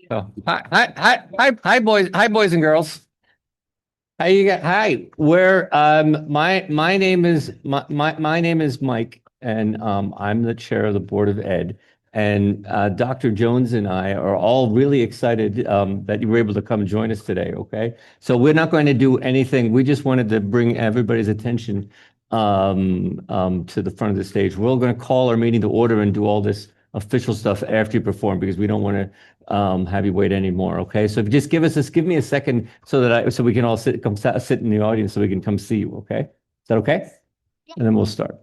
Oh, hi, boys and girls. How you got? Hi, where? My name is my name is Mike, and I'm the chair of the Board of Ed. And Dr. Jones and I are all really excited that you were able to come join us today. Okay, so we're not going to do anything. We just wanted to bring everybody's attention to the front of the stage. We're all going to call our meeting to order and do all this official stuff after you perform because we don't want to have you wait anymore. Okay, so if you just give me a second so we can all sit in the audience so we can come see you. Okay, is that okay? And then we'll start.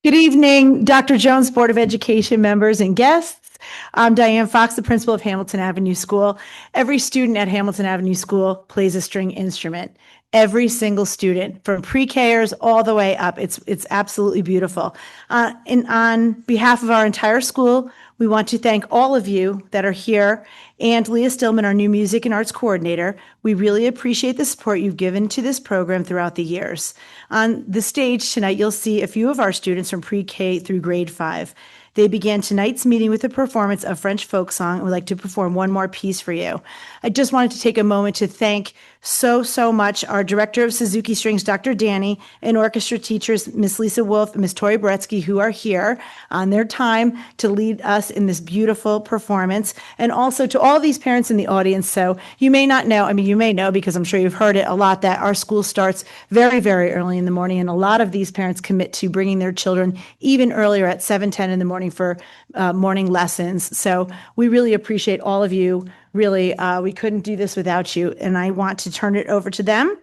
Good evening, Dr. Jones, Board of Education members and guests. I'm Diane Fox, the principal of Hamilton Avenue School. Every student at Hamilton Avenue School plays a string instrument. Every single student, from pre-Kers all the way up. It's absolutely beautiful. And on behalf of our entire school, we want to thank all of you that are here and Leah Stillman, our new music and arts coordinator. We really appreciate the support you've given to this program throughout the years. On the stage tonight, you'll see a few of our students from pre-K through grade 5. They began tonight's meeting with a performance of French folk song and would like to perform one more piece for you. I just wanted to take a moment to thank so much our director of Suzuki Strings, Dr. Danny, and orchestra teachers, Miss Lisa Wolf and Miss Tori Beretsky, who are here on their time to lead us in this beautiful performance, and also to all these parents in the audience. So you may not know, I mean, you may know because I'm sure you've heard it a lot, that our school starts very early in the morning, and a lot of these parents commit to bringing their children even earlier at 7:10 in the morning for morning lessons. So we really appreciate all of you. Really, we couldn't do this without you, and I want to turn it over to them.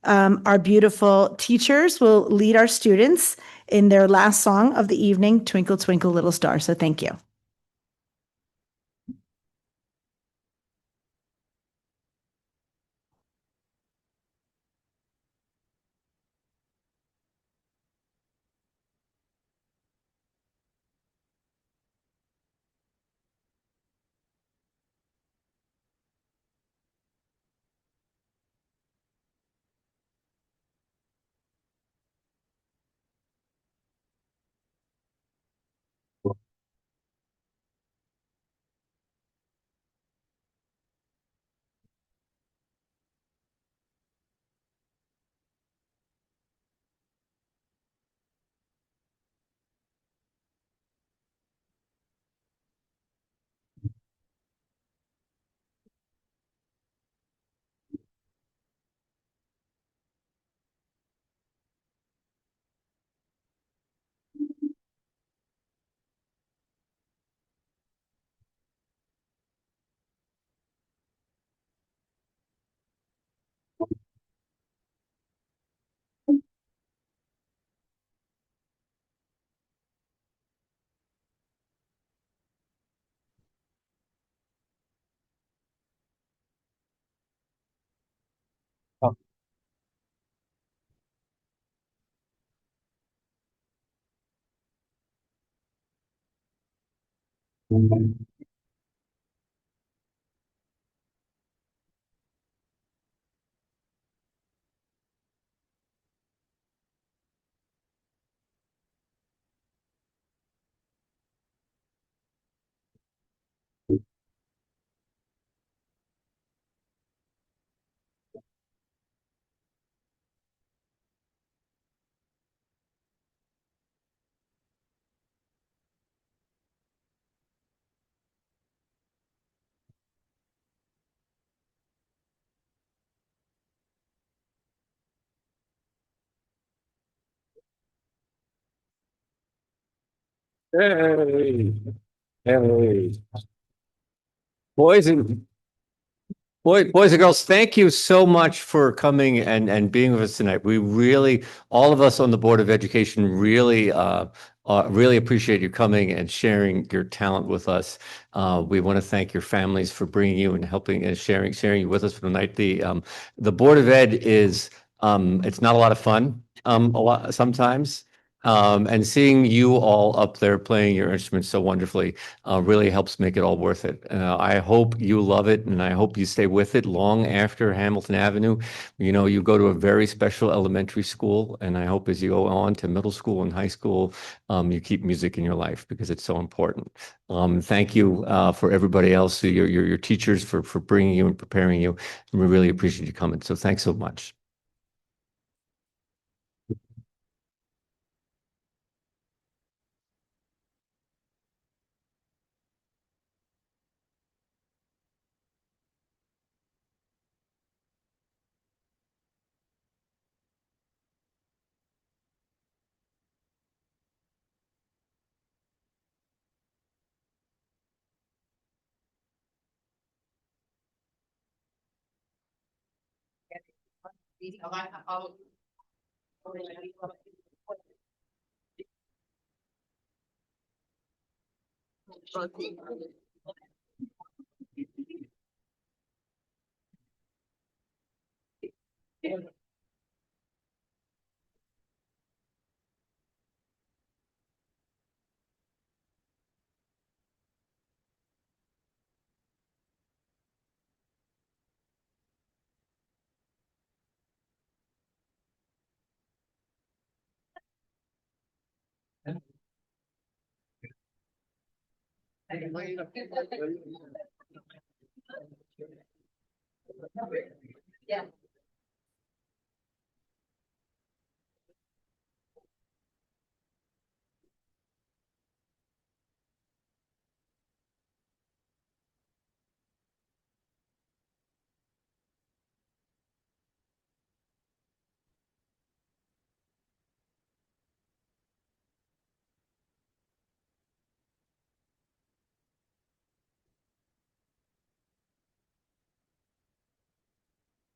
Our beautiful teachers will lead our students in their last song of the evening, Twinkle, Twinkle, Little Star. So thank you. Hey, hey. Boys and boys and girls, thank you so much for coming and being with us tonight. We really, all of us on the Board of Education, really appreciate you coming and sharing your talent with us. We want to thank your families for bringing you and helping and sharing you with us for the night. The Board of Ed is it's not a lot of fun a lot sometimes. And seeing you all up there playing your instruments so wonderfully really helps make it all worth it. I hope you love it, and I hope you stay with it long after Hamilton Avenue. You know, you go to a very special elementary school, and I hope as you go on to middle school and high school, you keep music in your life because it's so important. Thank you for everybody else, your teachers for bringing you and preparing you. We really appreciate you coming. So thanks so much.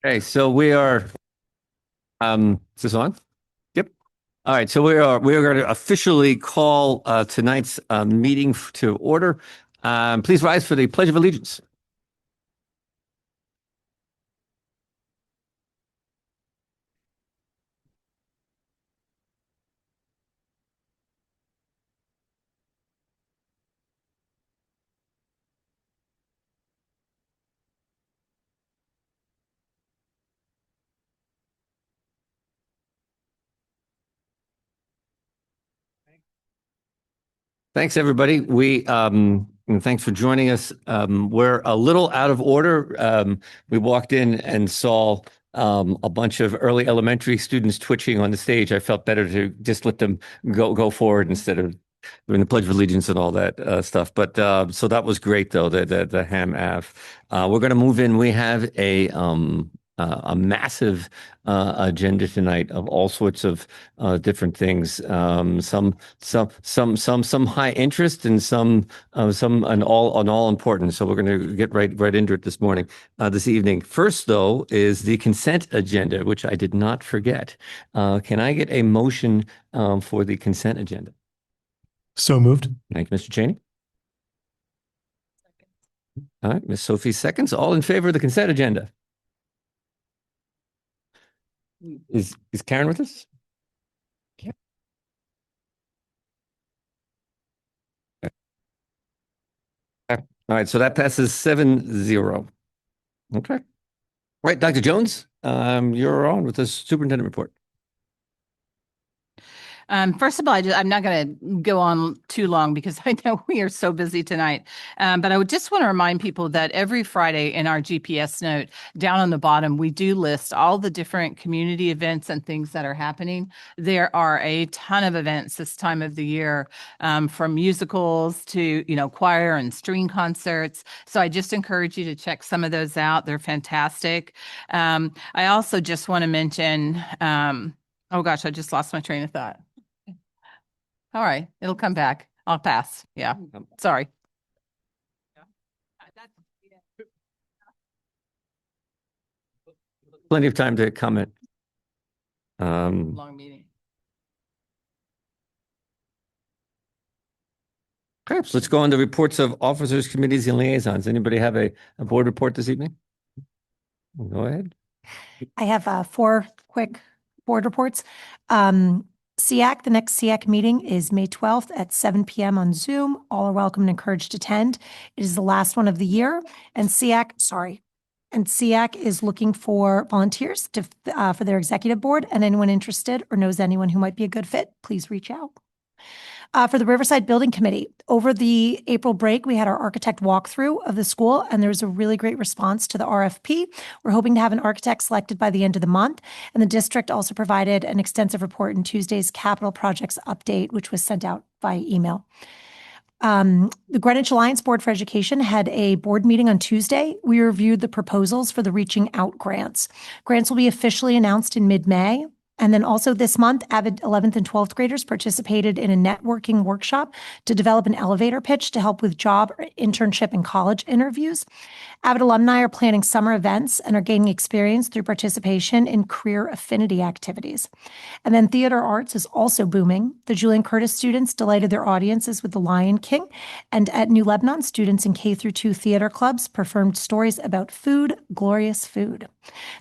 Okay, so we are, is this on? Yep. All right, so we are going to officially call tonight's meeting to order. Please rise for the Pledge of Allegiance. Thanks, everybody. And thanks for joining us. We're a little out of order. We walked in and saw a bunch of early elementary students twitching on the stage. I felt better to just let them go forward instead of doing the Pledge of Allegiance and all that stuff. But so that was great, though. The Ham Ave. We're going to move in. We have a massive agenda tonight of all sorts of different things. Some high interest and some and all important. So we're going to get right into it this morning, this evening. First, though, is the consent agenda, which I did not forget. Can I get a motion for the consent agenda? So moved. Thank you, Mr. Cheney. All right, Ms. Sophie seconds. All in favor of the consent agenda? Is Karen with us? All right, so that passes 7-0. Okay. All right, Dr. Jones, you're on with the superintendent report. First of all, I'm not going to go on too long because I know we are so busy tonight. But I would just want to remind people that every Friday in our GPS note down on the bottom, we do list all the different community events and things that are happening. There are a ton of events this time of the year, from musicals to, choir and string concerts. So I just encourage you to check some of those out. They're fantastic. I also just want to mention, oh gosh, I just lost my train of thought. All right, it'll come back. I'll pass. Yeah, sorry. Plenty of time to comment. Long meeting. Okay, so let's go on to reports of officers, committees, and liaisons. Anybody have a board report this evening? Go ahead. I have 4 quick board reports. SEAC, the next SEAC meeting is May 12th at 7 p.m. on Zoom. All are welcome and encouraged to attend. It is the last one of the year, and SEAC is looking for volunteers for their executive board, and anyone interested or knows anyone who might be a good fit, please reach out. For the Riverside Building Committee, over the April break, we had our architect walkthrough of the school, and there was a really great response to the RFP. We're hoping to have an architect selected by the end of the month, and the district also provided an extensive report in Tuesday's capital projects update, which was sent out by email. The Greenwich Alliance Board for Education had a board meeting on Tuesday. We reviewed the proposals for the Reaching Out grants. Grants will be officially announced in mid-May. And then also this month, Avid 11th and 12th graders participated in a networking workshop to develop an elevator pitch to help with job, internship, and college interviews. Avid alumni are planning summer events and are gaining experience through participation in career affinity activities. And then theater arts is also booming. The Julian Curtis students delighted their audiences with The Lion King. And at New Lebanon, students in K through 2 theater clubs performed stories about food, glorious food.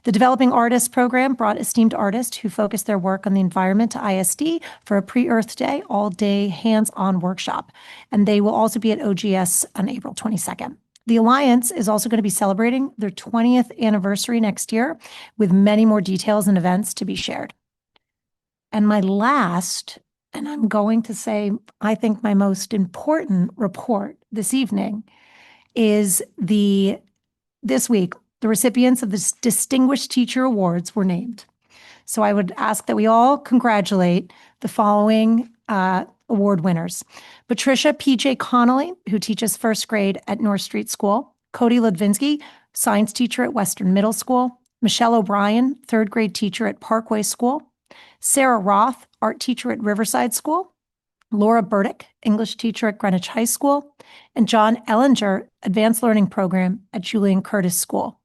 The Developing Artists program brought esteemed artists who focused their work on the environment to ISD for a pre-Earth Day, all-day hands-on workshop. And they will also be at OGS on April 22nd. The Alliance is also going to be celebrating their 20th anniversary next year with many more details and events to be shared. And my last, and I'm going to say, I think my most important report this evening is this week, the recipients of the Distinguished Teacher Awards were named. So I would ask that we all congratulate the following award winners. Patricia P.J. Connolly, who teaches first grade at North Street School. Cody Ludvinsky, science teacher at Western Middle School. Michelle O'Brien, third grade teacher at Parkway School. Sarah Roth, art teacher at Riverside School. Laura Burdick, English teacher at Greenwich High School. And John Ellinger, advanced learning program at Julian Curtis School.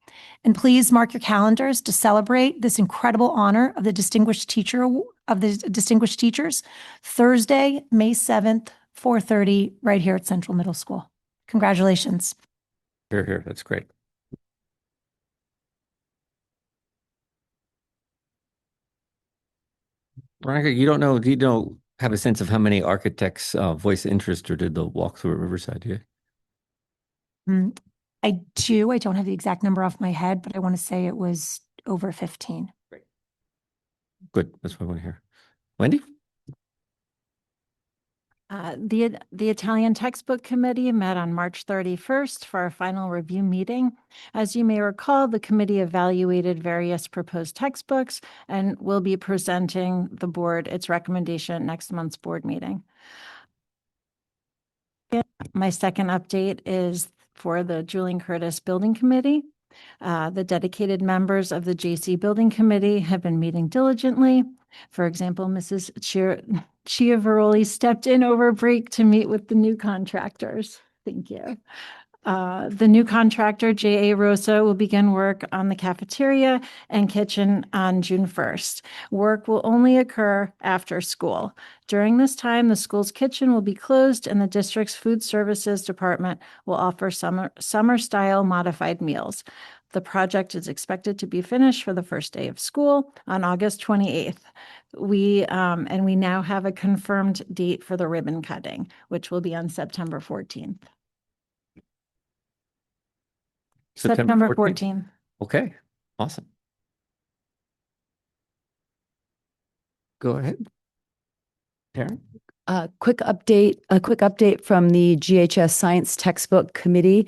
And please mark your calendars to celebrate this incredible honor of the Distinguished Teachers, Thursday, May 7th, 4:30, right here at Central Middle School. Congratulations. Here. That's great. Veronica, you don't have a sense of how many architects voiced interest or did the walkthrough at Riverside, do you? I do. I don't have the exact number off my head, but I want to say it was over 15. Great. Good. That's what I want to hear. Wendy? The Italian Textbook Committee met on March 31st for our final review meeting. As you may recall, the committee evaluated various proposed textbooks and will be presenting the board its recommendation at next month's board meeting. My second update is for the Julian Curtis Building Committee. The dedicated members of the JC Building Committee have been meeting diligently. For example, Mrs. Chiavaroli stepped in over break to meet with the new contractors. Thank you. The new contractor, J.A. Rosa, will begin work on the cafeteria and kitchen on June 1st. Work will only occur after school. During this time, the school's kitchen will be closed and the district's food services department will offer summer-style modified meals. The project is expected to be finished for the first day of school on August 28th. We now have a confirmed date for the ribbon cutting, which will be on September 14th. September 14th? 14th. Okay, awesome. Go ahead. Karen? A quick update from the GHS Science Textbook Committee.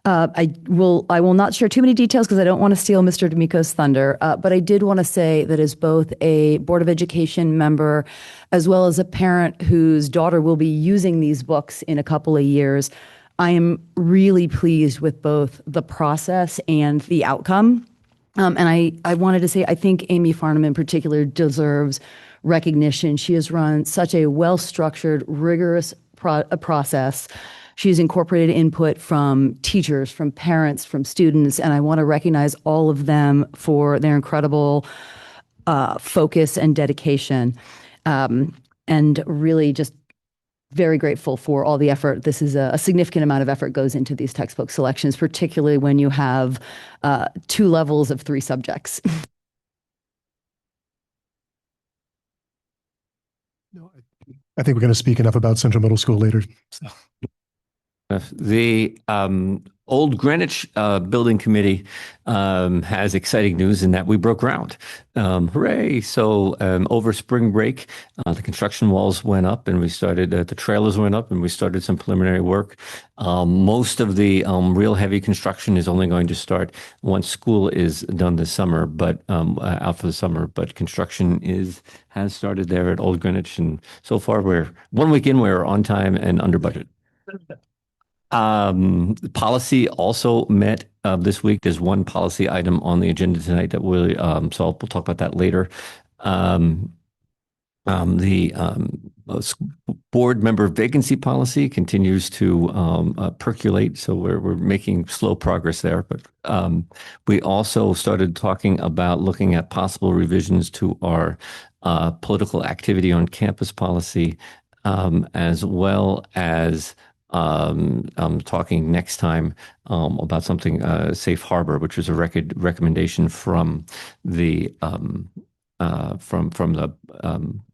I will not share too many details because I don't want to steal Mr. D'Amico's thunder, but I did want to say that as both a Board of Education member as well as a parent whose daughter will be using these books in a couple of years, I am really pleased with both the process and the outcome. And I wanted to say, I think Amy Farnham in particular deserves recognition. She has run such a well-structured, rigorous process. She's incorporated input from teachers, from parents, from students, and I want to recognize all of them for their incredible focus and dedication. And really just very grateful for all the effort. This is a significant amount of effort goes into these textbook selections, particularly when you have 2 levels of 3 subjects. No, I think we're going to speak enough about Central Middle School later. So. The Old Greenwich Building Committee has exciting news in that we broke ground. Hooray! So over spring break, the construction walls went up and we started, the trailers went up and we started some preliminary work. Most of the real heavy construction is only going to start once school is done this summer, but out for the summer. But construction has started there at Old Greenwich, and so far we're 1 week in, we're on time and under budget. Policy also met this week. There's one policy item on the agenda tonight that we'll talk about that later. Board member vacancy policy continues to percolate, so we're making slow progress there. But we also started talking about looking at possible revisions to our political activity on campus policy, as well as I'm talking next time about something safe harbor, which was a recommendation from the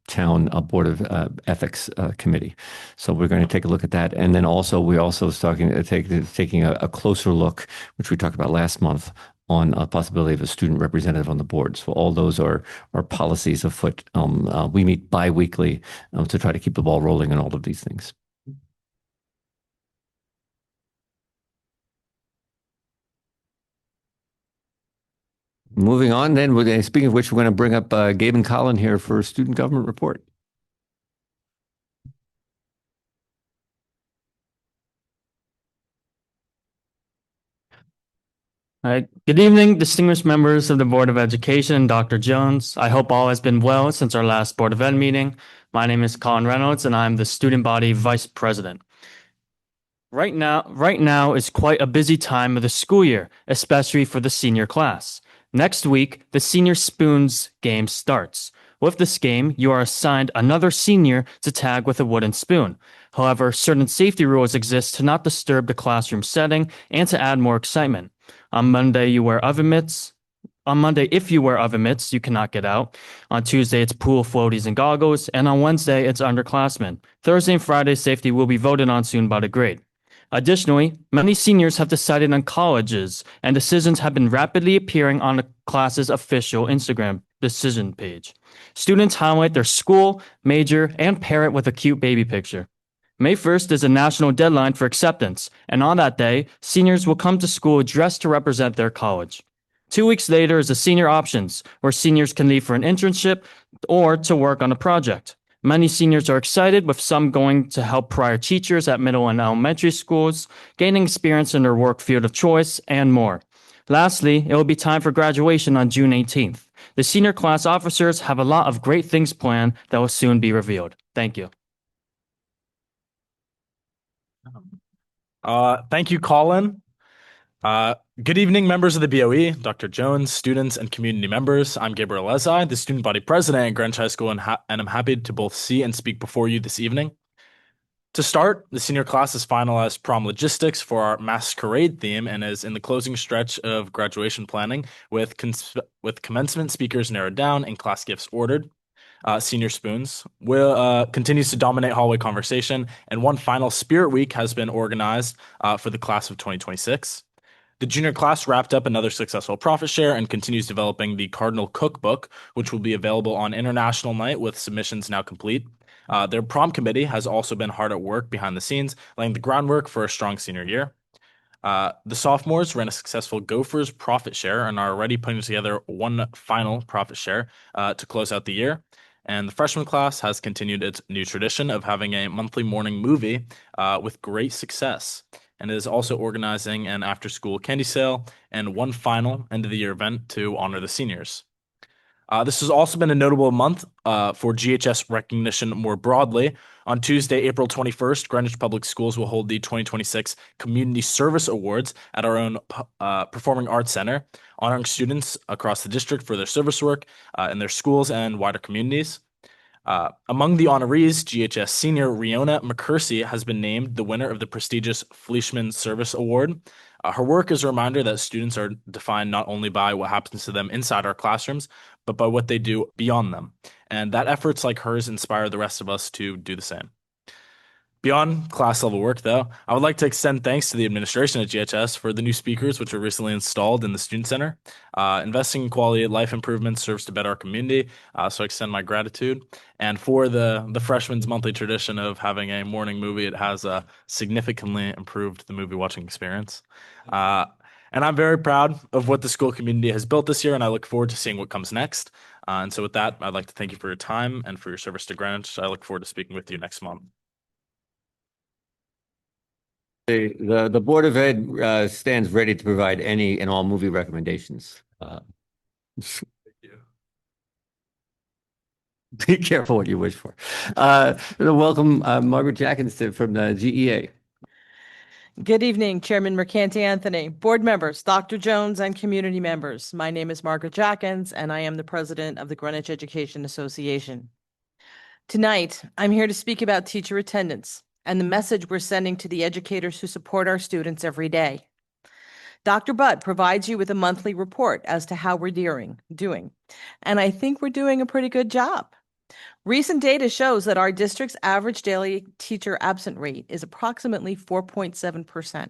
town board of ethics committee. So we're going to take a look at that, and then also we're also taking a closer look, which we talked about last month, on a possibility of a student representative on the board. So all those are policies afoot. We meet bi-weekly to try to keep the ball rolling on all of these things. Moving on then, speaking of which, we're going to bring up Gabe and Colin here for student government report. All right. Good evening, distinguished members of the Board of Education, Dr. Jones. I hope all has been well since our last Board of Ed meeting. My name is Colin Reynolds, and I'm the student body vice president. Right now is quite a busy time of the school year, especially for the senior class. Next week, the Senior Spoons game starts. With this game, you are assigned another senior to tag with a wooden spoon. However, certain safety rules exist to not disturb the classroom setting and to add more excitement. On Monday, if you wear oven mitts, you cannot get out. On Tuesday, it's pool floaties and goggles. And on Wednesday, it's underclassmen. Thursday and Friday, safety will be voted on soon by the grade. Additionally, many seniors have decided on colleges, and decisions have been rapidly appearing on the class's official Instagram decision page. Students highlight their school, major, and parent with a cute baby picture. May 1st is a national deadline for acceptance, and on that day, seniors will come to school dressed to represent their college. 2 weeks later is the senior options, where seniors can leave for an internship or to work on a project. Many seniors are excited, with some going to help prior teachers at middle and elementary schools, gaining experience in their work field of choice, and more. Lastly, it will be time for graduation on June 18th. The senior class officers have a lot of great things planned that will soon be revealed. Thank you. Thank you, Colin. Good evening, members of the BOE, Dr. Jones, students, and community members. I'm Gabriel Lezai, the student body president at Greenwich High School, and I'm happy to both see and speak before you this evening. To start, the senior class has finalized prom logistics for our masquerade theme and is in the closing stretch of graduation planning, with commencement speakers narrowed down and class gifts ordered. Senior Spoons continues to dominate hallway conversation, and one final Spirit Week has been organized for the class of 2026. The junior class wrapped up another successful profit share and continues developing the Cardinal Cookbook, which will be available on International Night with submissions now complete. Their prom committee has also been hard at work behind the scenes, laying the groundwork for a strong senior year. The sophomores ran a successful Gophers profit share and are already putting together one final profit share to close out the year. And the freshman class has continued its new tradition of having a monthly morning movie with great success, and is also organizing an after-school candy sale and one final end-of-the-year event to honor the seniors. This has also been a notable month for GHS recognition more broadly. On Tuesday, April 21st, Greenwich Public Schools will hold the 2026 Community Service Awards at our own Performing Arts Center, honoring students across the district for their service work in their schools and wider communities. Among the honorees, GHS senior Riona McCursey has been named the winner of the prestigious Fleischman Service Award. Her work is a reminder that students are defined not only by what happens to them inside our classrooms, but by what they do beyond them, and that efforts like hers inspire the rest of us to do the same. Beyond class level work, though, I would like to extend thanks to the administration at GHS for the new speakers which were recently installed in the Student Center. Investing in quality of life improvements serves to better our community, so I extend my gratitude. And for the freshmen's monthly tradition of having a morning movie, it has significantly improved the movie watching experience. And I'm very proud of what the school community has built this year, and I look forward to seeing what comes next. And so with that, I'd like to thank you for your time and for your service to Greenwich. I look forward to speaking with you next month. The Board of Ed stands ready to provide any and all movie recommendations. Be careful what you wish for. Welcome, Margaret Jackins from the GEA. Good evening, Chairman Mercanti Anthony, board members, Dr. Jones, and community members. My name is Margaret Jackins, and I am the president of the Greenwich Education Association. Tonight, I'm here to speak about teacher attendance and the message we're sending to the educators who support our students every day. Dr. Budd provides you with a monthly report as to how we're doing, and I think we're doing a pretty good job. Recent data shows that our district's average daily teacher absent rate is approximately 4.7%.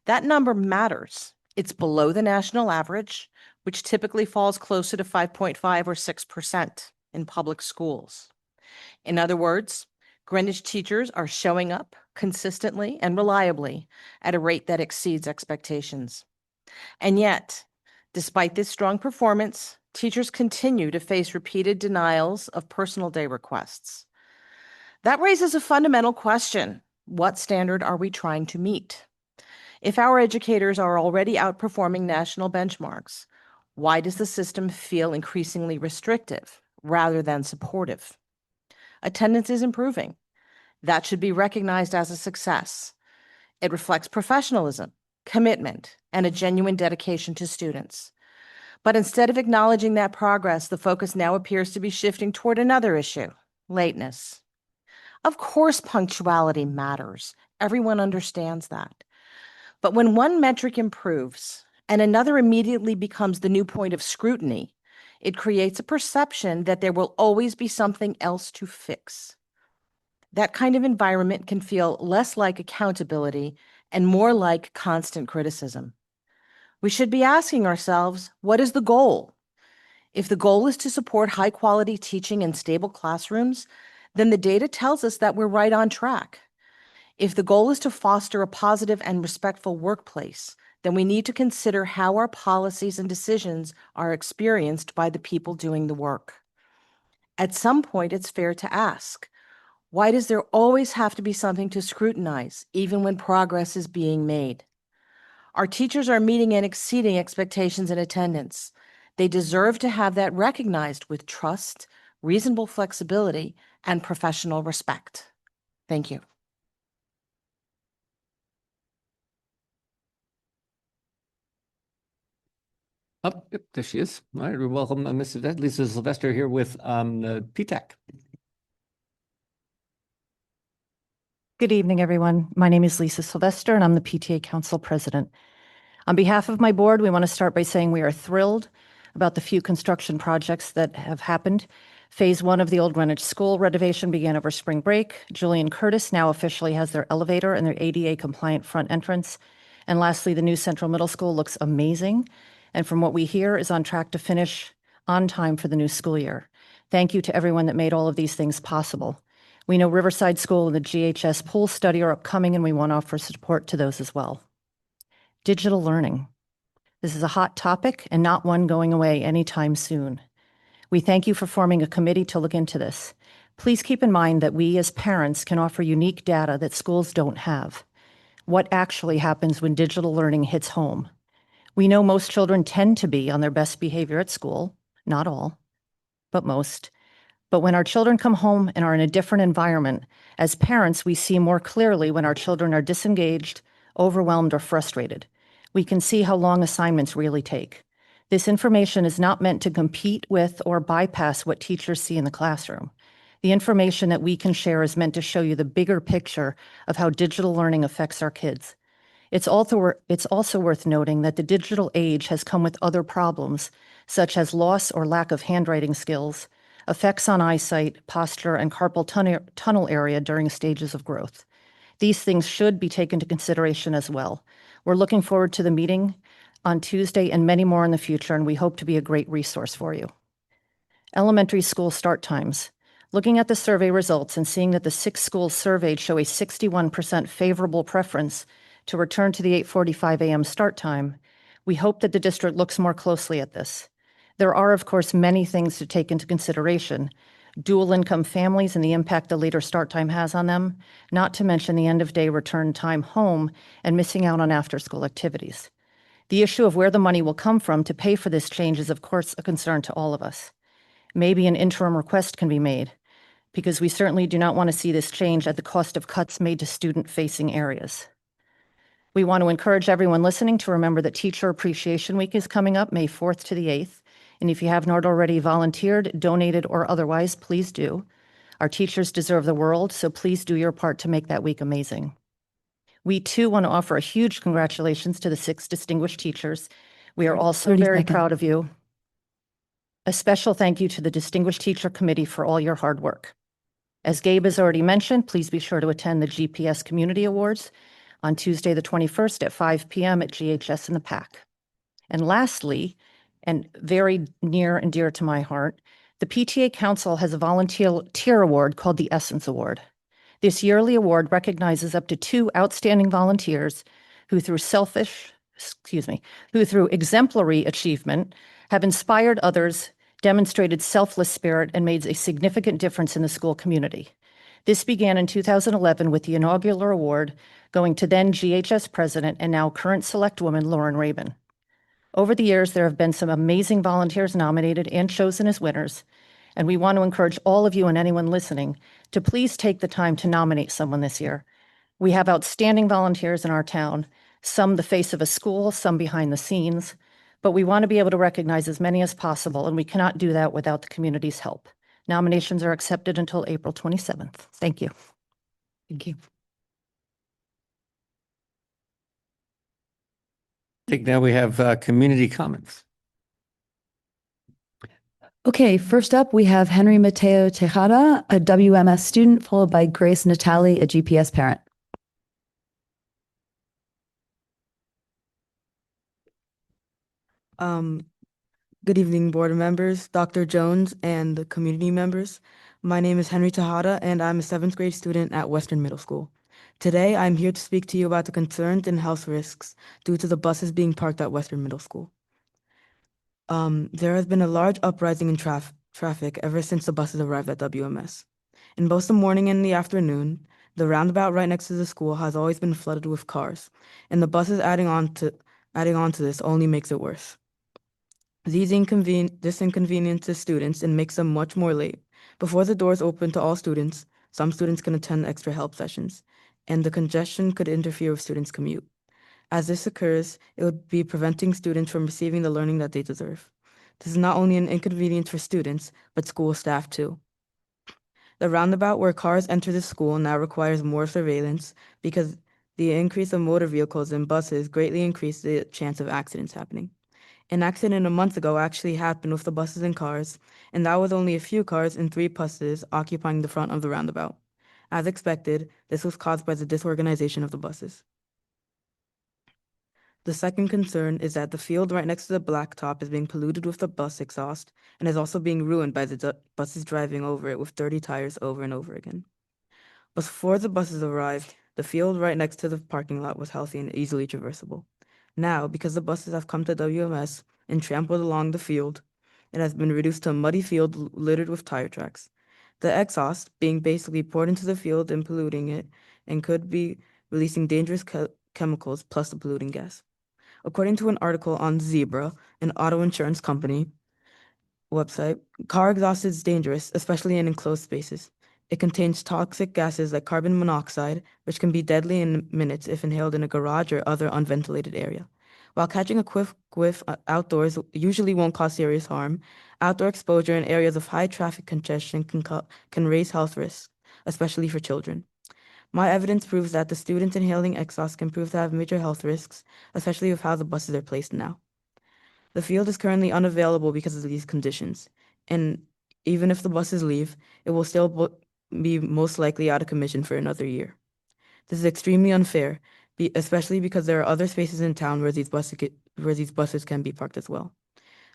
That number matters. It's below the national average, which typically falls closer to 5.5 or 6% in public schools. In other words, Greenwich teachers are showing up consistently and reliably at a rate that exceeds expectations. And yet, despite this strong performance, teachers continue to face repeated denials of personal day requests. That raises a fundamental question. What standard are we trying to meet? If our educators are already outperforming national benchmarks, why does the system feel increasingly restrictive rather than supportive? Attendance is improving. That should be recognized as a success. It reflects professionalism, commitment, and a genuine dedication to students. But instead of acknowledging that progress, the focus now appears to be shifting toward another issue, lateness. Of course, punctuality matters. Everyone understands that. But when one metric improves and another immediately becomes the new point of scrutiny, it creates a perception that there will always be something else to fix. That kind of environment can feel less like accountability and more like constant criticism. We should be asking ourselves, what is the goal? If the goal is to support high-quality teaching in stable classrooms, then the data tells us that we're right on track. If the goal is to foster a positive and respectful workplace, then we need to consider how our policies and decisions are experienced by the people doing the work. At some point, it's fair to ask, why does there always have to be something to scrutinize, even when progress is being made? Our teachers are meeting and exceeding expectations in attendance. They deserve to have that recognized with trust, reasonable flexibility, and professional respect. Thank you. Oh, yep, there she is. All right, we welcome Mrs. Lisa Sylvester here with the PTAC. Good evening, everyone. My name is Lisa Sylvester, and I'm the PTA Council President. On behalf of my board, we want to start by saying we are thrilled about the few construction projects that have happened. Phase 1 of the Old Greenwich School renovation began over spring break. Julian Curtis now officially has their elevator and their ADA-compliant front entrance. And lastly, the new Central Middle School looks amazing, and from what we hear, is on track to finish on time for the new school year. Thank you to everyone that made all of these things possible. We know Riverside School and the GHS pool study are upcoming, and we want to offer support to those as well. Digital learning. This is a hot topic and not one going away anytime soon. We thank you for forming a committee to look into this. Please keep in mind that we as parents can offer unique data that schools don't have. What actually happens when digital learning hits home? We know most children tend to be on their best behavior at school, not all, but most. But when our children come home and are in a different environment, as parents, we see more clearly when our children are disengaged, overwhelmed, or frustrated. We can see how long assignments really take. This information is not meant to compete with or bypass what teachers see in the classroom. The information that we can share is meant to show you the bigger picture of how digital learning affects our kids. It's also worth noting that the digital age has come with other problems, such as loss or lack of handwriting skills, effects on eyesight, posture, and carpal tunnel area during stages of growth. These things should be taken into consideration as well. We're looking forward to the meeting on Tuesday and many more in the future, and we hope to be a great resource for you. Elementary school start times. Looking at the survey results and seeing that the 6 schools surveyed show a 61% favorable preference to return to the 8:45 a.m. start time, we hope that the district looks more closely at this. There are, of course, many things to take into consideration. Dual income families and the impact the later start time has on them, not to mention the end of day return time home and missing out on after school activities. The issue of where the money will come from to pay for this change is, of course, a concern to all of us. Maybe an interim request can be made, because we certainly do not want to see this change at the cost of cuts made to student-facing areas. We want to encourage everyone listening to remember that Teacher Appreciation Week is coming up May 4th to the 8th. And if you have not already volunteered, donated, or otherwise, please do. Our teachers deserve the world, so please do your part to make that week amazing. We too want to offer a huge congratulations to the 6 distinguished teachers. We are also 30 very seconds. proud of you. A special thank you to the Distinguished Teacher Committee for all your hard work. As Gabe has already mentioned, please be sure to attend the GPS Community Awards on Tuesday, the 21st at 5 p.m. at GHS in the PAC. And lastly, and very near and dear to my heart, the PTA Council has a volunteer award called the Essence Award. This yearly award recognizes up to 2 outstanding volunteers who through exemplary achievement have inspired others, demonstrated selfless spirit, and made a significant difference in the school community. This began in 2011 with the inaugural award going to then GHS president and now current select woman Lauren Rabin. Over the years, there have been some amazing volunteers nominated and chosen as winners, and we want to encourage all of you and anyone listening to please take the time to nominate someone this year. We have outstanding volunteers in our town, some the face of a school, some behind the scenes, but we want to be able to recognize as many as possible, and we cannot do that without the community's help. Nominations are accepted until April 27th. Thank you. Thank you. I think now we have community comments. Okay, first up, we have Henry Mateo Tejada, a WMS student, followed by Grace Natali, a GPS parent. Good evening, board members, Dr. Jones, and the community members. My name is Henry Tejada, and I'm a 7th grade student at Western Middle School. Today, I'm here to speak to you about the concerns and health risks due to the buses being parked at Western Middle School. There has been a large uprising in traffic ever since the buses arrived at WMS. In both the morning and the afternoon, the roundabout right next to the school has always been flooded with cars, and the buses adding on to this only makes it worse. This inconveniences students and makes them much more late. Before the doors open to all students, some students can attend extra help sessions, and the congestion could interfere with students' commute. As this occurs, it would be preventing students from receiving the learning that they deserve. This is not only an inconvenience for students, but school staff too. The roundabout where cars enter the school now requires more surveillance because the increase of motor vehicles and buses greatly increased the chance of accidents happening. An accident a month ago actually happened with the buses and cars, and that was only a few cars and 3 buses occupying the front of the roundabout. As expected, this was caused by the disorganization of the buses. The second concern is that the field right next to the blacktop is being polluted with the bus exhaust and is also being ruined by the buses driving over it with dirty tires over and over again. Before the buses arrived, the field right next to the parking lot was healthy and easily traversable. Now, because the buses have come to WMS and trampled along the field, it has been reduced to a muddy field littered with tire tracks. The exhaust being basically poured into the field and polluting it, and could be releasing dangerous chemicals plus the polluting gas. According to an article on Zebra, an auto insurance company website, car exhaust is dangerous, especially in enclosed spaces. It contains toxic gases like carbon monoxide, which can be deadly in minutes if inhaled in a garage or other unventilated area. While catching a quick whiff outdoors usually won't cause serious harm, outdoor exposure in areas of high traffic congestion can raise health risks, especially for children. My evidence proves that the students inhaling exhaust can prove to have major health risks, especially with how the buses are placed now. The field is currently unavailable because of these conditions, and even if the buses leave, it will still be most likely out of commission for another year. This is extremely unfair, especially because there are other spaces in town where these buses can be parked as well,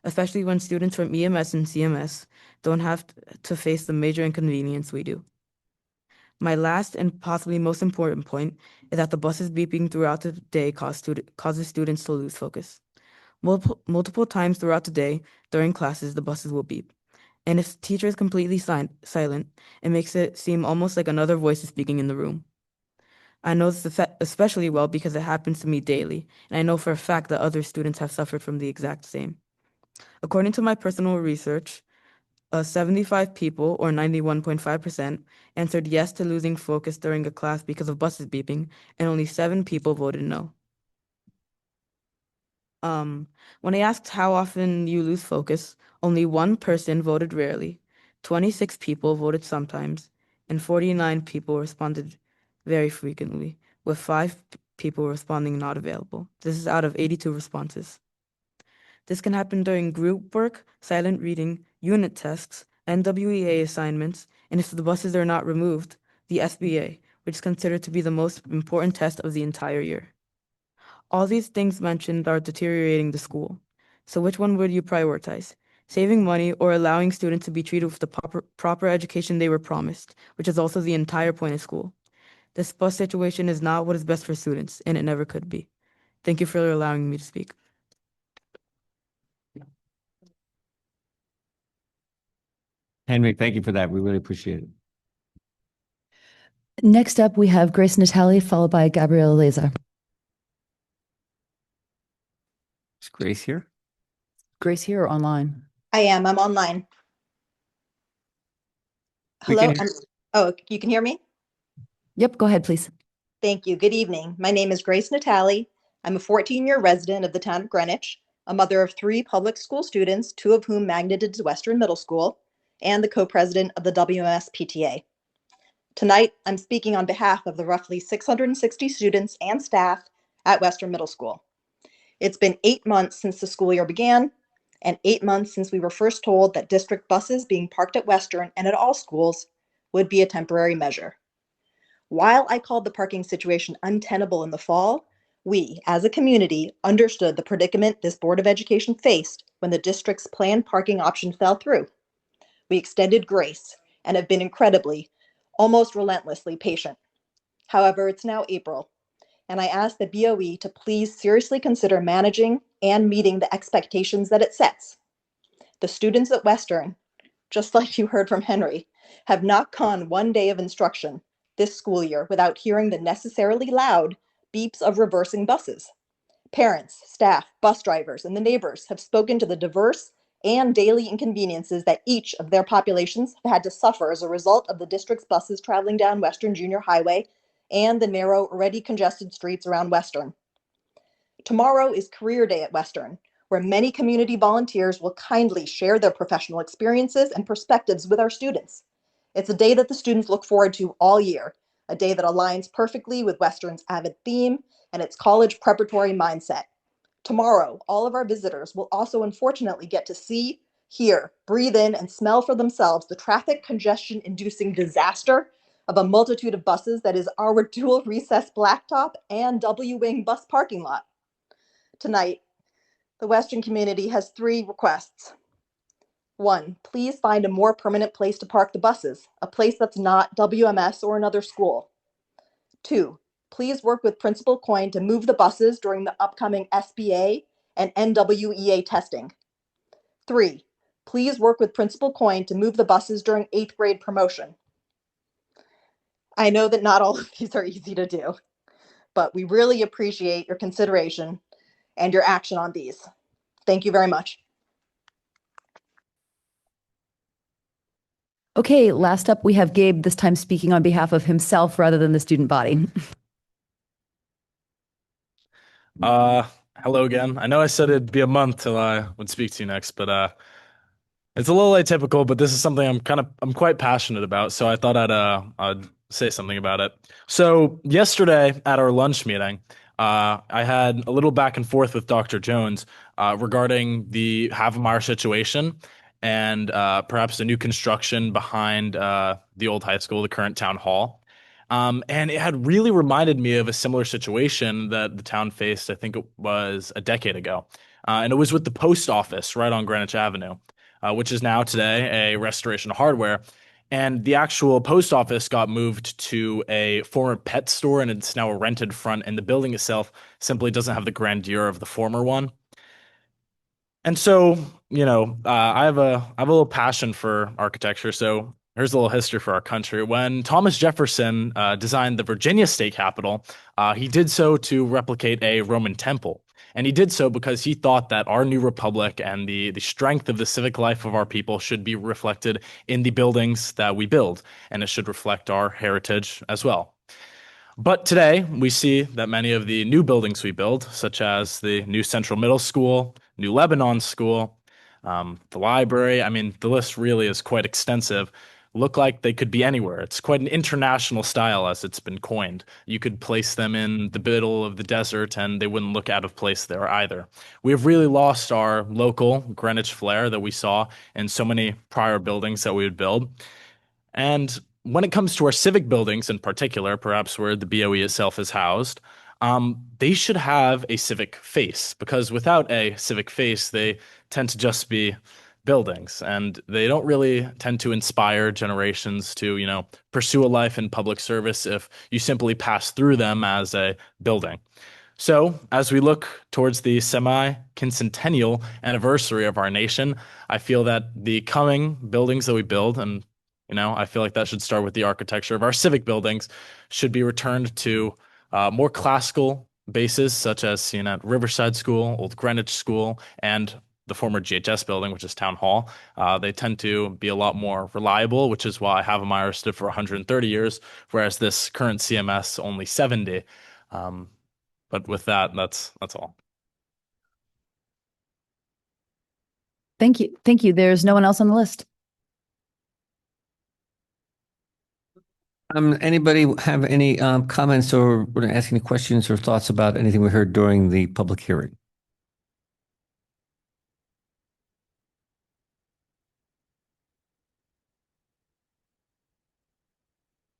especially when students from EMS and CMS don't have to face the major inconvenience we do. My last and possibly most important point is that the buses beeping throughout the day causes students to lose focus. Multiple times throughout the day, during classes, the buses will beep. And if the teacher is completely silent, it makes it seem almost like another voice is speaking in the room. I know this especially well because it happens to me daily, and I know for a fact that other students have suffered from the exact same. According to my personal research, 75 people, or 91.5%, answered yes to losing focus during a class because of buses beeping, and only 7 people voted no. When I asked how often you lose focus, only 1 person voted rarely, 26 people voted sometimes, and 49 people responded very frequently, with 5 people responding not available. This is out of 82 responses. This can happen during group work, silent reading, unit tests, NWEA assignments, and if the buses are not removed, the SBA, which is considered to be the most important test of the entire year. All these things mentioned are deteriorating the school. So which one would you prioritize? Saving money or allowing students to be treated with the proper education they were promised, which is also the entire point of school. This bus situation is not what is best for students, and it never could be. Thank you for allowing me to speak. Henry, thank you for that. We really appreciate it. Next up, we have Grace Natali, followed by Gabriela Leza. Is Grace here? Grace here or online? I am. I'm online. We Hello. can Oh, you can hear me? Yep, go ahead, please. Thank you. Good evening. My name is Grace Natali. I'm a 14-year resident of the town of Greenwich, a mother of 3 public school students, 2 of whom magneted to Western Middle School, and the co-president of the WMS PTA. Tonight, I'm speaking on behalf of the roughly 660 students and staff at Western Middle School. It's been 8 months since the school year began, and 8 months since we were first told that district buses being parked at Western and at all schools would be a temporary measure. While I called the parking situation untenable in the fall, we, as a community, understood the predicament this Board of Education faced when the district's planned parking option fell through. We extended grace and have been incredibly, almost relentlessly patient. However, it's now April, and I ask the BOE to please seriously consider managing and meeting the expectations that it sets. The students at Western, just like you heard from Henry, have not gone one day of instruction this school year without hearing the necessarily loud beeps of reversing buses. Parents, staff, bus drivers, and the neighbors have spoken to the diverse and daily inconveniences that each of their populations have had to suffer as a result of the district's buses traveling down Western Junior Highway and the narrow, already congested streets around Western. Tomorrow is Career Day at Western, where many community volunteers will kindly share their professional experiences and perspectives with our students. It's a day that the students look forward to all year, a day that aligns perfectly with Western's AVID theme and its college preparatory mindset. Tomorrow, all of our visitors will also unfortunately get to see, hear, breathe in, and smell for themselves the traffic congestion-inducing disaster of a multitude of buses that is our dual recess blacktop and W-wing bus parking lot. tonight, the Western community has 3 requests. 1, please find a more permanent place to park the buses, a place that's not WMS or another school. 2, please work with Principal Coyne to move the buses during the upcoming SBA and NWEA testing. 3, please work with Principal Coyne to move the buses during 8th grade promotion. I know that not all of these are easy to do, but we really appreciate your consideration and your action on these. Thank you very much. Okay, last up, we have Gabe, this time speaking on behalf of himself rather than the student body. Hello again. I know I said it'd be a month till I would speak to you next, but it's a little atypical, but this is something I'm quite passionate about, so I thought I'd say something about it. So yesterday at our lunch meeting, I had a little back and forth with Dr. Jones regarding the Havemeyer situation and perhaps the new construction behind the old high school, the current town hall. And it had really reminded me of a similar situation that the town faced, I think it was a decade ago. And it was with the post office right on Greenwich Avenue, which is now today a Restoration Hardware. And the actual post office got moved to a former pet store, and it's now a rented front, and the building itself simply doesn't have the grandeur of the former one. And so, I have a little passion for architecture. So here's a little history for our country. When Thomas Jefferson designed the Virginia state capitol, he did so to replicate a Roman temple. And he did so because he thought that our new republic and the strength of the civic life of our people should be reflected in the buildings that we build, and it should reflect our heritage as well. But today, we see that many of the new buildings we build, such as the new Central Middle School, New Lebanon School, the library, I mean, the list really is quite extensive, look like they could be anywhere. It's quite an international style, as it's been coined. You could place them in the middle of the desert and they wouldn't look out of place there either. We have really lost our local Greenwich flair that we saw in so many prior buildings that we would build. And when it comes to our civic buildings in particular, perhaps where the BOE itself is housed, they should have a civic face, because without a civic face, they tend to just be buildings, and they don't really tend to inspire generations to, pursue a life in public service if you simply pass through them as a building. So as we look towards the semi-quincentennial anniversary of our nation, I feel that the coming buildings that we build, and I feel like that should start with the architecture of our civic buildings, should be returned to more classical bases, such as seen at Riverside School, Old Greenwich School, and the former GHS building, which is Town Hall. They tend to be a lot more reliable, which is why Havemeyer stood for 130 years, whereas this current CMS only 70. But with that, that's all. Thank you. Thank you. There's no one else on the list. Anybody have any comments or want to ask any questions or thoughts about anything we heard during the public hearing?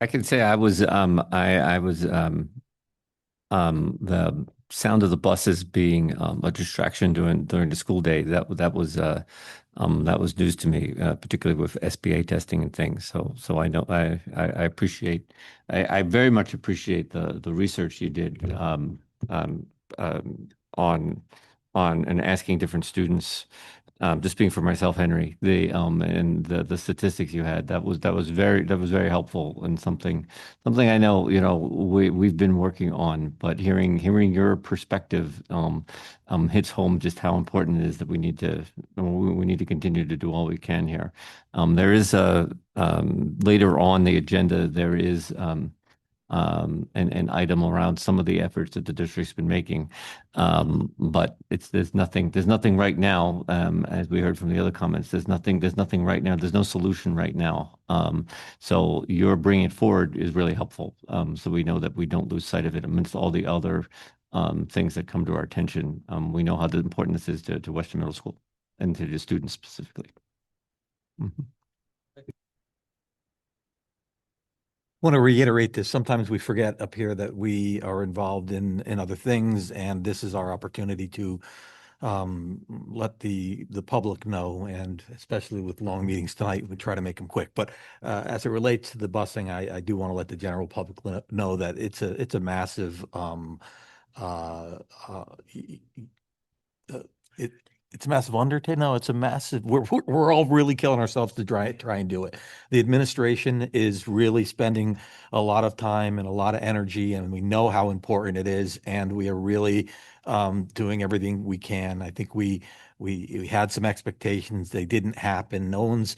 I can say I was the sound of the buses being a distraction during the school day. That was news to me, particularly with SBA testing and things. So I know I appreciate I very much appreciate the research you did on and asking different students. Just speaking for myself, Henry, and the statistics you had, that was very helpful, and something I know we've been working on, but hearing your perspective hits home just how important it is that we need to continue to do all we can here. There is later on the agenda, there is an item around some of the efforts that the district's been making. But there's nothing right now, as we heard from the other comments, there's nothing right now. There's no solution right now. So your bringing it forward is really helpful. So we know that we don't lose sight of it amidst all the other things that come to our attention. We know how important this is to Western Middle School and to the students specifically. Mm-hmm. Want to reiterate this. Sometimes we forget up here that we are involved in other things, and this is our opportunity to let the public know, and especially with long meetings tonight, we try to make them quick. But as it relates to the busing, I do want to let the general public know that it's a massive it it's a massive undertaking. No, it's a massive. We're all really killing ourselves to try and do it. The administration is really spending a lot of time and a lot of energy, and we know how important it is, and we are really doing everything we can. I think we had some expectations. They didn't happen. No one's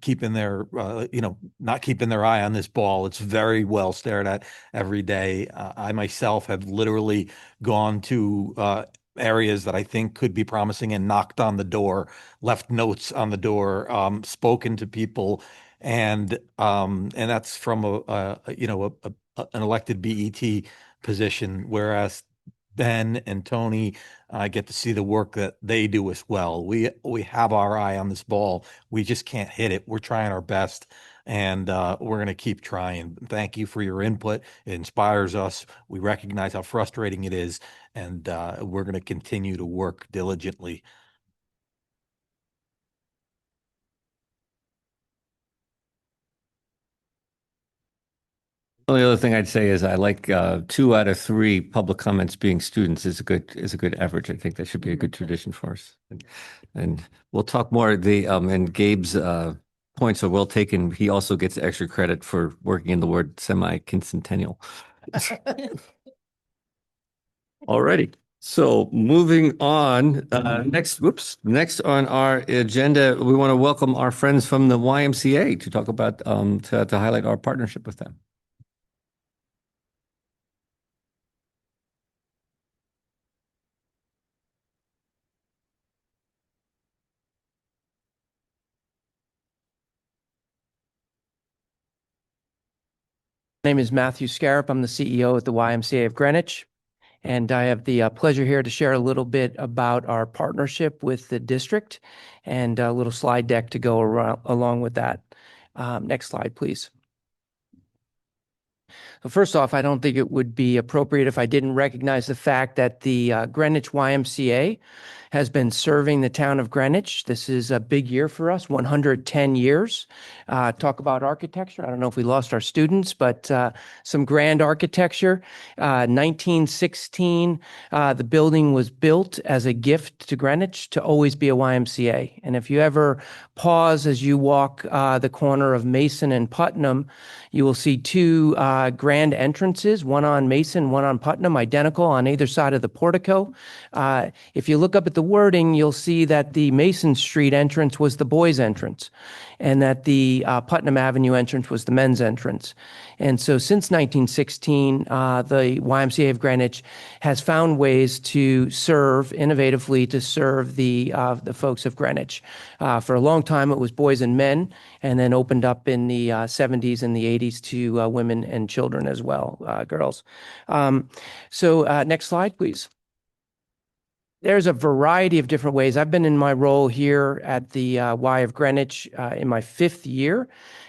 keeping their not keeping their eye on this ball. It's very well stared at every day. I myself have literally gone to areas that I think could be promising and knocked on the door, left notes on the door, spoken to people, and that's from an elected BET position, whereas Ben and Tony get to see the work that they do as well. We have our eye on this ball. We just can't hit it. We're trying our best, and we're going to keep trying. Thank you for your input. It inspires us. We recognize how frustrating it is, and we're going to continue to work diligently. The only other thing I'd say is I like 2 out of 3 public comments being students is a good average. I think that should be a good tradition for us. And we'll talk more. And Gabe's points are well taken. He also gets extra credit for working in the word semi-quincentennial. Alrighty. So moving on, next on our agenda, we want to welcome our friends from the YMCA to talk about to highlight our partnership with them. My name is Matthew Scarap. I'm the CEO at the YMCA of Greenwich, and I have the pleasure here to share a little bit about our partnership with the district and a little slide deck to go along with that. Next slide, please. So first off, I don't think it would be appropriate if I didn't recognize the fact that the Greenwich YMCA has been serving the town of Greenwich. This is a big year for us, 110 years. Talk about architecture. I don't know if we lost our students, but some grand architecture. 1916, the building was built as a gift to Greenwich to always be a YMCA. And if you ever pause as you walk the corner of Mason and Putnam, you will see 2 grand entrances, one on Mason, one on Putnam, identical on either side of the portico. If you look up at the wording, you'll see that the Mason Street entrance was the boys' entrance, and that the Putnam Avenue entrance was the men's entrance. And so since 1916, the YMCA of Greenwich has found ways to serve innovatively to serve the folks of Greenwich. For a long time, it was boys and men, and then opened up in the 70s and the 80s to women and children as well, girls. So next slide, please. There's a variety of different ways. I've been in my role here at the Y of Greenwich in my 5th year,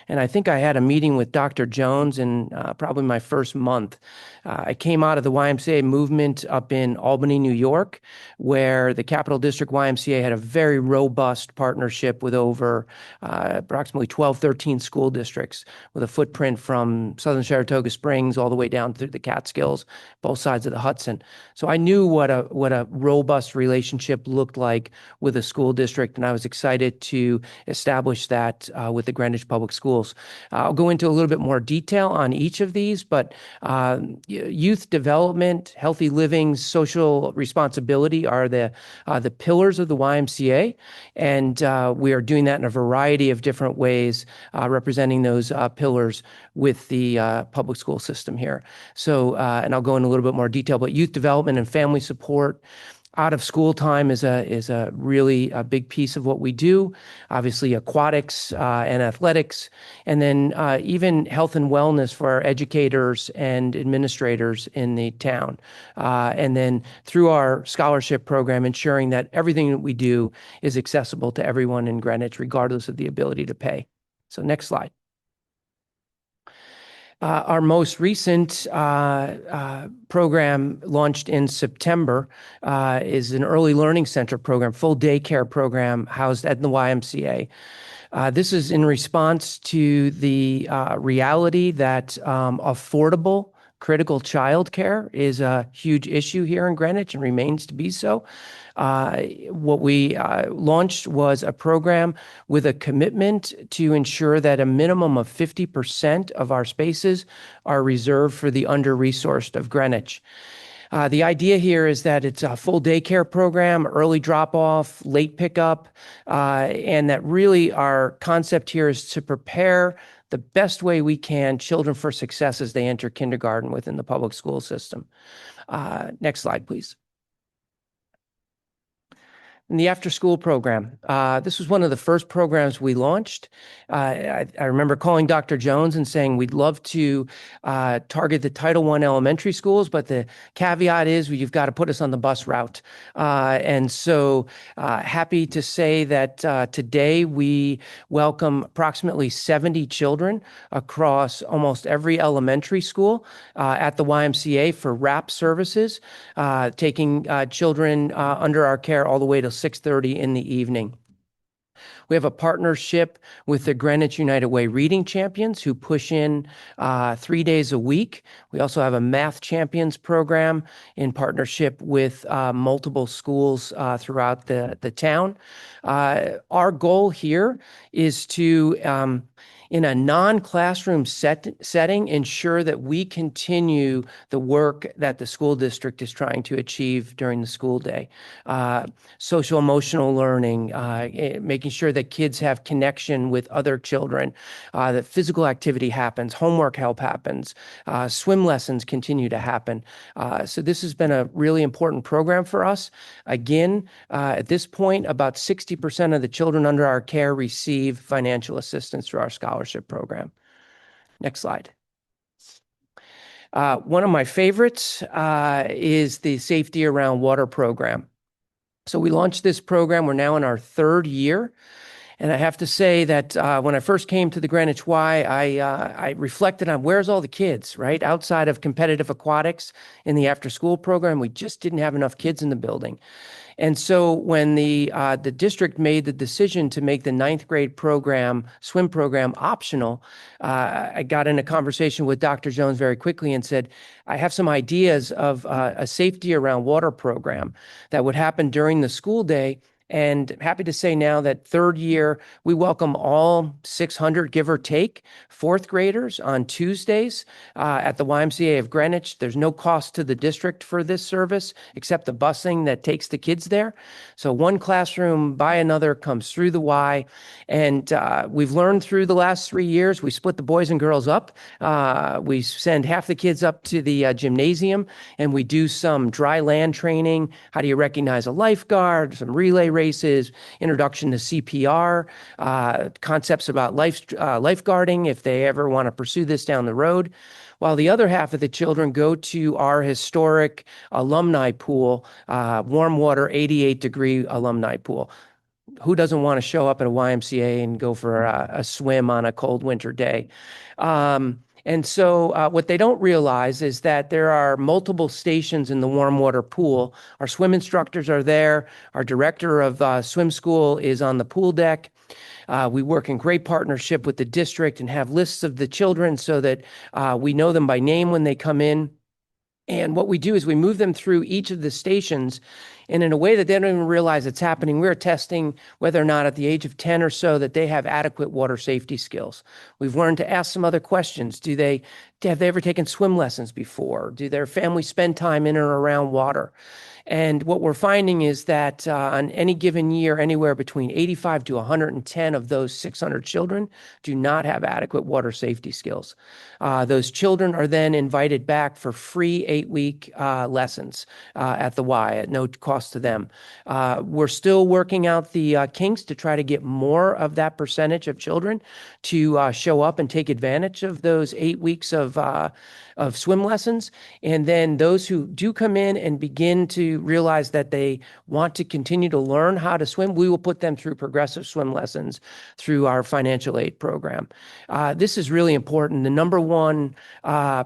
and I think I had a meeting with Dr. Jones in probably my first month. I came out of the YMCA movement up in Albany, New York, where the Capital District YMCA had a very robust partnership with over approximately 12, 13 school districts with a footprint from southern Saratoga Springs all the way down through the Catskills, both sides of the Hudson. So I knew what a robust relationship looked like with a school district, and I was excited to establish that with the Greenwich Public Schools. I'll go into a little bit more detail on each of these, but youth development, healthy living, social responsibility are the pillars of the YMCA, and we are doing that in a variety of different ways, representing those pillars with the public school system here. So, and I'll go into a little bit more detail, but youth development and family support. Out of school time is a really a big piece of what we do. Obviously, aquatics and athletics, and then even health and wellness for our educators and administrators in the town. And then through our scholarship program, ensuring that everything that we do is accessible to everyone in Greenwich, regardless of the ability to pay. So next slide. Our most recent program launched in September is an early learning center program, full daycare program housed at the YMCA. This is in response to the reality that affordable critical childcare is a huge issue here in Greenwich and remains to be so. What we launched was a program with a commitment to ensure that a minimum of 50% of our spaces are reserved for the under-resourced of Greenwich. The idea here is that it's a full daycare program, early drop-off, late pickup, and that really our concept here is to prepare the best way we can children for success as they enter kindergarten within the public school system. Next slide, please. In the after-school program, this was one of the first programs we launched. I remember calling Dr. Jones and saying we'd love to target the Title I elementary schools, but the caveat is you've got to put us on the bus route. And so happy to say that today we welcome approximately 70 children across almost every elementary school at the YMCA for WRAP services, taking children under our care all the way to 6:30 in the evening. We have a partnership with the Greenwich United Way Reading Champions who push in 3 days a week. We also have a Math Champions program in partnership with multiple schools throughout the town. Our goal here is to in a non-classroom setting, ensure that we continue the work that the school district is trying to achieve during the school day. Social emotional learning, making sure that kids have connection with other children, that physical activity happens, homework help happens, swim lessons continue to happen. So this has been a really important program for us. Again, at this point, about 60% of the children under our care receive financial assistance through our scholarship program. Next slide. One of my favorites is the Safety Around Water program. So we launched this program. We're now in our third year. And I have to say that when I first came to the Greenwich Y, I reflected on where's all the kids, right? Outside of competitive aquatics in the after-school program, we just didn't have enough kids in the building. And so when the district made the decision to make the 9th grade program, swim program, optional, I got in a conversation with Dr. Jones very quickly and said, I have some ideas of a Safety Around Water program that would happen during the school day. And happy to say now that third year, we welcome all 600, give or take, fourth graders on Tuesdays at the YMCA of Greenwich. There's no cost to the district for this service, except the busing that takes the kids there. So one classroom by another comes through the Y. And we've learned through the last 3 years, we split the boys and girls up. We send half the kids up to the gymnasium, and we do some dry land training. How do you recognize a lifeguard? Some relay races, introduction to CPR, concepts about lifeguarding if they ever want to pursue this down the road. While the other half of the children go to our historic alumni pool, warm water, 88-degree alumni pool. Who doesn't want to show up at a YMCA and go for a swim on a cold winter day? And so what they don't realize is that there are multiple stations in the warm water pool. Our swim instructors are there. Our director of swim school is on the pool deck. We work in great partnership with the district and have lists of the children so that we know them by name when they come in. And what we do is we move them through each of the stations, and in a way that they don't even realize it's happening, we're testing whether or not at the age of 10 or so that they have adequate water safety skills. We've learned to ask some other questions. Have they ever taken swim lessons before? Do their families spend time in or around water? And what we're finding is that on any given year, anywhere between 85 to 110 of those 600 children do not have adequate water safety skills. Those children are then invited back for free 8-week lessons at the Y at no cost cost to them. We're still working out the kinks to try to get more of that percentage of children to show up and take advantage of those 8 weeks of swim lessons. And then those who do come in and begin to realize that they want to continue to learn how to swim, we will put them through progressive swim lessons through our financial aid program. This is really important. The number one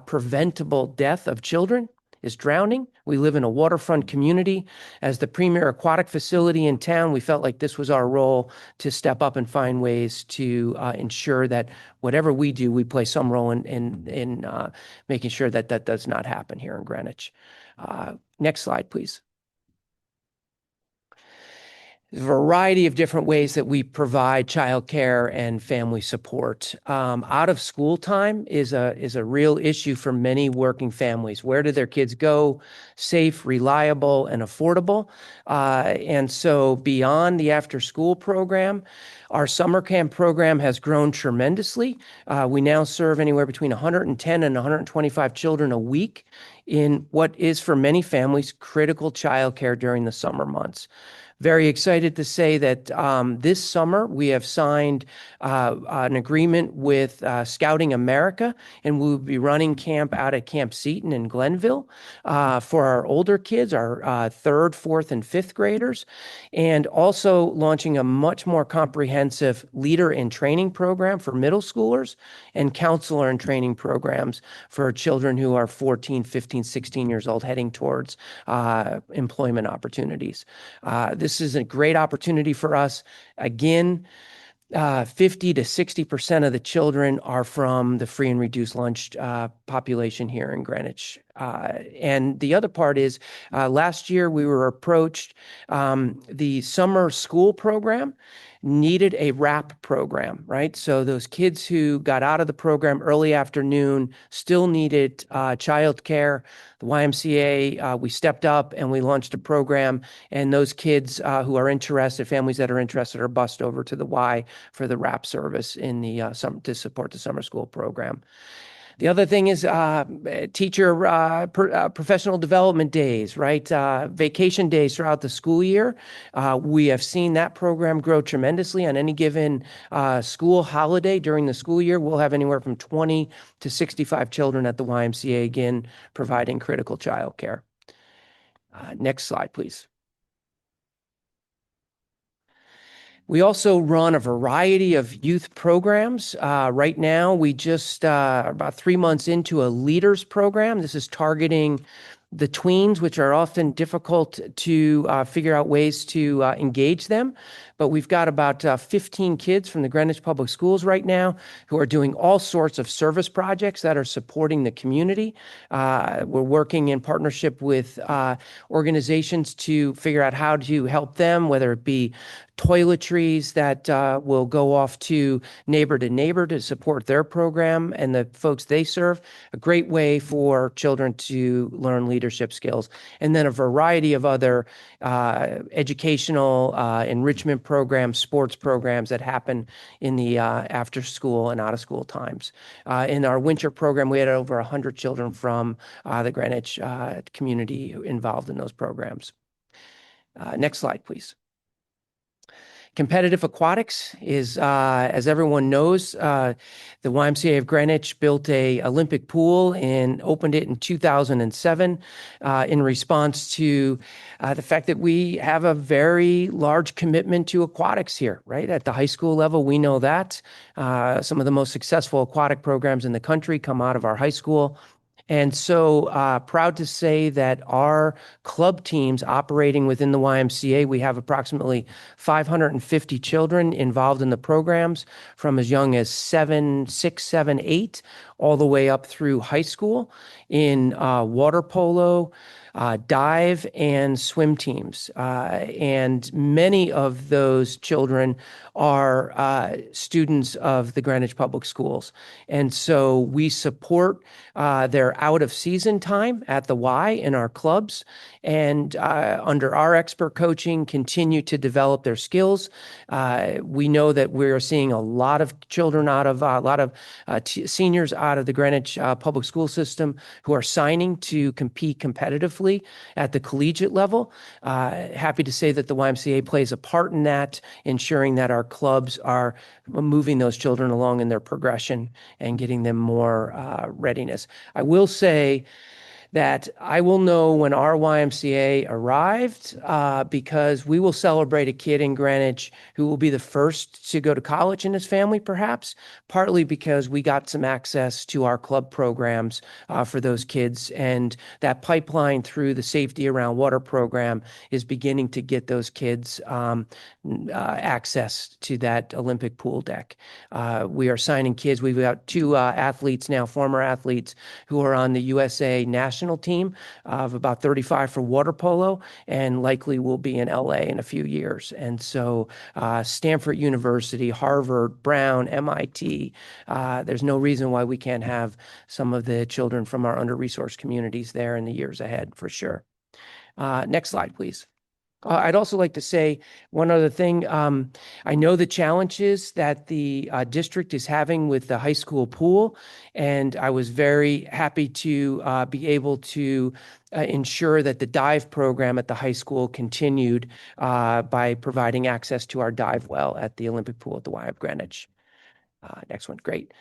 preventable death of children is drowning. We live in a waterfront community. As the premier aquatic facility in town, we felt like this was our role to step up and find ways to ensure that whatever we do, we play some role in making sure that that does not happen here in Greenwich. Next slide, please. A variety of different ways that we provide childcare and family support. Out of school time is a real issue for many working families. Where do their kids go? Safe, reliable, and affordable. And so beyond the after school program, our summer camp program has grown tremendously. We now serve anywhere between 110 and 125 children a week in what is for many families critical childcare during the summer months. Very excited to say that this summer we have signed an agreement with Scouting America, and we'll be running camp out at Camp Seton in Glenville for our older kids, our third, fourth, and fifth graders, and also launching a much more comprehensive leader in training program for middle schoolers and counselor in training programs for children who are 14, 15, 16 years old heading towards employment opportunities. This is a great opportunity for us. Again, 50 to 60% of the children are from the free and reduced lunch population here in Greenwich. And the other part is last year we were approached, the summer school program needed a wrap program, right? So those kids who got out of the program early afternoon still needed childcare. The YMCA, we stepped up and we launched a program, and those kids who are interested, families that are interested, are bused over to the Y for the wrap service in the to support the summer school program. The other thing is teacher professional development days, right? Vacation days throughout the school year. We have seen that program grow tremendously. On any given school holiday during the school year, we'll have anywhere from 20 to 65 children at the YMCA, again, providing critical childcare. Next slide, please. We also run a variety of youth programs. Right now, we just are about 3 months into a leaders program. This is targeting the tweens, which are often difficult to figure out ways to engage them. But we've got about 15 kids from the Greenwich Public Schools right now who are doing all sorts of service projects that are supporting the community. We're working in partnership with organizations to figure out how to help them, whether it be toiletries that will go off to neighbor to support their program and the folks they serve. A great way for children to learn leadership skills. And then a variety of other educational enrichment programs, sports programs that happen in the after school and out of school times. In our winter program, we had over 100 children from the Greenwich community involved in those programs. Next slide, please. Competitive aquatics is, as everyone knows, the YMCA of Greenwich built a Olympic pool and opened it in 2007 in response to the fact that we have a very large commitment to aquatics here, right? At the high school level, we know that. Some of the most successful aquatic programs in the country come out of our high school. And so proud to say that our club teams operating within the YMCA, we have approximately 550 children involved in the programs from as young as 6, 7, 8, all the way up through high school in water polo, dive, and swim teams. And many of those children are students of the Greenwich Public Schools. And so we support their out of season time at the Y in our clubs, and under our expert coaching, continue to develop their skills. We know that we're seeing a lot of children out of, a lot of seniors out of the Greenwich public school system who are signing to compete competitively safely at the collegiate level. Happy to say that the YMCA plays a part in that, ensuring that our clubs are moving those children along in their progression and getting them more readiness. I will say that I will know when our YMCA arrived because we will celebrate a kid in Greenwich who will be the first to go to college in his family, perhaps, partly because we got some access to our club programs for those kids. And that pipeline through the Safety Around Water program is beginning to get those kids access to that Olympic pool deck. We are signing kids. We've got two athletes now, former athletes, who are on the USA national team of about 35 for water polo and likely will be in LA in a few years. And so Stanford University, Harvard, Brown, MIT, there's no reason why we can't have some of the children from our under-resourced communities there in the years ahead, for sure. Next slide, please. I'd also like to say one other thing. I know the challenges that the district is having with the high school pool, and I was very happy to be able to ensure that the dive program at the high school continued by providing access to our dive well at the Olympic pool at the Y of Greenwich. Next one, great.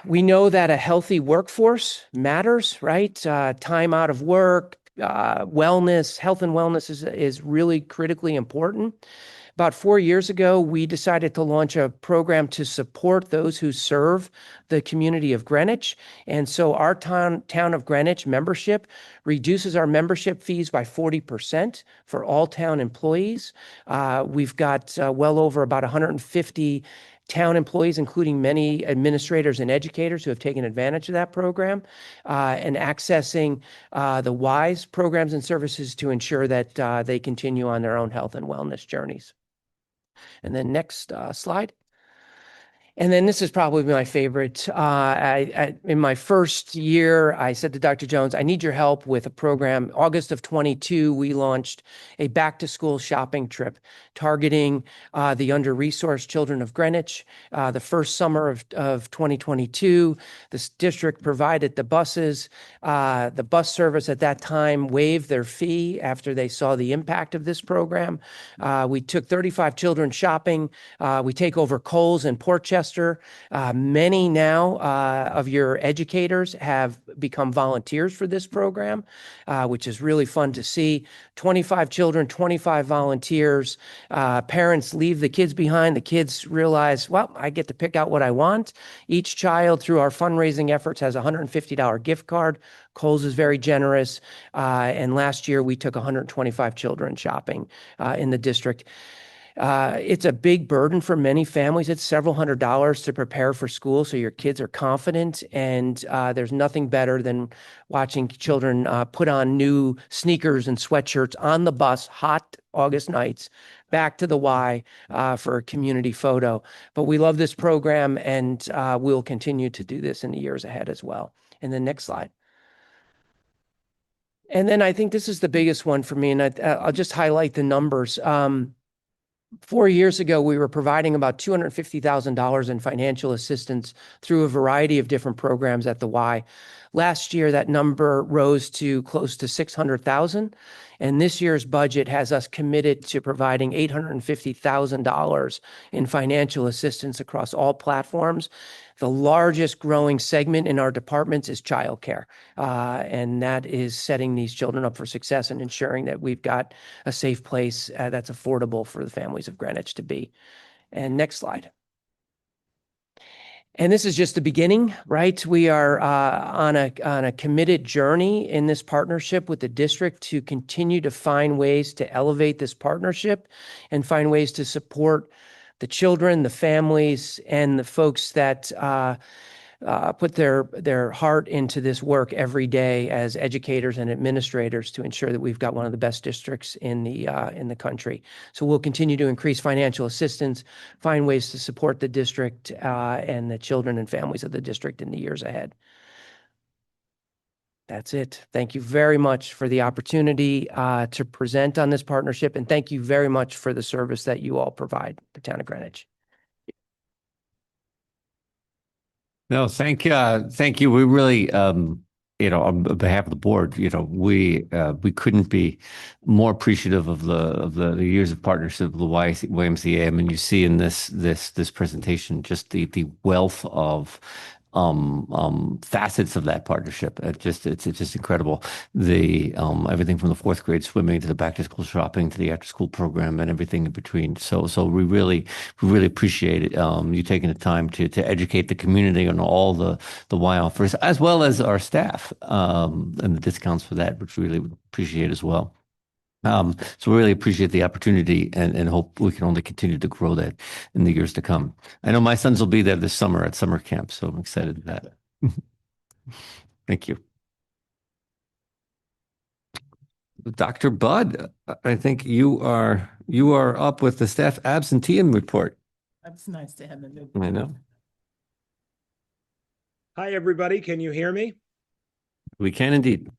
We know that a healthy workforce matters, right? Time out of work, wellness, health and wellness is really critically important. About 4 years ago, we decided to launch a program to support those who serve the community of Greenwich. And so our town of Greenwich membership reduces our membership fees by 40% for all town employees. We've got well over about 150 town employees, including many administrators and educators who have taken advantage of that program, and accessing the WISE programs and services to ensure that they continue on their own health and wellness journeys. And then next slide. And then this is probably my favorite. In my first year, I said to Dr. Jones, I need your help with a program. August of 22, we launched a back-to-school shopping trip targeting the under-resourced children of Greenwich. The first summer of 2022, this district provided the buses. The bus service at that time waived their fee after they saw the impact of this program. We took 35 children shopping. We take over Kohl's and Portchester. Many now of your educators have become volunteers for this program, which is really fun to see. 25 children, 25 volunteers. Parents leave the kids behind. The kids realize, well, I get to pick out what I want. Each child, through our fundraising efforts, has a $150 gift card. Kohl's is very generous. And last year, we took 125 children shopping in the district. It's a big burden for many families. It's several $100s to prepare for school so your kids are confident. And there's nothing better than watching children put on new sneakers and sweatshirts on the bus, hot August nights, back to the Y for a community photo. But we love this program, and we'll continue to do this in the years ahead as well. And then next slide. And then I think this is the biggest one for me, and I'll just highlight the numbers. 4 years ago, we were providing about $250,000 in financial assistance through a variety of different programs at the Y. Last year, that number rose to close to $600,000. And this year's budget has us committed to providing $850,000 in financial assistance across all platforms. The largest growing segment in our departments is childcare, and that is setting these children up for success and ensuring that we've got a safe place that's affordable for the families of Greenwich to be. And next slide. And this is just the beginning, right? We are on a committed journey in this partnership with the district to continue to find ways to elevate this partnership and find ways to support the children, the families, and the folks that put their heart into this work every day as educators and administrators to ensure that we've got one of the best districts in the country. So we'll continue to increase financial assistance, find ways to support the district and the children and families of the district in the years ahead. That's it. Thank you very much for the opportunity to present on this partnership, and thank you very much for the service that you all provide the town of Greenwich. No, thank you. We really on behalf of the board, we couldn't be more appreciative of the years of partnership with the YMCA. I mean, you see in this presentation just the wealth of facets of that partnership. It's just incredible. Everything from the fourth grade swimming to the back to school shopping to the after school program and everything in between. So we really appreciate it. You taking the time to educate the community on all the Y offers, as well as our staff, and the discounts for that, which we really appreciate as well. So we really appreciate the opportunity and hope we can only continue to grow that in the years to come. I know my sons will be there this summer at summer camp, so I'm excited for that. Thank you. Dr. Budd, I think you are up with the staff absenteeism report. That's nice to have a new. I know. Hi, everybody. Can you hear me? We can indeed.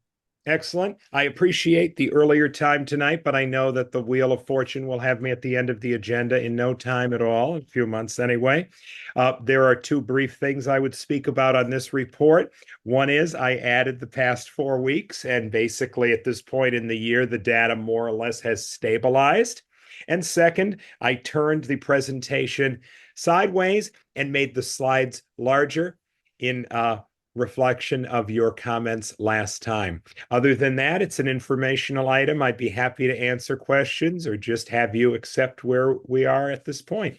Excellent. I appreciate the earlier time tonight, but I know that the Wheel of Fortune will have me at the end of the agenda in no time at all, a few months anyway. There are two brief things I would speak about on this report. One is I added the past 4 weeks, and basically at this point in the year, the data more or less has stabilized. And second, I turned the presentation sideways and made the slides larger in reflection of your comments last time. Other than that, it's an informational item. I'd be happy to answer questions or just have you accept where we are at this point.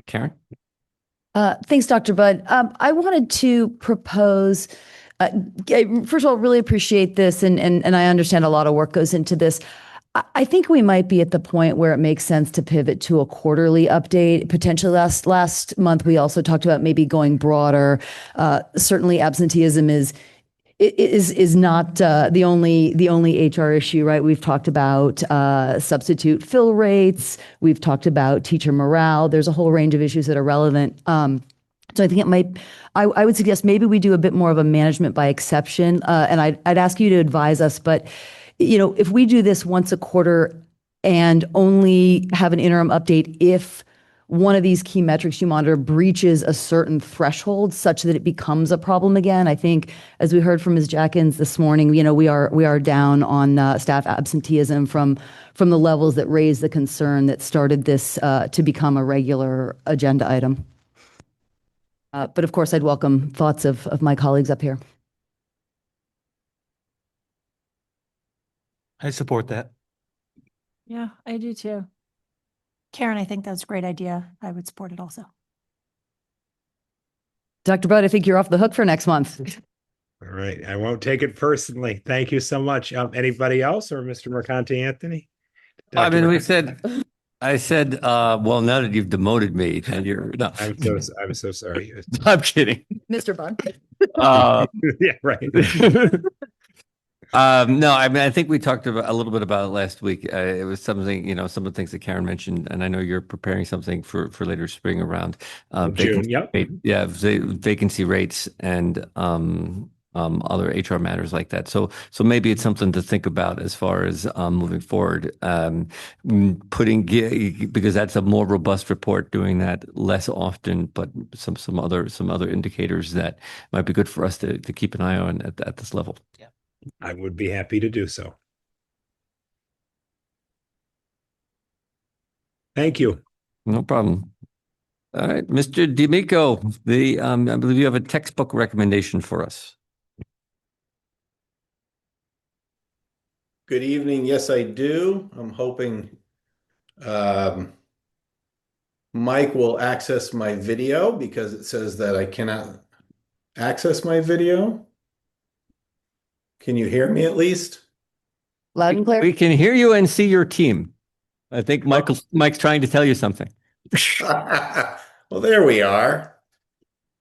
Karen? Thanks, Dr. Budd. I wanted to propose, first of all, really appreciate this, and I understand a lot of work goes into this. I think we might be at the point where it makes sense to pivot to a quarterly update. Potentially last month, we also talked about maybe going broader. Certainly absenteeism is not the only HR issue, right? We've talked about substitute fill rates. We've talked about teacher morale. There's a whole range of issues that are relevant. So I think I would suggest maybe we do a bit more of a management by exception. And I'd ask you to advise us, but if we do this once a quarter and only have an interim update if one of these key metrics you monitor breaches a certain threshold such that it becomes a problem again. I think, as we heard from Ms. Jackins this morning, we are down on staff absenteeism from the levels that raised the concern that started this to become a regular agenda item. But of course, I'd welcome thoughts of my colleagues up here. I support that. Yeah, I do too. Karen, I think that's a great idea. I would support it also. Dr. Budd, I think you're off the hook for next month. All right. I won't take it personally. Thank you so much. Anybody else or Mr. Mercante Anthony? I mean, I said, well, now that you've demoted me, and no. I'm so sorry. I'm kidding. Mr. Budd. Yeah, right. No, I mean, I think we talked a little bit about it last week. It was something, some of the things that Karen mentioned, and I know you're preparing something for later spring around June. Yep. Vacancy rates and other HR matters like that. So maybe it's something to think about as far as moving forward. Because that's a more robust report, doing that less often, but some other indicators that might be good for us to keep an eye on at this level. Yeah. I would be happy to do so. Thank you. No problem. All right, Mr. D'Amico, I believe you have a textbook recommendation for us. Good evening. Yes, I do. I'm hoping Mike will access my video because it says that I cannot access my video. Can you hear me at least? Loud and clear. We can hear you and see your team. I think Mike's trying to tell you something. Well, there we are.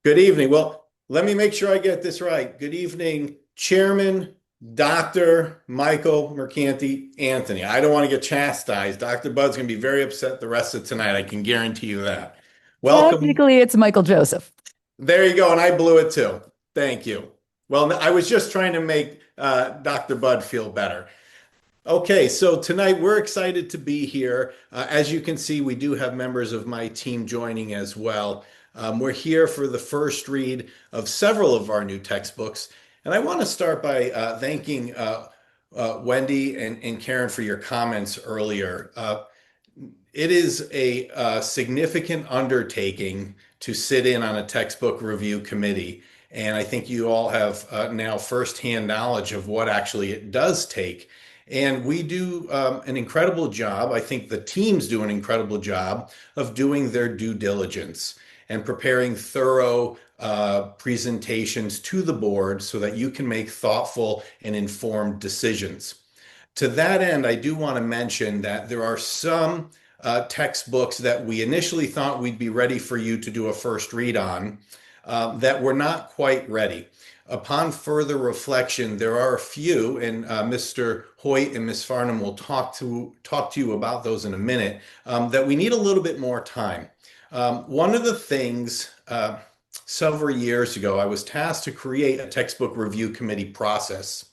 Good evening. Well, let me make sure I get this right. Good evening, Chairman Dr. Michael Mercante Anthony. I don't want to get chastised. Dr. Budd's going to be very upset the rest of tonight. I can guarantee you that. Welcome. Technically, it's Michael Joseph. There you go. And I blew it too. Thank you. Well, I was just trying to make Dr. Budd feel better. Okay, so tonight we're excited to be here. As you can see, we do have members of my team joining as well. We're here for the first read of several of our new textbooks. And I want to start by thanking Wendy and Karen for your comments earlier. It is a significant undertaking to sit in on a textbook review committee. And I think you all have now firsthand knowledge of what actually it does take. And we do an incredible job. I think the teams do an incredible job of doing their due diligence and preparing thorough presentations to the board so that you can make thoughtful and informed decisions. To that end, I do want to mention that there are some textbooks that we initially thought we'd be ready for you to do a first read on that were not quite ready. Upon further reflection, there are a few, and Mr. Hoyt and Ms. Farnham will talk to you about those in a minute, that we need a little bit more time. One of the things several years ago, I was tasked to create a textbook review committee process.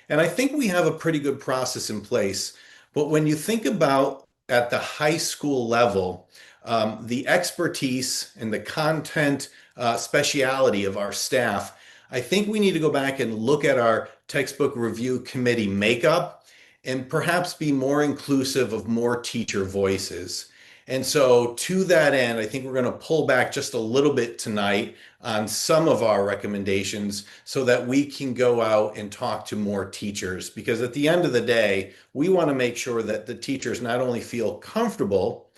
And I think we have a pretty good process in place. But when you think about at the high school level, the expertise and the content speciality of our staff, I think we need to go back and look at our textbook review committee makeup and perhaps be more inclusive of more teacher voices. And so to that end, I think we're going to pull back just a little bit tonight on some of our recommendations so that we can go out and talk to more teachers. Because at the end of the day, we want to make sure that the teachers not only feel comfortable,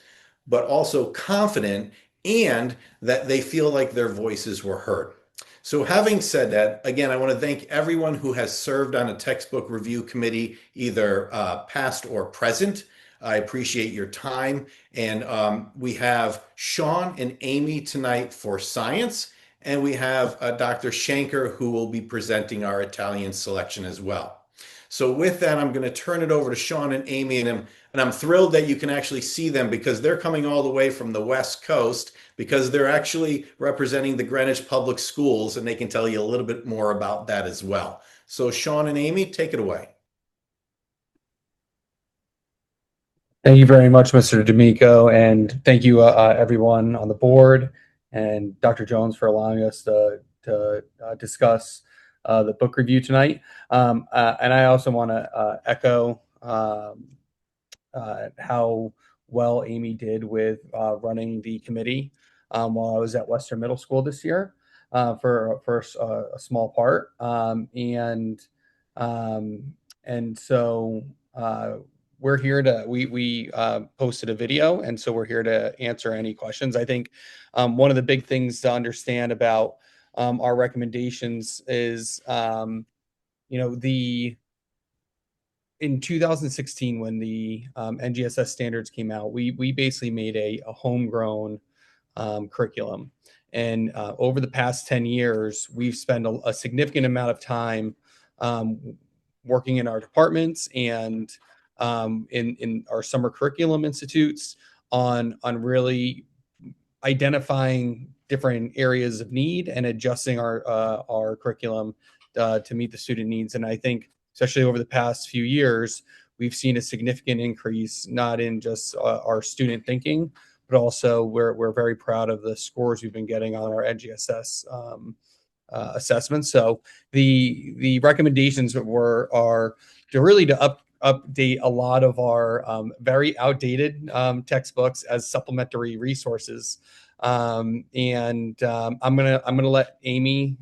but also confident and that they feel like their voices were heard. So having said that, again, I want to thank everyone who has served on a textbook review committee, either past or present. I appreciate your time. And we have Sean and Amy tonight for science. And we have Dr. Shanker, who will be presenting our Italian selection as well. So with that, I'm going to turn it over to Sean and Amy. And I'm thrilled that you can actually see them because they're coming all the way from the West Coast because they're actually representing the Greenwich Public Schools. And they can tell you a little bit more about that as well. So Sean and Amy, take it away. Thank you very much, Mr. D'Amico, and thank you everyone on the board and Dr. Jones for allowing us to discuss the book review tonight. And I also want to echo how well Amy did with running the committee while I was at Western Middle School this year for a small part. And so we're here to, we posted a video, and so we're here to answer any questions. I think one of the big things to understand about our recommendations is, in 2016, when the NGSS standards came out, we basically made a homegrown curriculum. And over the past 10 years, we've spent a significant amount of time working in our departments and in our summer curriculum institutes on really identifying different areas of need and adjusting our curriculum to meet the student needs. And I think, especially over the past few years, we've seen a significant increase, not in just our student thinking, but also we're very proud of the scores we've been getting on our NGSS assessments. So the recommendations are to really update a lot of our very outdated textbooks as supplementary resources. I'm gonna let Amy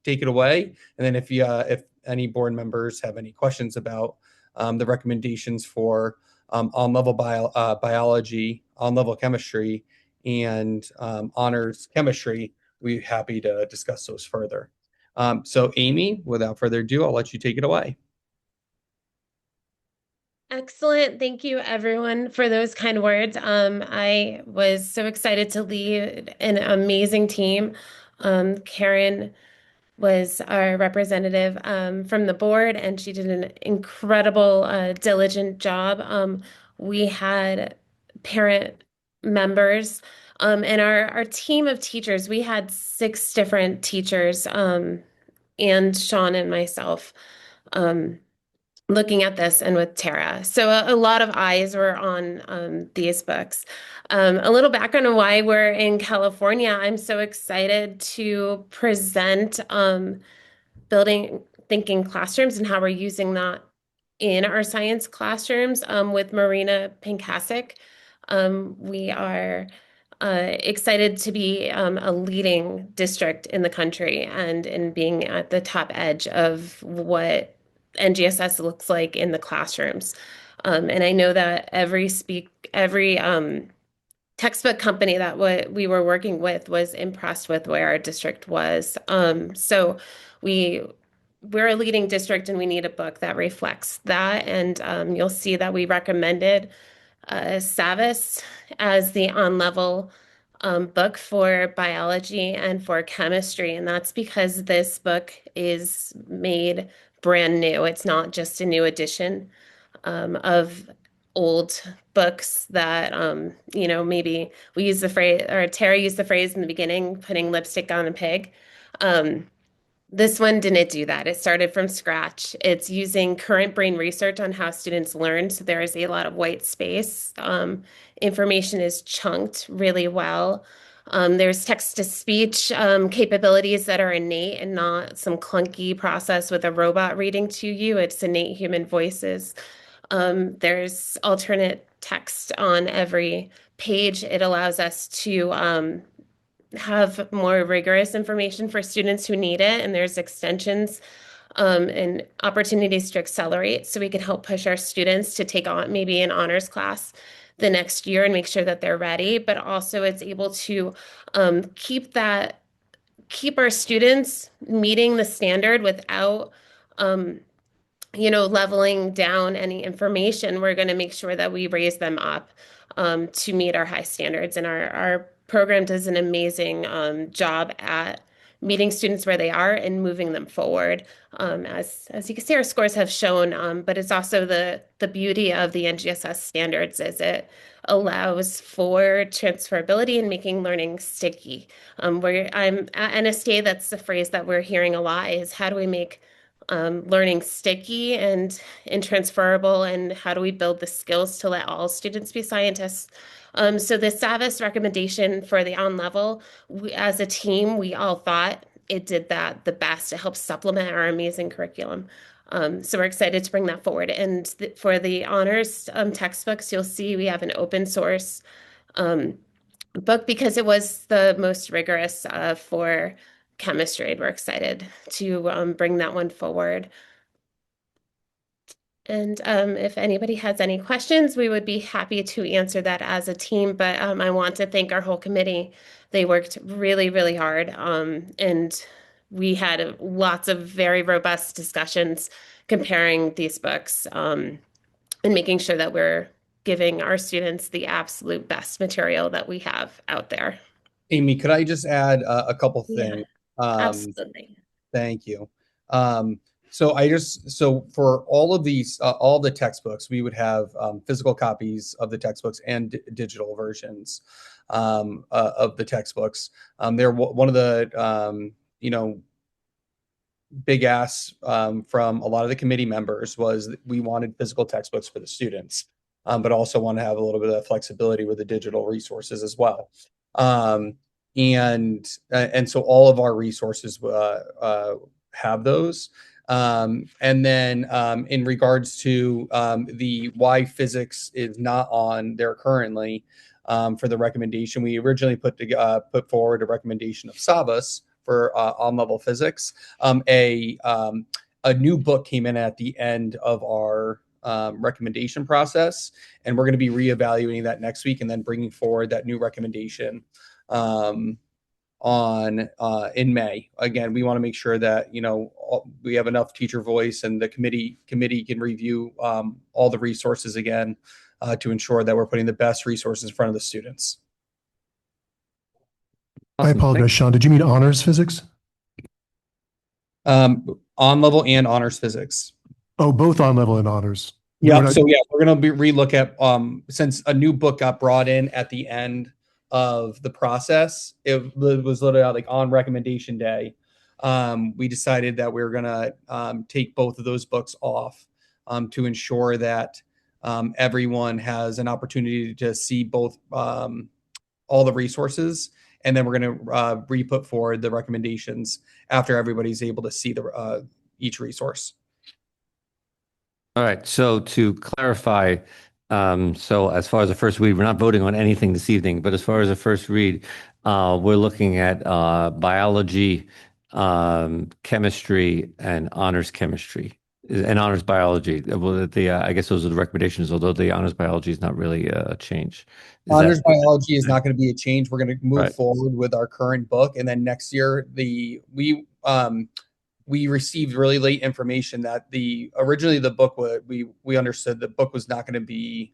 take it away, and then if any board members have any questions about the recommendations for on-level biology, on-level chemistry, and honors chemistry, we're happy to discuss those further. So Amy, without further ado, I'll let you take it away. Excellent. Thank you, everyone, for those kind words. I was so excited to lead an amazing team. Karen was our representative from the board, and she did an incredible, diligent job. We had parent members and our team of teachers. We had 6 different teachers and Sean and myself. looking at this and with Tara. So a lot of eyes were on these books. A little background on why we're in California. I'm so excited to present building thinking classrooms and how we're using that in our science classrooms with Marina Pinkasic. We are excited to be a leading district in the country and in being at the top edge of what NGSS looks like in the classrooms. And I know that every textbook company that we were working with was impressed with where our district was. So we're a leading district and we need a book that reflects that. And you'll see that we recommended Savas as the on-level book for biology and for chemistry. And that's because this book is made brand new. It's not just a new edition of old books that, maybe we use the phrase, or Tara used the phrase in the beginning, putting lipstick on a pig. This one didn't do that. It started from scratch. It's using current brain research on how students learn. So there is a lot of white space. Information is chunked really well. There's text-to-speech capabilities that are innate and not some clunky process with a robot reading to you. It's innate human voices. There's alternate text on every page. It allows us to have more rigorous information for students who need it, and there's extensions and opportunities to accelerate so we can help push our students to take on maybe an honors class the next year and make sure that they're ready, but also it's able to keep our students meeting the standard without leveling down any information. We're going to make sure that we raise them up to meet our high standards, and our program does an amazing job at meeting students where they are and moving them forward. As you can see, our scores have shown, but it's also the beauty of the NGSS standards is it allows for transferability and making learning sticky. Where I'm at NSTA, that's the phrase that we're hearing a lot is how do we make learning sticky and transferable, and how do we build the skills to let all students be scientists? So the Savas recommendation for the on-level, as a team, we all thought it did that the best to help supplement our amazing curriculum. So we're excited to bring that forward. And for the honors textbooks, you'll see we have an open source book because it was the most rigorous for chemistry. And we're excited to bring that one forward. And if anybody has any questions, we would be happy to answer that as a team. But I want to thank our whole committee. They worked really, really hard. And we had lots of very robust discussions comparing these books and making sure that we're giving our students the absolute best material that we have out there. Amy, could I just add a couple things? Absolutely. Thank you. So for all of these, all the textbooks, we would have physical copies of the textbooks and digital versions of the textbooks. They're one of the, big asks from a lot of the committee members was that we wanted physical textbooks for the students, but also want to have a little bit of flexibility with the digital resources as well. And so all of our resources have those. And then in regards to the why physics is not on there currently for the recommendation, we originally put forward a recommendation of Savas for on-level physics. A new book came in at the end of our recommendation process, and we're going to be reevaluating that next week and then bringing forward that new recommendation in May. Again, we want to make sure that we have enough teacher voice and the committee can review all the resources again to ensure that we're putting the best resources in front of the students. I apologize, Sean. Did you mean honors physics? On level and honors physics. Oh, both on level and honors. Yeah. So yeah, we're going to relook at since a new book got brought in at the end of the process. It was literally like on recommendation day. We decided that we were going to take both of those books off to ensure that everyone has an opportunity to see both all the resources. And then we're going to re-put forward the recommendations after everybody's able to see the each resource. All right. So to clarify, so as far as the first read, we're not voting on anything this evening, but as far as the first read, we're looking at biology, chemistry, and honors chemistry and honors biology. Well, I guess those are the recommendations, although the honors biology is not really a change. Honors biology is not going to be a change. We're going to move Right. forward with our current book, and then next year we received really late information that originally the book we understood the book was not going to be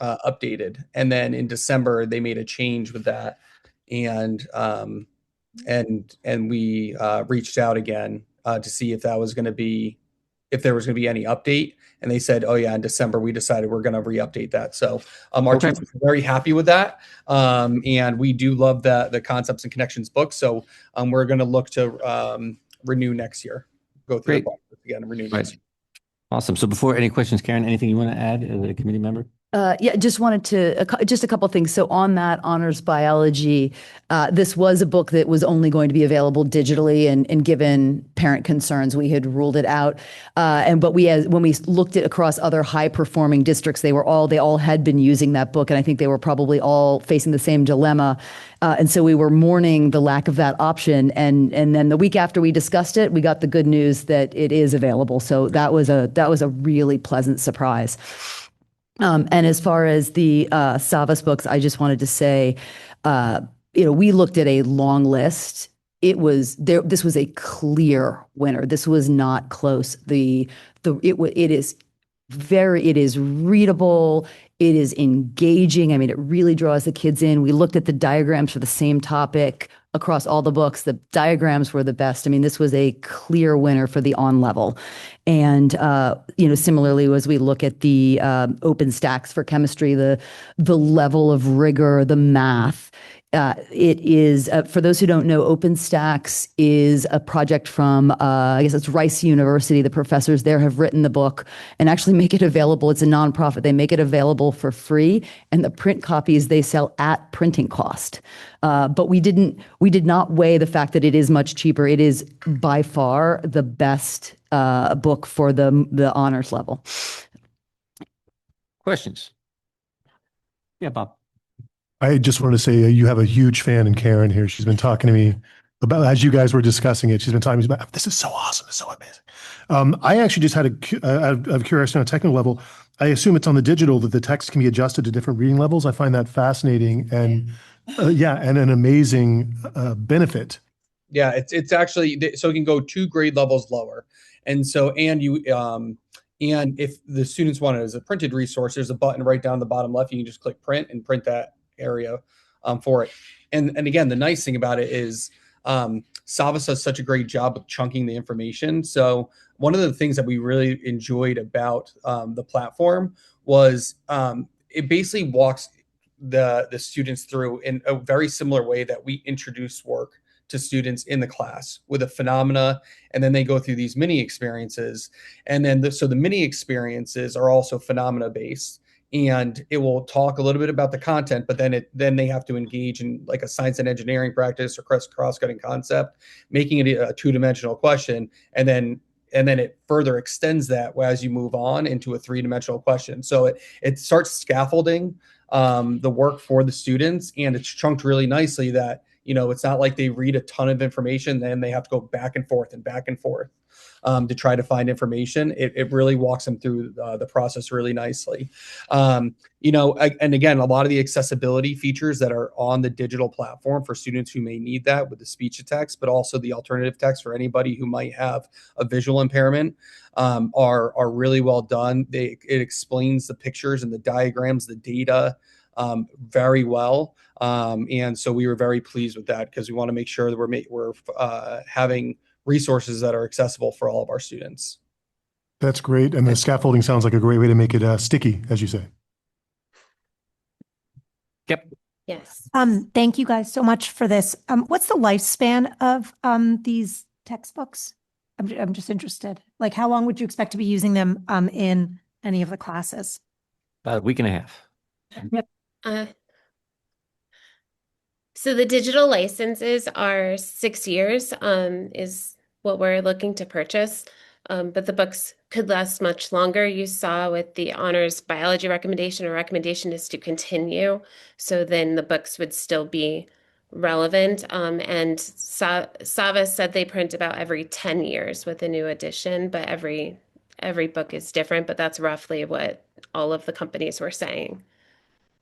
updated, and then in December they made a change with that, and we reached out again to see if there was going to be any update, and they said, oh yeah, in December we decided we're going to re-update that. So our Okay. team is very happy with that, and we do love the Concepts and Connections book. So we're going to look to renew next year, go through Great. the process again and renew Right. next year. Awesome. So before any questions, Karen, anything you want to add as a committee member? Yeah, just wanted to, just a couple things. So on that honors biology, this was a book that was only going to be available digitally, and given parent concerns, we had ruled it out. But when we looked at across other high performing districts, they all had been using that book, and I think they were probably all facing the same dilemma. And so we were mourning the lack of that option. And then the week after we discussed it, we got the good news that it is available. So that was a really pleasant surprise. And as far as the Savas books, I just wanted to say, we looked at a long list. It was there. This was a clear winner. This was not close. It is readable. It is engaging. I mean, it really draws the kids in. We looked at the diagrams for the same topic across all the books. The diagrams were the best. I mean, this was a clear winner for the on level. And, similarly, as we look at the OpenStax for chemistry, the level of rigor, the math, it is, for those who don't know, OpenStax is a project from, I guess it's Rice University. The professors there have written the book and actually make it available. It's a nonprofit. They make it available for free, and the print copies they sell at printing cost. But we did not weigh the fact that it is much cheaper. It is by far the best book for the honors level. Questions? Yeah, Bob. I just wanted to say you have a huge fan in Karen here. She's been talking to me about, as you guys were discussing it, she's been talking to me about, this is so awesome. It's so amazing. I actually just had out of curiosity on a technical level, I assume it's on the digital that the text can be adjusted to different reading levels. I find that fascinating and and an amazing benefit. Yeah, it's actually, so it can go 2 grade levels lower. And so, and if the students want it as a printed resource, there's a button right down the bottom left. You can just click print and print that area for it. And again, the nice thing about it is Savas does such a great job of chunking the information. So one of the things that we really enjoyed about the platform was it basically walks the students through in a very similar way that we introduce work to students in the class with a phenomena, and then they go through these mini experiences, and then so the mini experiences are also phenomena based, and it will talk a little bit about the content, but then they have to engage in like a science and engineering practice or cross-cutting concept, making it a 2-dimensional question, and then it further extends that as you move on into a 3-dimensional question. So it starts scaffolding the work for the students, and it's chunked really nicely that, it's not like they read a ton of information, then they have to go back and forth to try to find information. It really walks them through the process really nicely. And again, a lot of the accessibility features that are on the digital platform for students who may need that with the speech to text, but also the alternative text for anybody who might have a visual impairment, are really well done. It explains the pictures and the diagrams, the data very well. And so we were very pleased with that because we want to make sure that we're having resources that are accessible for all of our students. That's great. And the scaffolding sounds like a great way to make it sticky, as you say. Yep. Yes. Thank you guys so much for this. What's the lifespan of these textbooks? I'm just interested. Like, how long would you expect to be using them in any of the classes? About a week and a half. Uh, so the digital licenses are 6 years, is what we're looking to purchase. But the books could last much longer. You saw with the honors biology recommendation, or recommendation is to continue. So then the books would still be relevant. And Savas said they print about every 10 years with a new edition, but every book is different, but that's roughly what all of the companies were saying.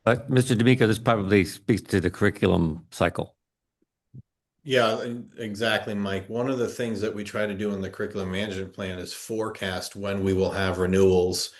But Mr. D'Amico, this probably speaks to the curriculum cycle. Yeah, exactly, Mike. One of the things that we try to do in the curriculum management plan is forecast when we will have renewals.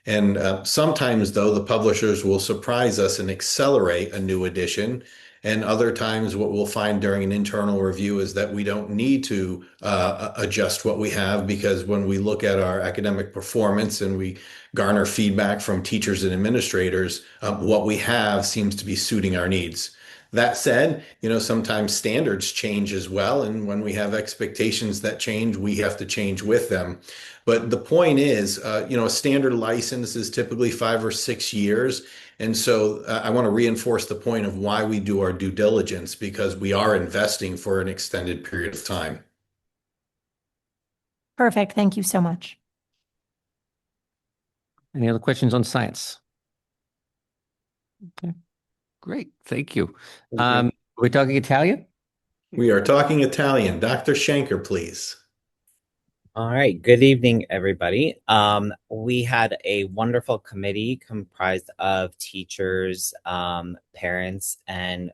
And sometimes, though, the publishers will surprise us and accelerate a new edition. And other times, what we'll find during an internal review is that we don't need to adjust what we have, because when we look at our academic performance and we garner feedback from teachers and administrators, what we have seems to be suiting our needs. That said, sometimes standards change as well. And when we have expectations that change, we have to change with them. But the point is, a standard license is typically 5 or 6 years. And so I want to reinforce the point of why we do our due diligence, because we are investing for an extended period of time. Perfect. Thank you so much. Any other questions on science? Okay, great. Thank you. We're talking Italian? We are talking Italian. Dr. Schenker, please. All right. Good evening, everybody. We had a wonderful committee comprised of teachers, parents, and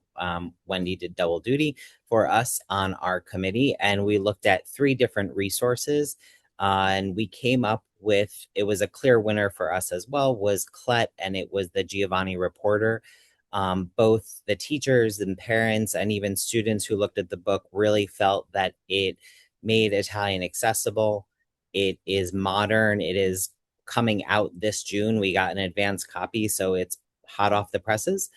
Wendy did double duty for us on our committee. And we looked at 3 different resources. And we came up with, it was a clear winner for us as well, was CLET, and it was the Giovanni Reporter. Both the teachers and parents and even students who looked at the book really felt that it made Italian accessible. It is modern. It is coming out this June. We got an advanced copy, so it's hot off the presses.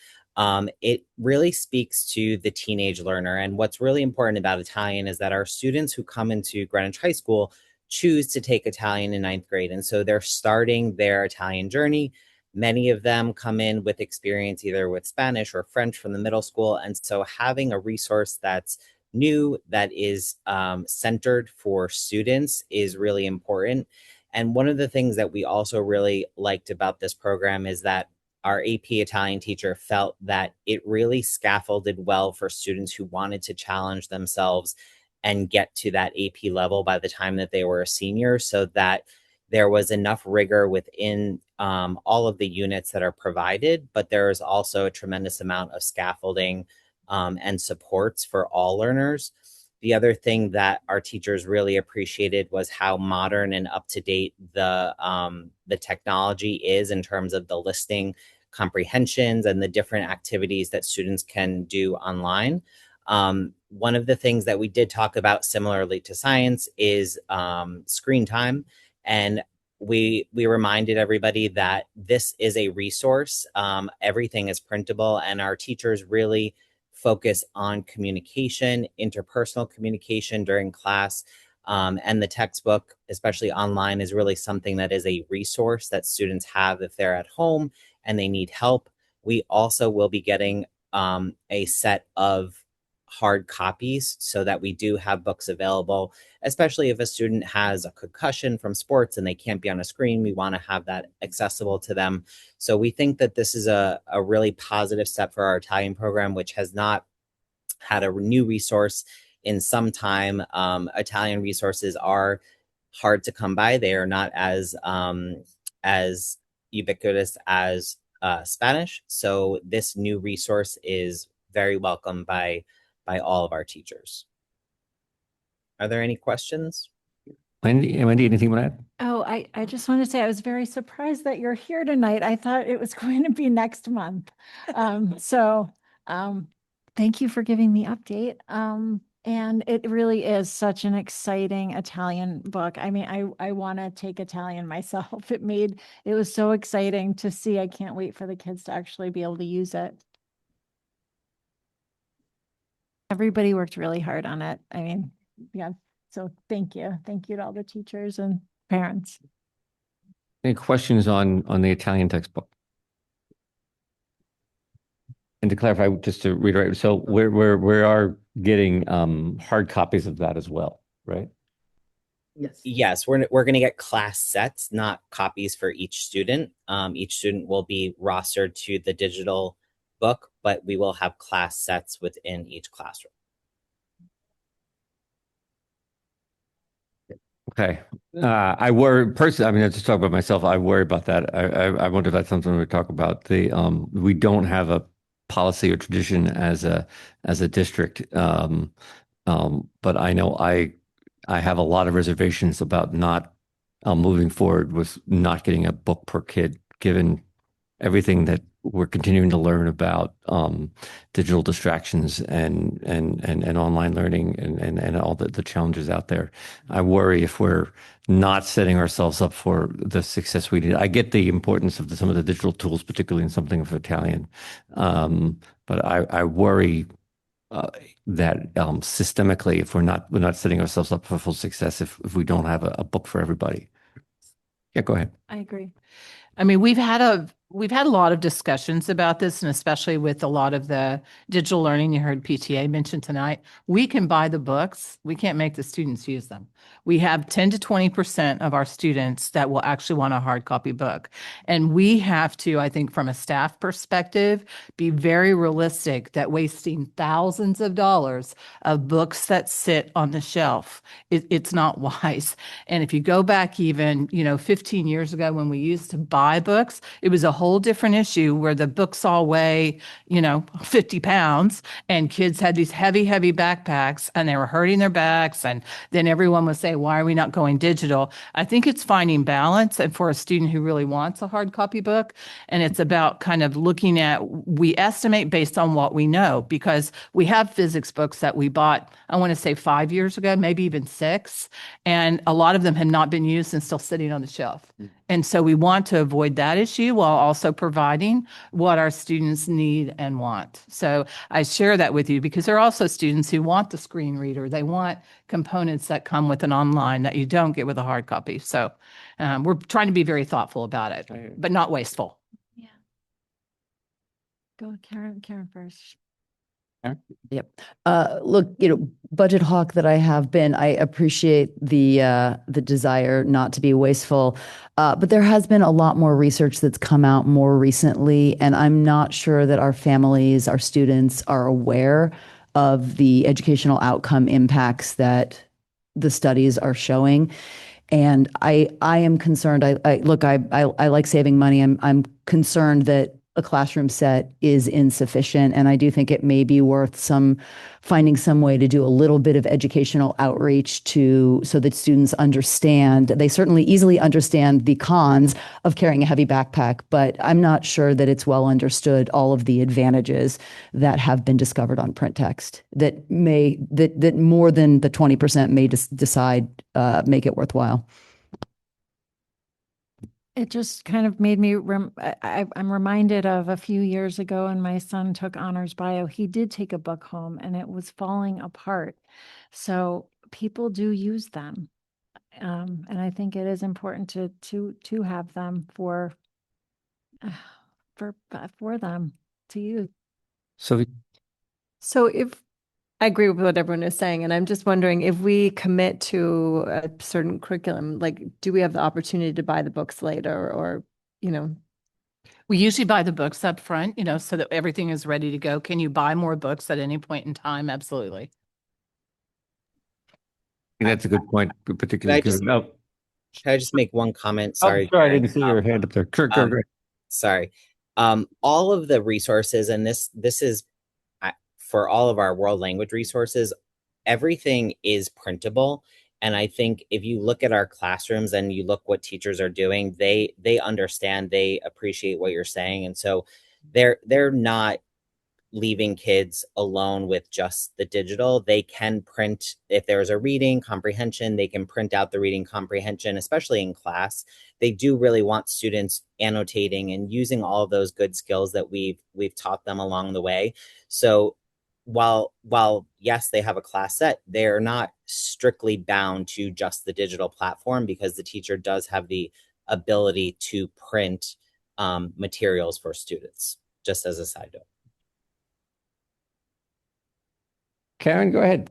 It really speaks to the teenage learner. And what's really important about Italian is that our students who come into Greenwich High School choose to take Italian in 9th grade. And so they're starting their Italian journey. Many of them come in with experience either with Spanish or French from the middle school. And so having a resource that's new, that is centered for students, is really important. And one of the things that we also really liked about this program is that our AP Italian teacher felt that it really scaffolded well for students who wanted to challenge themselves and get to that AP level by the time that they were a senior, so that there was enough rigor within all of the units that are provided, but there is also a tremendous amount of scaffolding and supports for all learners. The other thing that our teachers really appreciated was how modern and up to date the technology is in terms of the listing comprehensions and the different activities that students can do online. One of the things that we did talk about similarly to science is screen time. And we reminded everybody that this is a resource. Everything is printable, and our teachers really focus on communication, interpersonal communication during class. And the textbook, especially online, is really something that is a resource that students have if they're at home and they need help. We also will be getting a set of hard copies so that we do have books available, especially if a student has a concussion from sports and they can't be on a screen. We want to have that accessible to them. So we think that this is a really positive step for our Italian program, which has not had a new resource in some time. Italian resources are hard to come by. They are not as ubiquitous as Spanish. So this new resource is very welcome by all of our teachers. Are there any questions? Wendy, anything you want to add? Oh, I just want to say I was very surprised that you're here tonight. I thought it was going to be next month. Thank you for giving the update. And it really is such an exciting Italian book. I mean, I want to take Italian myself. It was so exciting to see. I can't wait for the kids to actually be able to use it. Everybody worked really hard on it. I mean, yeah, So thank you. Thank you to all the teachers and parents. Any questions on the Italian textbook? And to clarify, just to reiterate, so we are getting hard copies of that as well, right? Yes, we're going to get class sets, not copies for each student. Each student will be rostered to the digital book, but we will have class sets within each classroom. Okay. I worry personally, I mean, I just talk about myself. I worry about that. I wonder if that's something we talk about. We don't have a policy or tradition as a district. But I know I have a lot of reservations about not moving forward with not getting a book per kid, given everything that we're continuing to learn about digital distractions and online learning and all the challenges out there. I worry if we're not setting ourselves up for the success we need. I get the importance of some of the digital tools, particularly in something of Italian, but I worry that systemically, if we're not setting ourselves up for full success, if we don't have a book for everybody. Yeah, go ahead. I agree. I mean, we've had a lot of discussions about this, and especially with a lot of the digital learning you heard PTA mention tonight. We can buy the books. We can't make the students use them. We have 10 to 20% of our students that will actually want a hard copy book. And we have to, I think, from a staff perspective, be very realistic that wasting thousands of dollars of books that sit on the shelf, it's not wise. And if you go back even, 15 years ago when we used to buy books, it was a whole different issue where the books all weigh, 50 pounds and kids had these heavy, heavy backpacks and they were hurting their backs. And then everyone would say, why are we not going digital? I think it's finding balance and for a student who really wants a hard copy book. And it's about kind of looking at, we estimate based on what we know, because we have physics books that we bought, I want to say 5 years ago, maybe even 6. And a lot of them have not been used and still sitting on the shelf. And so we want to avoid that issue while also providing what our students need and want. So I share that with you because there are also students who want the screen reader. They want components that come with an online that you don't get with a hard copy. So we're trying to be very thoughtful about it, but not wasteful. Go Karen first. Yep. Look, budget hawk that I have been, I appreciate the desire not to be wasteful, but there has been a lot more research that's come out more recently, and I'm not sure that our families, our students are aware of the educational outcome impacts that the studies are showing. And I am concerned. I like saving money. I'm concerned that a classroom set is insufficient. And I do think it may be worth finding some way to do a little bit of educational outreach so that students understand. They certainly easily understand the cons of carrying a heavy backpack, but I'm not sure that it's well understood all of the advantages that have been discovered on print text that more than the 20% may decide make it worthwhile. It just kind of made me, I'm reminded of a few years ago when my son took honors bio. He did take a book home and it was falling apart. So people do use them. And I think it is important to have them for them to use. So if I agree with what everyone is saying, and I'm just wondering if we commit to a certain curriculum, like, do we have the opportunity to buy the books later or, We usually buy the books up front, so that everything is ready to go. Can you buy more books at any point in time? Absolutely. I think that's a good point, particularly because Can I just make one comment? Sorry. Sorry, I didn't see your hand up there. Sure, Sorry. All of the resources, and this is for all of our world language resources, everything is printable. And I think if you look at our classrooms and you look what teachers are doing, they understand, they appreciate what you're saying. And so they're not leaving kids alone with just the digital. They can print, if there's a reading comprehension, they can print out the reading comprehension, especially in class. They do really want students annotating and using all of those good skills that we've taught them along the way. So while yes, they have a class set, they're not strictly bound to just the digital platform because the teacher does have the ability to print materials for students, just as a side note. Karen, go ahead.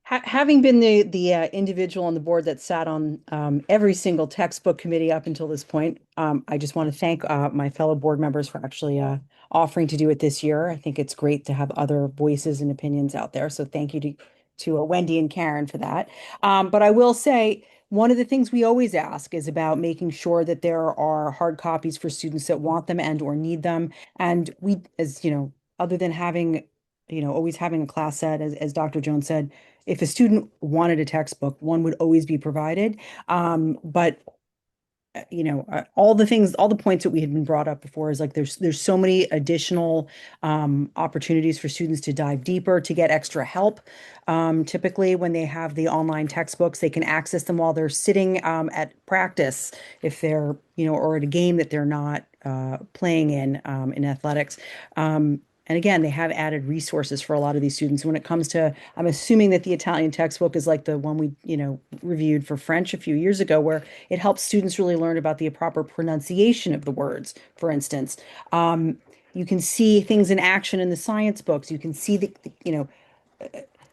Having been the individual on the board that sat on every single textbook committee up until this point, I just want to thank my fellow board members for actually offering to do it this year. I think it's great to have other voices and opinions out there. So thank you to Wendy and Karen for that. But I will say, one of the things we always ask is about making sure that there are hard copies for students that want them and or need them. And we, as you know, other than having, always having a class set, as Dr. Jones said, if a student wanted a textbook, one would always be provided. But all the points that we had been brought up before is like there's so many additional opportunities for students to dive deeper, to get extra help. Typically, when they have the online textbooks, they can access them while they're sitting at practice, if they're or at a game that they're not playing in athletics. And again, they have added resources for a lot of these students. When it comes to, I'm assuming that the Italian textbook is like the one we, reviewed for French a few years ago, where it helps students really learn about the proper pronunciation of the words, for instance. You can see things in action in the science books. You can see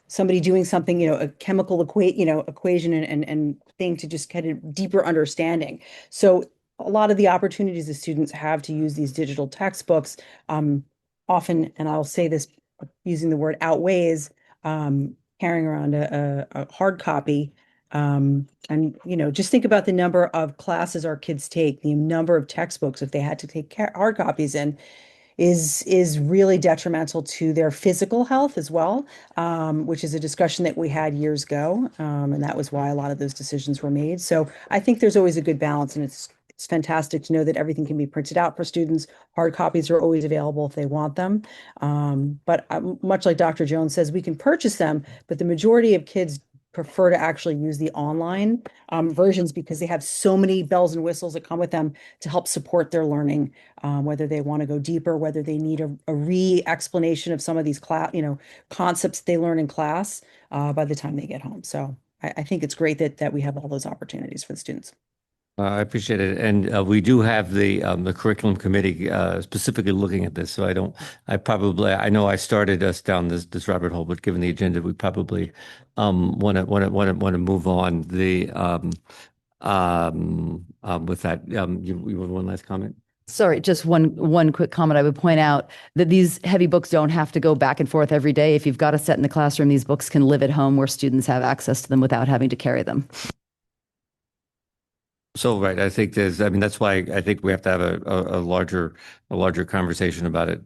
somebody doing something, a chemical equation and thing to just kind of deeper understanding. So a lot of the opportunities the students have to use these digital textbooks, often, and I'll say this using the word outweighs, carrying around a hard copy. And, just think about the number of classes our kids take, the number of textbooks, if they had to take hard copies in, is really detrimental to their physical health as well, which is a discussion that we had years ago. And that was why a lot of those decisions were made. So I think there's always a good balance, and it's fantastic to know that everything can be printed out for students. Hard copies are always available if they want them. But much like Dr. Jones says, we can purchase them, but the majority of kids prefer to actually use the online versions because they have so many bells and whistles that come with them to help support their learning, whether they want to go deeper, whether they need a re-explanation of some of these concepts they learn in class by the time they get home. So I think it's great that we have all those opportunities for the students. I appreciate it. And we do have the curriculum committee specifically looking at this. So I know I started us down this rabbit hole, but given the agenda, we probably want to move on. With that, you have one last comment? Sorry, just one quick comment. I would point out that these heavy books don't have to go back and forth every day. If you've got a set in the classroom, these books can live at home where students have access to them without having to carry them. So, right. I think that's why I think we have to have a larger conversation about it.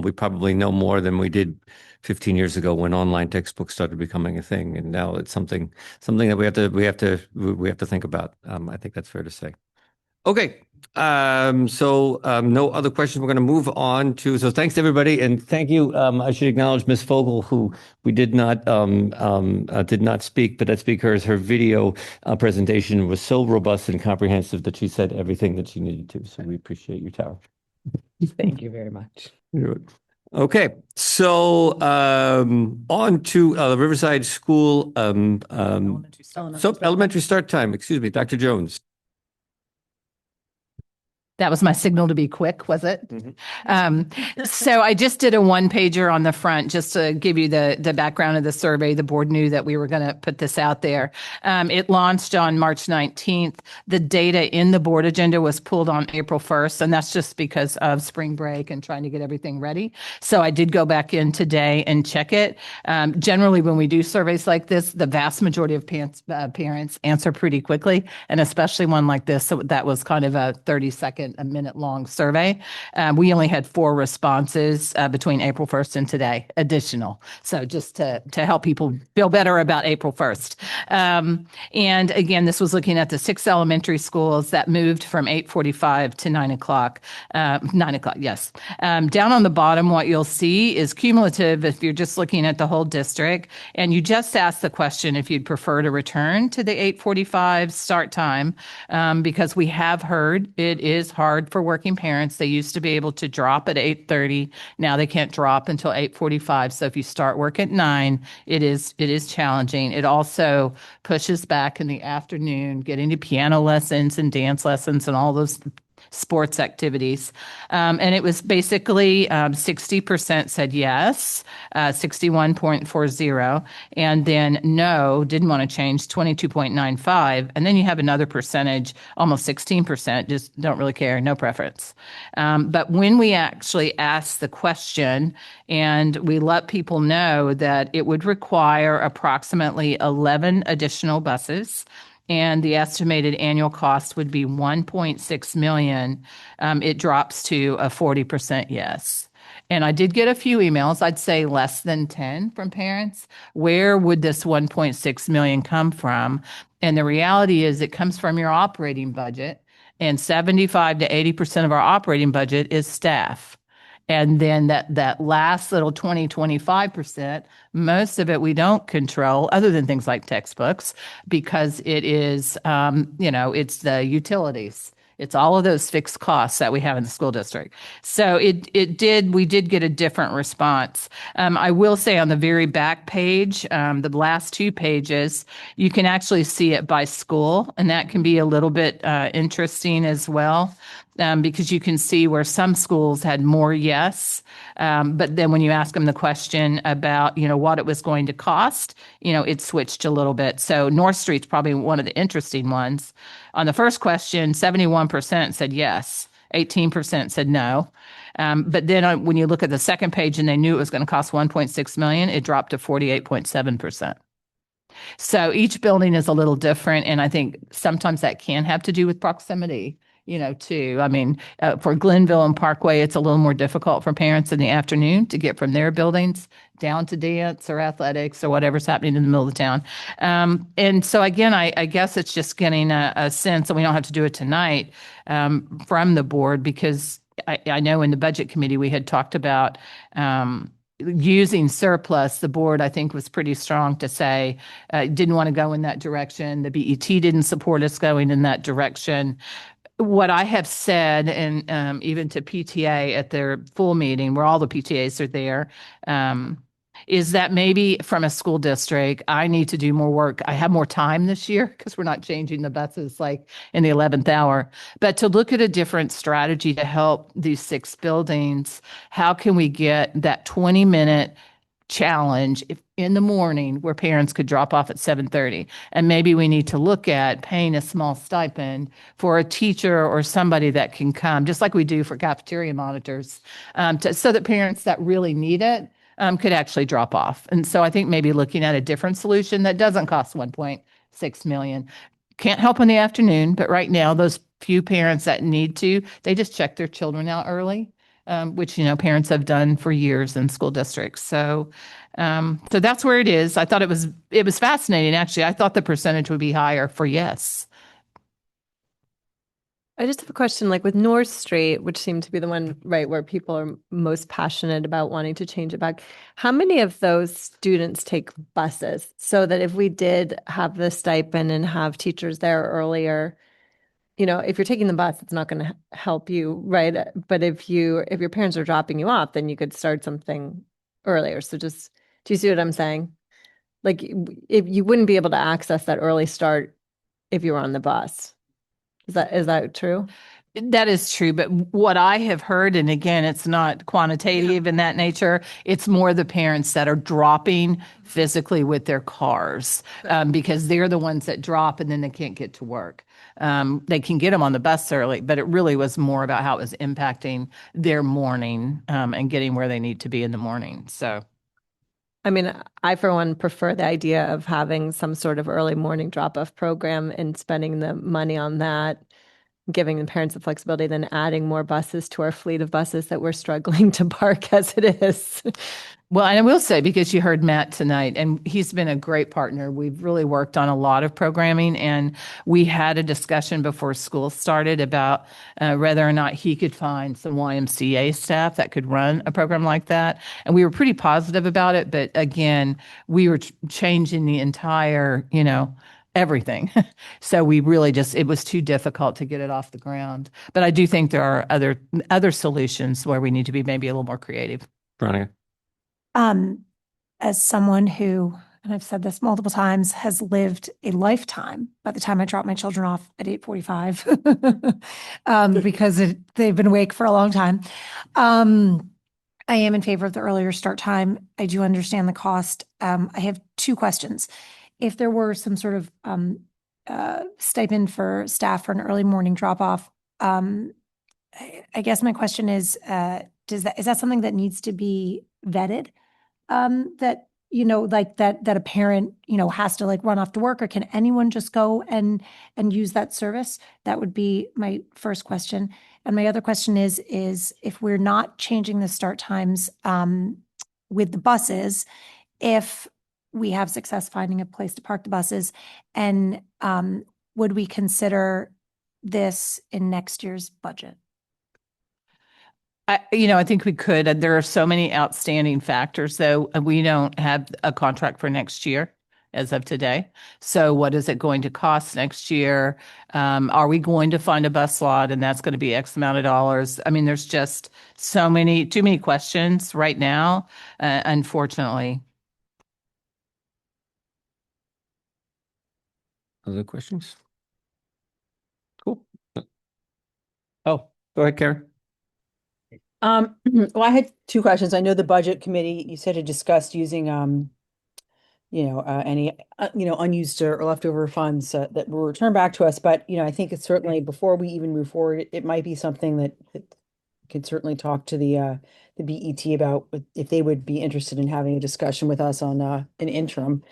We probably know more than we did 15 years ago when online textbooks started becoming a thing. And now it's something that we have to think about. I think that's fair to say. Okay. So no other questions. We're going to move on to, so thanks everybody. And thank you. I should acknowledge Ms. Fogel, who we did not speak, but let's speak her video presentation was so robust and comprehensive that she said everything that she needed to. So we appreciate you, Tara. Thank you very much. Okay. So on to the Riverside School elementary start time. Excuse me, Dr. Jones. That was my signal to be quick, was it? So I just did a one-pager on the front just to give you the background of the survey. The board knew that we were going to put this out there. It launched on March 19th. The data in the board agenda was pulled on April 1st, and that's just because of spring break and trying to get everything ready. So I did go back in today and check it. Generally, when we do surveys like this, the vast majority of parents answer pretty quickly, and especially one like this. So that was kind of a 30-second, a minute-long survey. We only had 4 responses between April 1st and today, additional. So just to help people feel better about April 1st. And again, this was looking at the 6 elementary schools that moved from 8:45 to 9 o'clock. 9 o'clock, yes. Down on the bottom, what you'll see is cumulative if you're just looking at the whole district. And you just asked the question if you'd prefer to return to the 8:45 start time, because we have heard it is hard for working parents. They used to be able to drop at 8:30. Now they can't drop until 8:45. So if you start work at 9, it is challenging. It also pushes back in the afternoon, getting to piano lessons and dance lessons and all those sports activities. And it was basically 60% said yes, 61.40, and then no, didn't want to change, 22.95. And then you have another percentage, almost 16%, just don't really care, no preference. But when we actually asked the question and we let people know that it would require approximately 11 additional buses, and the estimated annual cost would be 1.6 million, it drops to a 40% yes. And I did get a few emails, I'd say less than 10 from parents. Where would this 1.6 million come from? And the reality is it comes from your operating budget, and 75 to 80% of our operating budget is staff. And then that last little 25%, most of it we don't control other than things like textbooks, because it is, it's the utilities. It's all of those fixed costs that we have in the school district. So we did get a different response. I will say on the very back page, the last 2 pages, you can actually see it by school, and that can be a little bit interesting as well. Because you can see where some schools had more yes, but then when you ask them the question about, what it was going to cost, it switched a little bit. So North Street's probably one of the interesting ones. On the first question, 71% said yes, 18% said no. But then when you look at the second page and they knew it was going to cost 1.6 million, it dropped to 48.7%. So each building is a little different, and I think sometimes that can have to do with proximity. Too. I mean, for Glenville and Parkway, it's a little more difficult for parents in the afternoon to get from their buildings down to dance or athletics or whatever's happening in the middle of the town. And so again, I guess it's just getting a sense, and we don't have to do it tonight, from the board, because I know in the budget committee we had talked about using surplus. The board, I think, was pretty strong to say didn't want to go in that direction. The BET didn't support us going in that direction. What I have said, and even to PTA at their full meeting, where all the PTAs are there, is that maybe from a school district, I need to do more work. I have more time this year because we're not changing the buses like in the 11th hour. But to look at a different strategy to help these 6 buildings, how can we get that 20-minute challenge in the morning where parents could drop off at 7:30, and maybe we need to look at paying a small stipend for a teacher or somebody that can come, just like we do for cafeteria monitors, so that parents that really need it could actually drop off. And so I think maybe looking at a different solution that doesn't cost 1.6 million. Can't help in the afternoon, but right now those few parents that need to, they just check their children out early. Which, parents have done for years in school districts. So that's where it is. I thought it was fascinating, actually. I thought the percentage would be higher for yes. I just have a question, like with North Street, which seemed to be the one, right, where people are most passionate about wanting to change it back. How many of those students take buses? So that if we did have the stipend and have teachers there earlier, if you're taking the bus, it's not going to help you, right? But if your parents are dropping you off, then you could start something earlier. So do you see what I'm saying? Like, if you wouldn't be able to access that early start if you were on the bus. Is that true? That is true. But what I have heard, and again, it's not quantitative in that nature, it's more the parents that are dropping physically with their cars, because they're the ones that drop and then they can't get to work. They can get them on the bus early, but it really was more about how it was impacting their morning, and getting where they need to be in the morning. So, I mean, I, for one, prefer the idea of having some sort of early morning drop-off program and spending the money on that, giving the parents the flexibility, then adding more buses to our fleet of buses that we're struggling to park as it is. Well, and I will say, because you heard Matt tonight, and he's been a great partner. We've really worked on a lot of programming, and we had a discussion before school started about whether or not he could find some YMCA staff that could run a program like that. And we were pretty positive about it. But again, we were changing the entire, everything. So we really just, it was too difficult to get it off the ground. But I do think there are other solutions where we need to be maybe a little more creative. Veronica. As someone who, and I've said this multiple times, has lived a lifetime by the time I drop my children off at 8:45, because they've been awake for a long time. I am in favor of the earlier start time. I do understand the cost. I have two questions. If there were some sort of stipend for staff for an early morning drop off, I guess my question is that something that needs to be vetted? That, like that a parent, has to like run off to work, or can anyone just go and use that service? That would be my first question. And my other question is if we're not changing the start times with the buses, if we have success finding a place to park the buses, and would we consider this in next year's budget? I think we could. There are so many outstanding factors, though. We don't have a contract for next year as of today. So what is it going to cost next year? Are we going to find a bus slot and that's going to be X amount of dollars? I mean, there's just too many questions right now, unfortunately. Other questions? Cool. Oh, go ahead, Karen. Well, I had two questions. I know the budget committee, you said, had discussed using, any, unused or leftover funds that will return back to us. But, I think it's certainly, before we even move forward, it might be something that could certainly talk to the BET about if they would be interested in having a discussion with us on an interim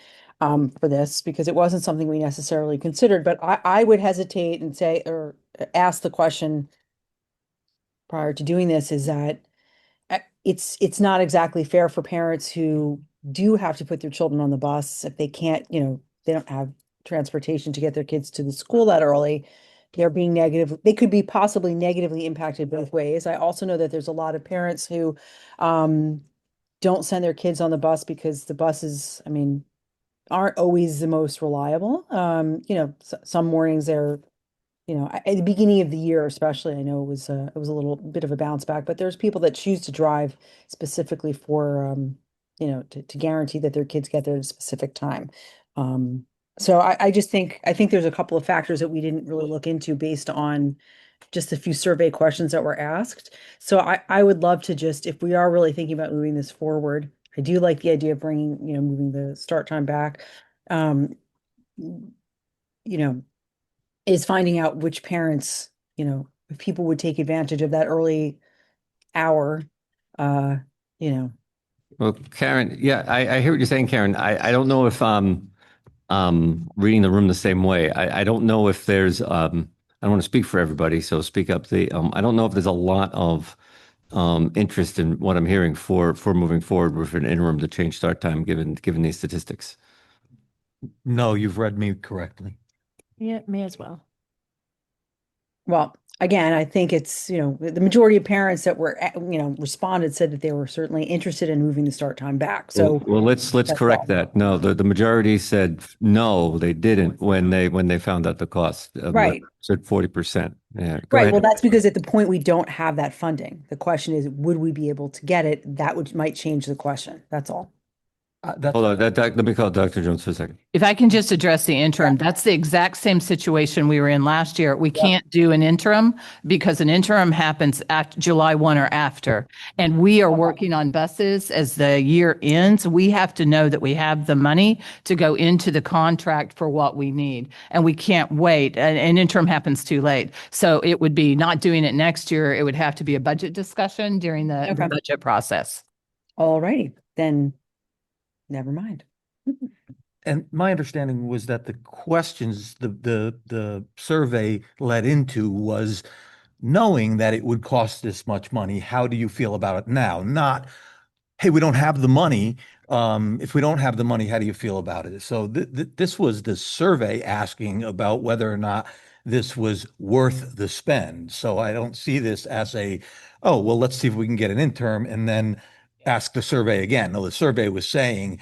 for this, because it wasn't something we necessarily considered. But I would hesitate and say, or ask the question prior to doing this, is that it's not exactly fair for parents who do have to put their children on the bus if they can't, they don't have transportation to get their kids to the school that early. They're being negative. They could be possibly negatively impacted both ways. I also know that there's a lot of parents who don't send their kids on the bus because the buses, aren't always the most reliable. Some mornings they're, at the beginning of the year, especially, I know it was a little bit of a bounce back, but there's people that choose to drive specifically for, to guarantee that their kids get there at a specific time. So I think there's a couple of factors that we didn't really look into based on just a few survey questions that were asked. So I would love to just, if we are really thinking about moving this forward, I do like the idea of moving the start time back. Is finding out which parents, if people would take advantage of that early hour, Well, Karen, yeah, I hear what you're saying, Karen. I don't know if reading the room the same way. I don't know if there's I don't want to speak for everybody, so speak up. I don't know if there's a lot of interest in what I'm hearing for moving forward with an interim to change start time given these statistics. No, you've read me correctly. Yeah, me as well. Well, again, I think it's, the majority of parents that were, responded said that they were certainly interested in moving the start time back. So, well, let's correct that. No, the majority said no, they didn't when they found out the cost. Right. Said 40%. Yeah. Go right. ahead. Well, that's because at the point we don't have that funding. The question is, would we be able to get it? That might change the question. That's all. Hold on, let me call Dr. Jones for a second. If I can just address the interim, that's the exact same situation we were in last year. We can't do an interim because an interim happens at July 1 or after. And we are working on buses as the year ends. We have to know that we have the money to go into the contract for what we need. And we can't wait. An interim happens too late. So it would be not doing it next year. It would have to be a budget discussion during the budget process. All righty, then. Never mind. And my understanding was that the questions the survey led into was knowing that it would cost this much money. How do you feel about it now? Not, hey, we don't have the money. If we don't have the money, how do you feel about it? So this was the survey asking about whether or not this was worth the spend. So I don't see this as oh, well, let's see if we can get an interim and then ask the survey again. No, the survey was saying,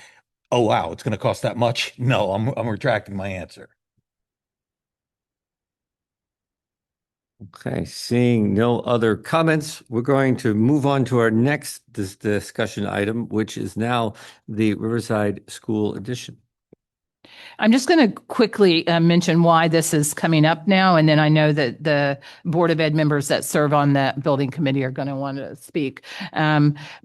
oh, wow, it's going to cost that much. No, I'm retracting my answer. Okay, seeing no other comments, we're going to move on to our next discussion item, which is now the Riverside School Edition. I'm just going to quickly mention why this is coming up now, and then I know that the Board of Ed members that serve on that building committee are going to want to speak.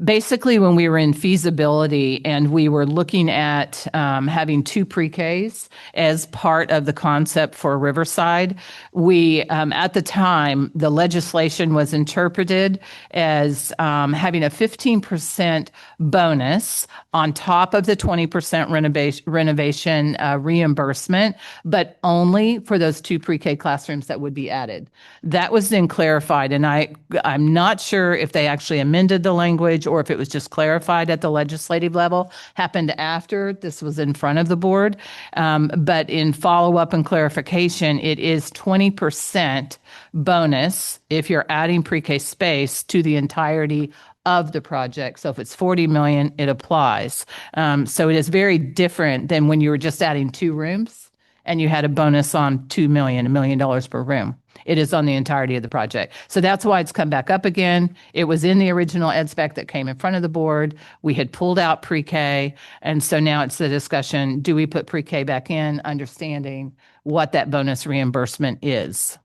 Basically, when we were in feasibility and we were looking at having 2 pre-Ks as part of the concept for Riverside, we, at the time, the legislation was interpreted as having a 15% bonus on top of the 20% renovation reimbursement, but only for those 2 pre-K classrooms that would be added. That was then clarified, and I'm not sure if they actually amended the language or if it was just clarified at the legislative level. Happened after this was in front of the board, but in follow-up and clarification, it is 20% bonus if you're adding pre-K space to the entirety of the project. So if it's 40 million, it applies. So it is very different than when you were just adding 2 rooms and you had a bonus on 2 million, $1 million per room. It is on the entirety of the project. So that's why it's come back up again. It was in the original ed spec that came in front of the board. We had pulled out pre-K. And so now it's the discussion, do we put pre-K back in, understanding what that bonus reimbursement is?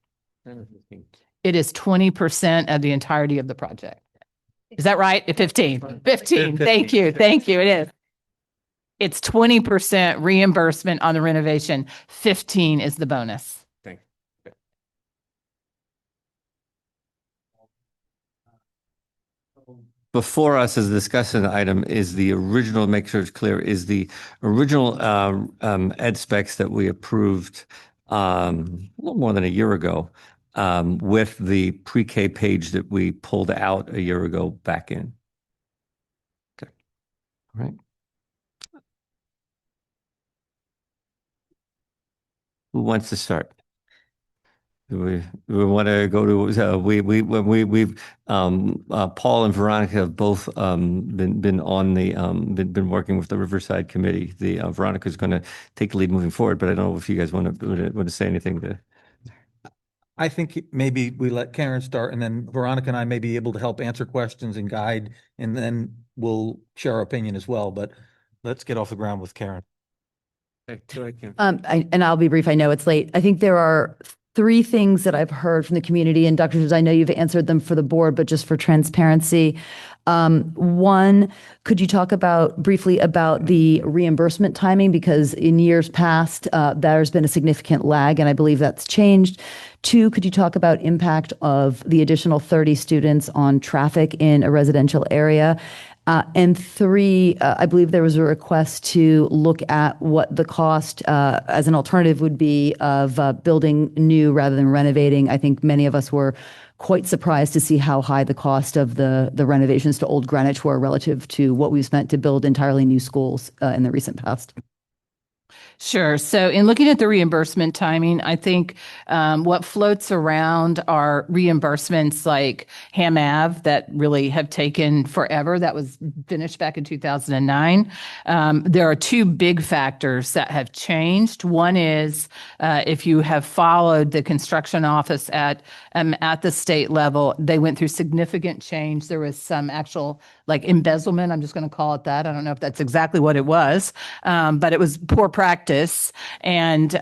It is 20% of the entirety of the project. Is that right? 15. 15. Thank you. Thank you. It is. It's 20% reimbursement on the renovation. 15 is the bonus. Thank you. Before us as a discussion item is the original, make sure it's clear, is the original ed specs that we approved a little more than a year ago. With the pre-K page that we pulled out a year ago back in. Okay. All right. Who wants to start? Do we want to go to we've Paul and Veronica have both been on the been working with the Riverside committee. The Veronica's going to take the lead moving forward, but I don't know if you guys want to say anything to. I think maybe we let Karen start, and then Veronica and I may be able to help answer questions and guide, and then we'll share our opinion as well. But let's get off the ground with Karen. And I'll be brief. I know it's late. I think there are 3 things that I've heard from the community, and Dr. Jones, I know you've answered them for the board, but just for transparency. 1, could you talk briefly about the reimbursement timing? Because in years past, there's been a significant lag, and I believe that's changed. 2, could you talk about impact of the additional 30 students on traffic in a residential area? And 3, I believe there was a request to look at what the cost as an alternative would be of building new rather than renovating. I think many of us were quite surprised to see how high the cost of the renovations to Old Greenwich were relative to what we've spent to build entirely new schools in the recent past. Sure. So in looking at the reimbursement timing, I think what floats around are reimbursements like Ham Ave that really have taken forever. That was finished back in 2009. There are 2 big factors that have changed. One is if you have followed the construction office at the state level, they went through significant change. There was some actual like embezzlement. I'm just going to call it that. I don't know if that's exactly what it was, but it was poor practice. And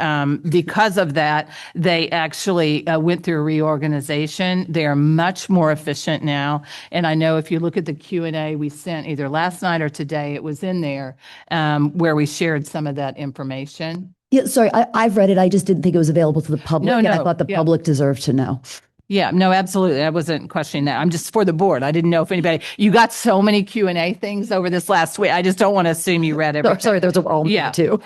because of that, they actually went through a reorganization. They are much more efficient now. And I know if you look at the Q&A we sent either last night or today, it was in there where we shared some of that information. Yeah, sorry, I've read it. I just didn't think it was available to the public. No, and I thought the public deserved to know. Yeah, no, absolutely. I wasn't questioning that. I'm just for the board. I didn't know if anybody, you got so many Q&A things over this last week. I just don't want to assume you read everything. Sorry, there's a all too.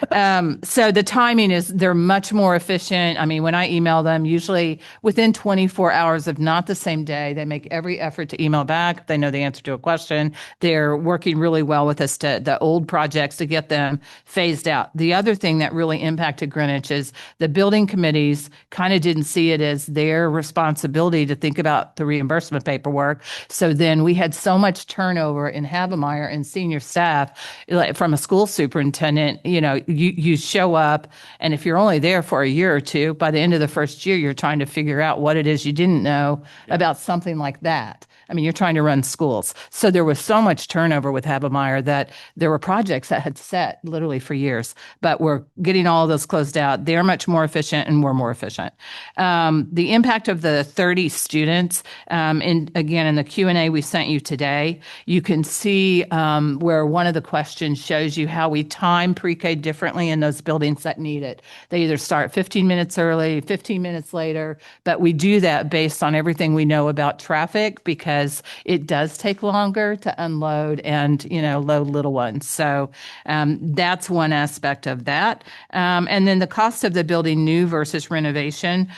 So the timing is, they're much more efficient. I mean, when I email them, usually within 24 hours, if not the same day, they make every effort to email back. They know the answer to a question. They're working really well with us to the old projects to get them phased out. The other thing that really impacted Greenwich is the building committees kind of didn't see it as their responsibility responsibility to think about the reimbursement paperwork. So then we had so much turnover in Havemeyer and senior staff, like from a school superintendent, you show up, and if you're only there for a year or two, by the end of the first year, you're trying to figure out what it is you didn't know about something like that. I mean, you're trying to run schools. So there was so much turnover with Havemeyer that there were projects that had set literally for years, but we're getting all of those closed out. They're much more efficient and we're more efficient. The impact of the 30 students, in the Q&A we sent you today, you can see where one of the questions shows you how we time pre-K differently in those buildings that need it. They either start 15 minutes early, 15 minutes later, but we do that based on everything we know about traffic because it does take longer to unload and, load little ones. So that's one aspect of that. And then the cost of the building new versus renovation,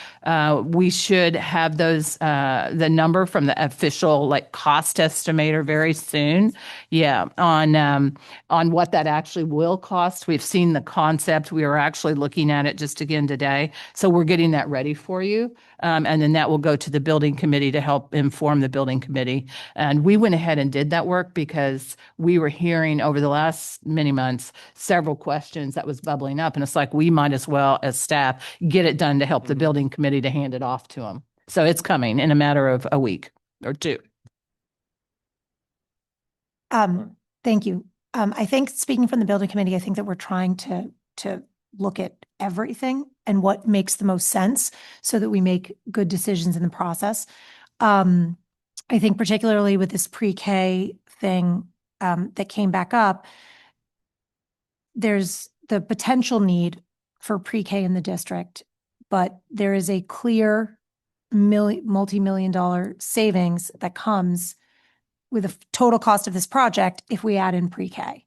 we should have those, the number from the official cost estimator very soon. Yeah, on what that actually will cost. We've seen the concept. We are actually looking at it just again today. So we're getting that ready for you. And then that will go to the building committee to help inform the building committee. And we went ahead and did that work because we were hearing over the last many months several questions that was bubbling up. And it's like, we might as well, as staff, get it done to help the building committee to hand it off to them. So it's coming in a matter of a week or two. Thank you. I think speaking from the building committee, I think that we're trying to look at everything and what makes the most sense so that we make good decisions in the process. I think particularly with this pre-K thing that came back up, there's the potential need for pre-K in the district, but there is a clear multi-million-dollar savings that comes with the total cost of this project if we add in pre-K.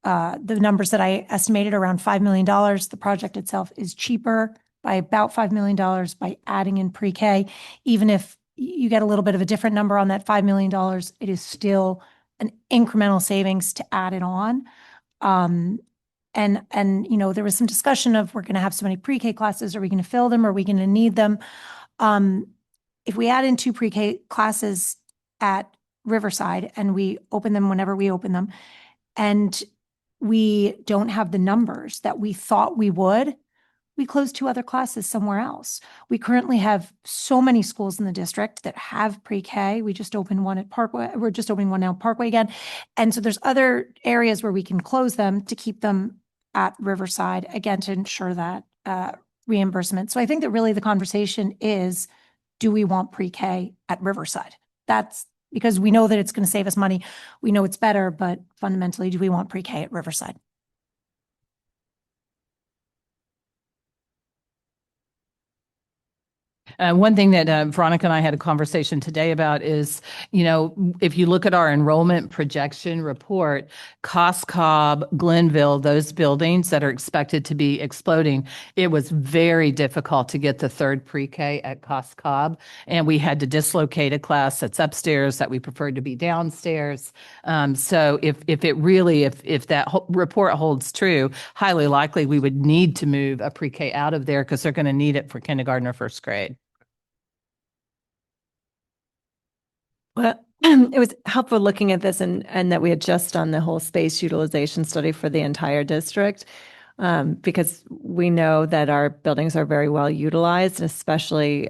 The numbers that I estimated around $5 million, the project itself is cheaper by about $5 million by adding in pre-K. Even if you get a little bit of a different number on that $5 million, it is still an incremental savings to add it on. And there was some discussion of, we're going to have so many pre-K classes. Are we going to fill them? Are we going to need them? If we add in 2 pre-K classes at Riverside and we open them whenever we open them, and we don't have the numbers that we thought we would, we close 2 other classes somewhere else. We currently have so many schools in the district that have pre-K. We just opened one at Parkway. We're just opening one now at Parkway again. And so there's other areas where we can close them to keep them at Riverside, again, to ensure that reimbursement. So I think that really the conversation is, do we want pre-K at Riverside? That's because we know that it's going to save us money. We know it's better, but fundamentally, do we want pre-K at Riverside? One thing that Veronica and I had a conversation today about is, if you look at our enrollment projection report, Cos Cob, Glenville, those buildings that are expected to be exploding, it was very difficult to get the 3rd pre-K at Cos Cob. And we had to dislocate a class that's upstairs that we preferred to be downstairs. So if that report holds true, highly likely we would need to move a pre-K out of there because they're going to need it for kindergarten or 1st grade. Well, it was helpful looking at this and that we had just done the whole space utilization study for the entire district, because we know that our buildings are very well utilized, especially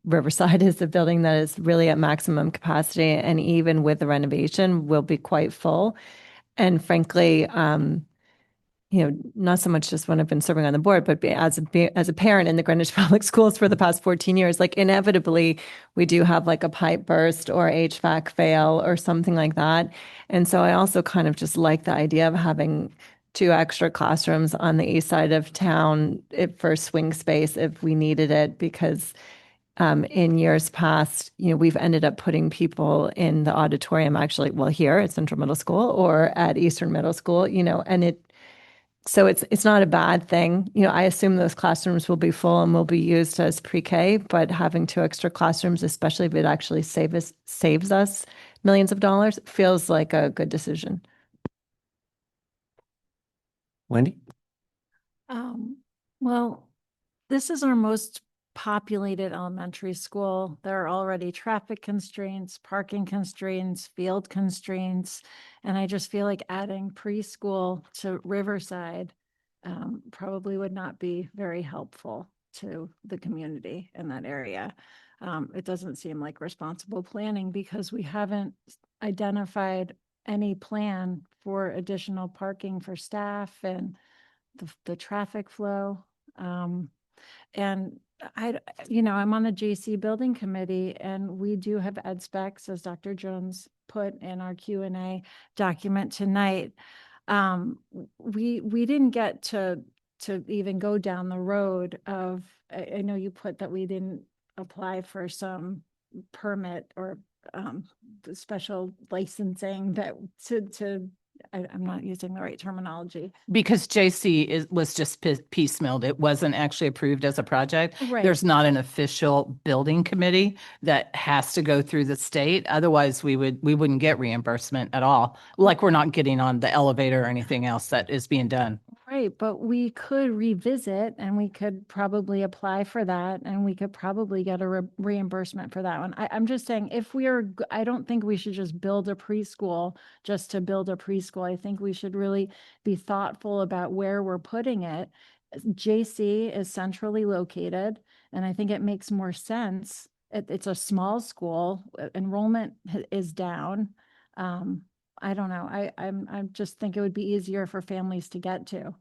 Riverside is a building that is really at maximum capacity, and even with the renovation will be quite full. And frankly, not so much just when I've been serving on the board, but as a parent in the Greenwich Public Schools for the past 14 years, inevitably we do have a pipe burst or HVAC fail or something like that. And so I also kind of just like the idea of having 2 extra classrooms on the east side of town for swing space if we needed it, because in years past, we've ended up putting people in the auditorium, actually, here at Central Middle School or at Eastern Middle School, and so it's not a bad thing. I assume those classrooms will be full and will be used as pre-K, but having 2 extra classrooms, especially if it actually saves us millions of dollars, feels like a good decision. Wendy? Well, this is our most populated elementary school. There are already traffic constraints, parking constraints, field constraints. And I just feel like adding preschool to Riverside probably would not be very helpful to the community in that area. It doesn't seem like responsible planning because we haven't identified any plan for additional parking for staff and the traffic flow. And I'm on the JC building committee, and we do have ed specs, as Dr. Jones put in our Q&A document tonight. We didn't get to even go down the road of, I know you put that we didn't apply for some permit or special licensing that I'm not using the right terminology. Because JC was just piecemealed. It wasn't actually approved as a project. Right. There's not an official building committee that has to go through the state. Otherwise, we wouldn't get reimbursement at all. Like we're not getting on the elevator or anything else that is being done. Right, but we could revisit and we could probably apply for that and we could probably get a reimbursement for that one. I'm just saying I don't think we should just build a preschool just to build a preschool. I think we should really be thoughtful about where we're putting it. JC is centrally located and I think it makes more sense. It's a small school, enrollment is down. I don't know. I just think it would be easier for families to get to.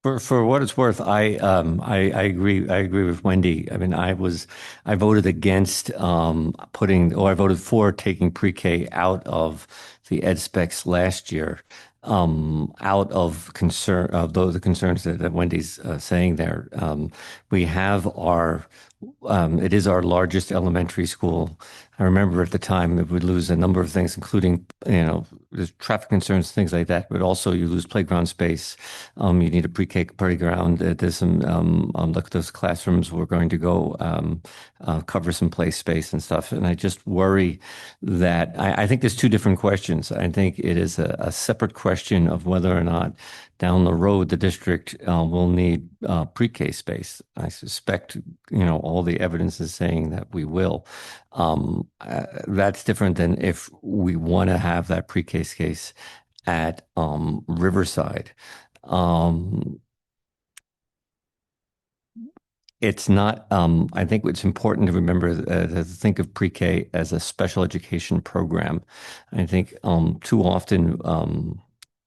For what it's worth, I agree. I agree with Wendy. I mean, I voted against I voted for taking pre-K out of the ed specs last year, out of concern of the concerns that Wendy's saying there. We have it is our largest elementary school. I remember at the time it would lose a number of things, including, there's traffic concerns, things like that, but also you lose playground space. You need a pre-K playground. There's some, look, those classrooms were going to go cover some play space and stuff. And I just worry that I think there's two different questions. I think it is a separate question of whether or not down the road the district will need pre-K space. I suspect, all the evidence is saying that we will. That's different than if we want to have that pre-K space at Riverside. It's not, I think it's important to remember to think of pre-K as a special education program. I think too often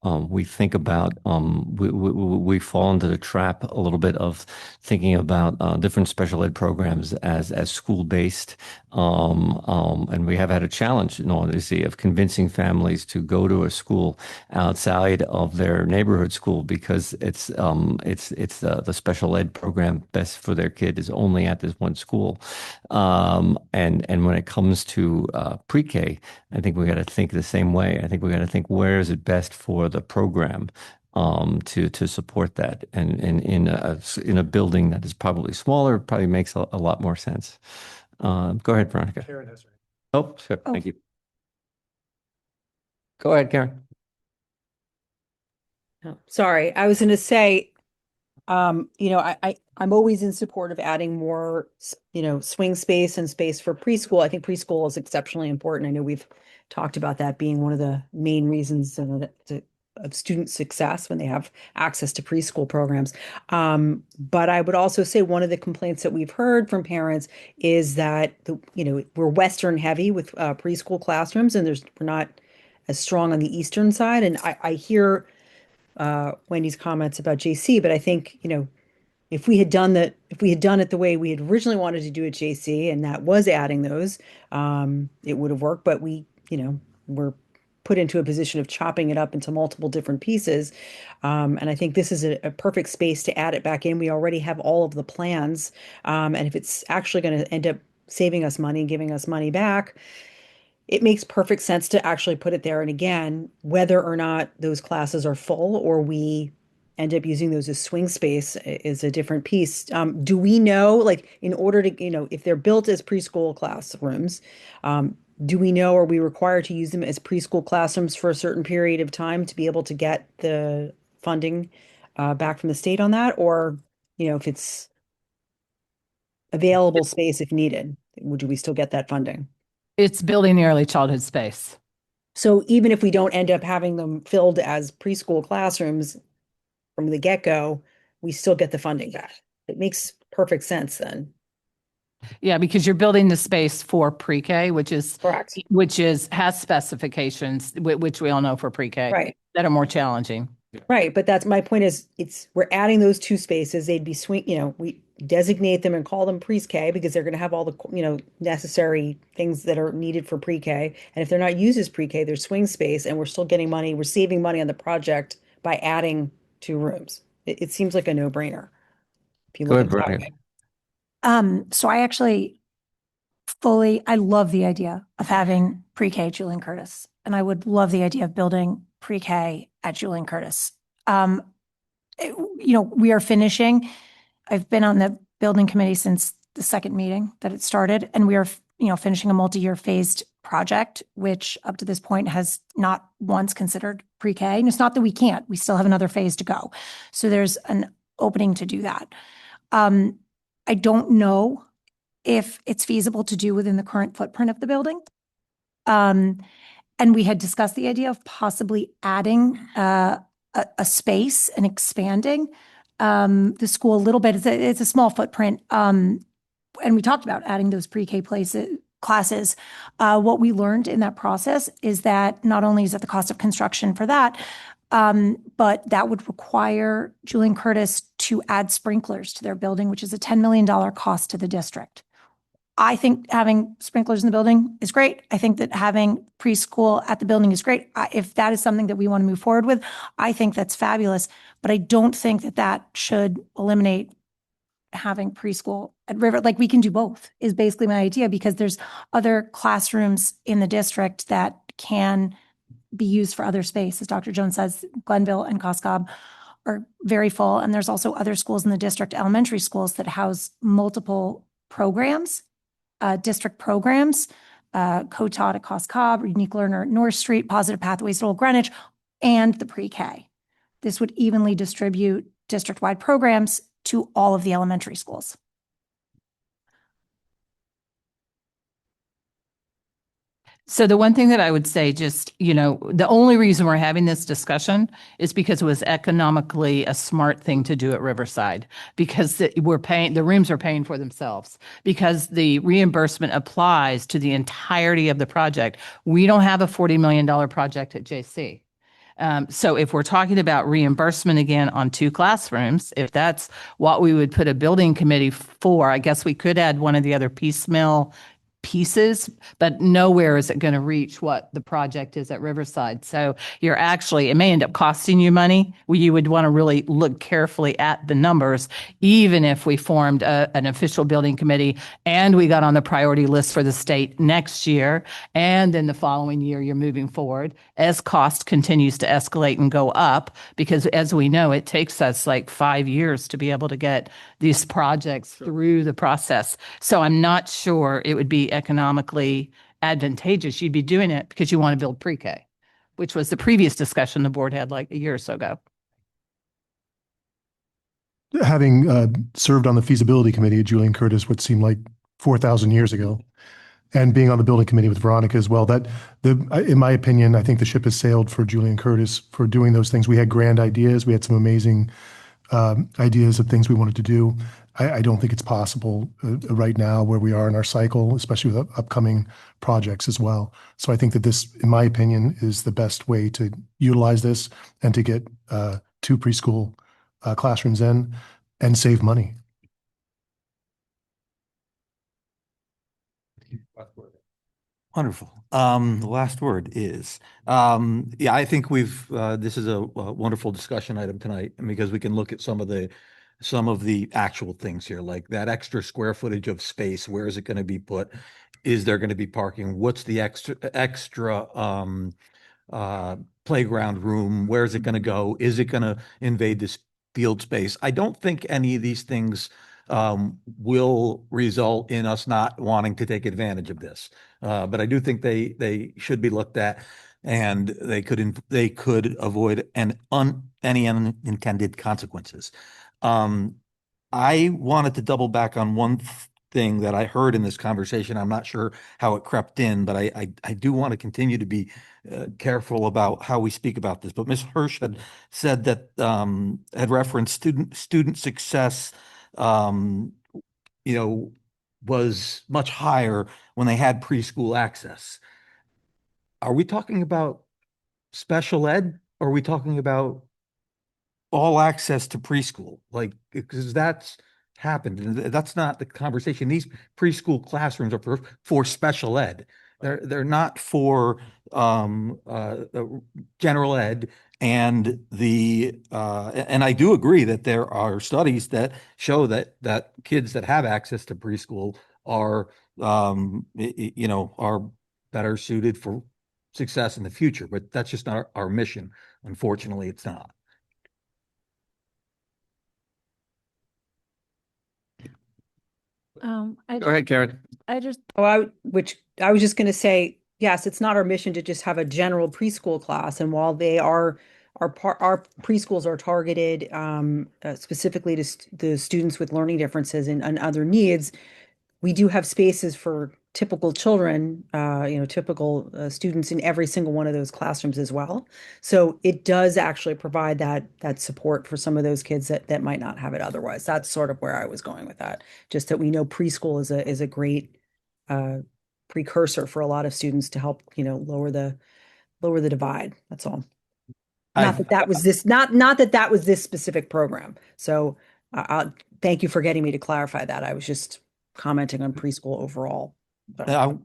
we think about, we fall into the trap a little bit of thinking about different special ed programs as school-based. And we have had a challenge in all honesty of convincing families to go to a school outside of their neighborhood school because it's the special ed program best for their kid is only at this one school. And when it comes to pre-K, I think we got to think the same way. I think we got to think where is it best for the program to support that, and in a building that is probably smaller probably makes a lot more sense. Go ahead, Veronica. Karen has her. Oh, sure. Thank you. Go ahead, Karen. Oh, sorry, I was going to say, I'm always in support of adding more, swing space and space for preschool. I think preschool is exceptionally important. I know we've talked about that being one of the main reasons of student success when they have access to preschool programs. But I would also say one of the complaints that we've heard from parents is that we're Western heavy with preschool classrooms, and we're not as strong on the Eastern side. And I hear Wendy's comments about JC, but I think if we had done it the way we had originally wanted to do at JC, and that was adding those, it would have worked. But we're put into a position of chopping it up into multiple different pieces. And I think this is a perfect space to add it back in. We already have all of the plans. And if it's actually going to end up saving us money and giving us money back, it makes perfect sense to actually put it there. And again, whether or not those classes are full or we end up using those as swing space is a different piece. Do we know, like, in order to, if they're built as preschool classrooms, do we know, are we required to use them as preschool classrooms for a certain period of time to be able to get the funding back from the state on that? Or, if it's available space if needed? Do we still get that funding? It's building the early childhood space. So even if we don't end up having them filled as preschool classrooms from the get-go, we still get the funding back. It makes perfect sense then. Yeah, because you're building the space for pre-K, which is Correct. has specifications, which we all know for pre-K, Right. that are more challenging. Right, but that's my point is we're adding those two spaces. They'd be we designate them and call them pre-K because they're going to have all the, necessary things that are needed for pre-K. And if they're not used as pre-K, they're swing space and we're still getting money. We're saving money on the project by adding 2 rooms. It seems like a no-brainer. If you look Good, at it that Brian. way. So I actually I love the idea of having pre-K at Julian Curtis. And I would love the idea of building pre-K at Julian Curtis. We are finishing. I've been on the building committee since the second meeting that it started, and we are, finishing a multi-year phased project, which up to this point has not once considered pre-K. And it's not that we can't, we still have another phase to go. So there's an opening to do that. I don't know if it's feasible to do within the current footprint of the building. And we had discussed the idea of possibly adding a space and expanding the school a little bit. It's a small footprint. And we talked about adding those pre-K classes. What we learned in that process is that not only is it the cost of construction for that, but that would require Julian Curtis to add sprinklers to their building, which is a $10 million cost to the district. I think having sprinklers in the building is great. I think that having preschool at the building is great. If that is something that we want to move forward with, I think that's fabulous. But I don't think that should eliminate having preschool at River. Like, we can do both is basically my idea, because there's other classrooms in the district that can be used for other space. As Dr. Jones says, Glenville and Coscob are very full. And there's also other schools in the district, elementary schools, that house multiple programs. District programs, co-taught at Coscob, Unique Learner at North Street, Positive Pathways at Old Greenwich, and the pre-K. This would evenly distribute district-wide programs to all of the elementary schools. So the one thing that I would say, just, the only reason we're having this discussion is because it was economically a smart thing to do at Riverside, because the rooms are paying for themselves, because the reimbursement applies to the entirety of the project. We don't have a $40 million project at JC. So if we're talking about reimbursement again on 2 classrooms, if that's what we would put a building committee for, I guess we could add one of the other piecemeal pieces, but nowhere is it going to reach what the project is at Riverside. So it may end up costing you money. You would want to really look carefully at the numbers, even if we formed an official building committee and we got on the priority list for the state next year. And then the following year, you're moving forward as cost continues to escalate and go up, because as we know, it takes us like 5 years to be able to get these projects through the process. So I'm not sure it would be economically advantageous. You'd be doing it because you want to build pre-K, which was the previous discussion the board had like a year or so ago. Having served on the feasibility committee at Julian Curtis, what seemed like 4,000 years ago, and being on the building committee with Veronica as well, in my opinion, I think the ship has sailed for Julian Curtis for doing those things. We had grand ideas. We had some amazing ideas of things we wanted to do. I don't think it's possible right now where we are in our cycle, especially with upcoming projects as well. So I think that this, in my opinion, is the best way to utilize this and to get 2 preschool classrooms in and save money. Wonderful. The last word is, I think this is a wonderful discussion item tonight, because we can look at some of the actual things here, like that extra square footage of space. Where is it going to be put? Is there going to be parking? What's the extra playground room? Where is it going to go? Is it going to invade this field space? I don't think any of these things will result in us not wanting to take advantage of this. But I do think they should be looked at, and they could avoid any unintended consequences. I wanted to double back on one thing that I heard in this conversation. I'm not sure how it crept in, but I do want to continue to be careful about how we speak about this. But Ms. Hirsch had said that had referenced student success, was much higher when they had preschool access. Are we talking about special ed? Or are we talking about all access to preschool? Like, because that's happened. And that's not the conversation. These preschool classrooms are for special ed. They're not for general ed. And and I do agree that there are studies that show that kids that have access to preschool are are better suited for success in the future. But that's just not our mission. Unfortunately, it's not. Go ahead, Karen. I just, I was just going to say, yes, it's not our mission to just have a general preschool class. And while our preschools are targeted specifically to the students with learning differences and other needs, we do have spaces for typical children, typical students in every single one of those classrooms as well. So it does actually provide that support for some of those kids that might not have it otherwise. That's sort of where I was going with that. Just that we know preschool is a great precursor for a lot of students to help, lower the divide. That's all. Not that that was this specific program. So thank you for getting me to clarify that. I was just commenting on preschool overall. I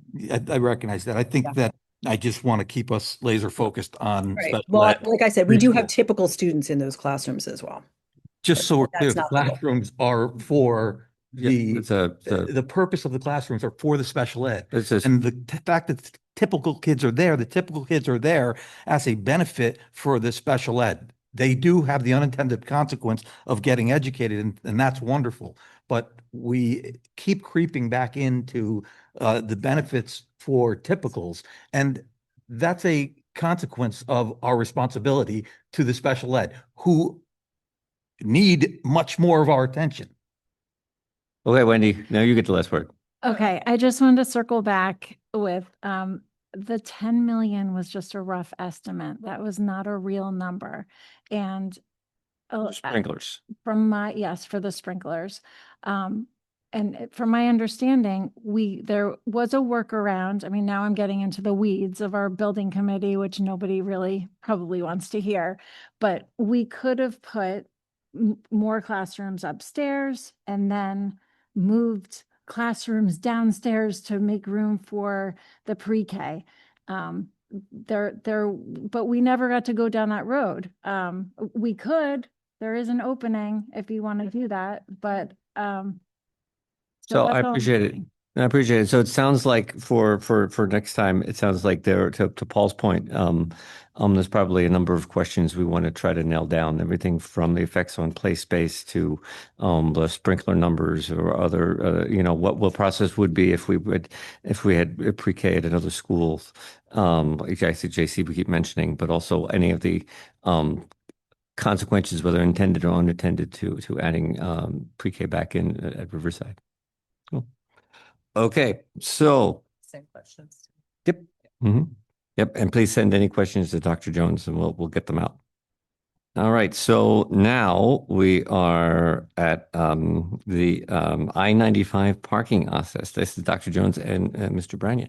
recognize that. I think that I just want to keep us laser focused on Right. Well, like I said, we do have typical students in those classrooms as well. Just so we're clear, That's the not the goal. classrooms are for the purpose of the classrooms are for the special ed. And the fact that the typical kids are there as a benefit for the special ed. They do have the unintended consequence of getting educated, and that's wonderful. But we keep creeping back into the benefits for typicals, and that's a consequence of our responsibility to the special ed, who need much more of our attention. Okay, Wendy, now you get the last word. okay, I just wanted to circle back with the 10 million was just a rough estimate. That was not a real number. And Sprinklers. for the sprinklers. And from my understanding, there was a workaround. I mean, now I'm getting into the weeds of our building committee, which nobody really probably wants to hear, but we could have put more classrooms upstairs and then moved classrooms downstairs to make room for the pre-K. But we never got to go down that road. We could, there is an opening if you want to do that, but So I that's all I'm appreciate it. saying. I appreciate it. So it sounds like for next time, it sounds like there, to Paul's point, there's probably a number of questions we want to try to nail down, everything from the effects on play space to the sprinkler numbers or other, what process would be if we had pre-K at another school. Like I see JC we keep mentioning, but also any of the consequences, whether intended or unintended, to adding pre-K back in at Riverside. Cool. Okay, so. Same questions. Yep. Yep. And please send any questions to Dr. Jones and we'll get them out. All right. So now we are at the I-95 parking access. This is Dr. Jones and Mr. Branyan.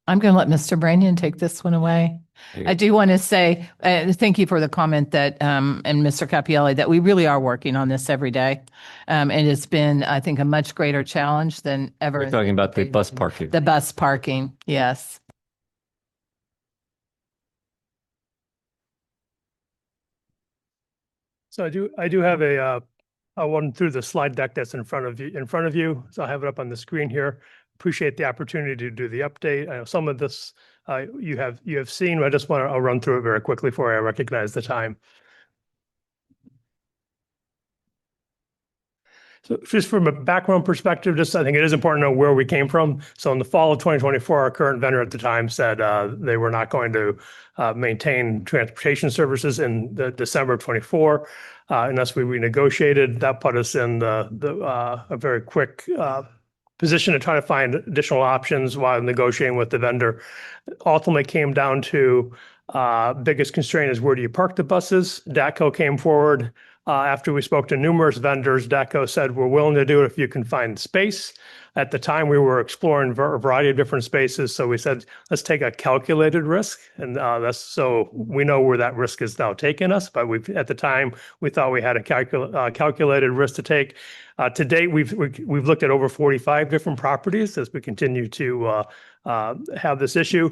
I'm going to let Mr. Branyan take this one away. I do want to say thank you for the comment that, and Mr. Capielli, that we really are working on this every day. And it's been, I think, a much greater challenge than ever. We're talking about the bus parking. The bus parking, yes. So I do have a one through the slide deck that's in front of you. So I have it up on the screen here. Appreciate the opportunity to do the update. I know some of this you have seen, but I'll run through it very quickly before I recognize the time. So just from a background perspective, I think it is important to know where we came from. So in the fall of 2024, our current vendor at the time said they were not going to maintain transportation services in the December of 24. Unless we renegotiated, that put us in a very quick position to try to find additional options while negotiating with the vendor. Ultimately came down to biggest constraint is where do you park the buses? DATCO came forward after we spoke to numerous vendors. DATCO said, we're willing to do it if you can find space. At the time, we were exploring a variety of different spaces. So we said, let's take a calculated risk. And that's so we know where that risk is now taking us. But at the time, we thought we had a calculated risk to take. To date, we've looked at over 45 different properties as we continue to have this issue.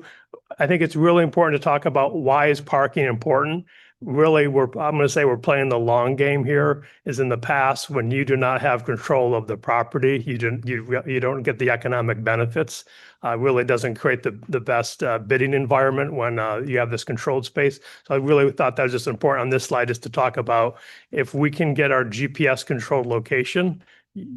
I think it's really important to talk about why is parking important. Really, I'm going to say we're playing the long game here. Is in the past when you do not have control of the property, you don't get the economic benefits. Really doesn't create the best bidding environment when you have this controlled space. So I really thought that was just important on this slide is to talk about if we can get our GPS controlled location.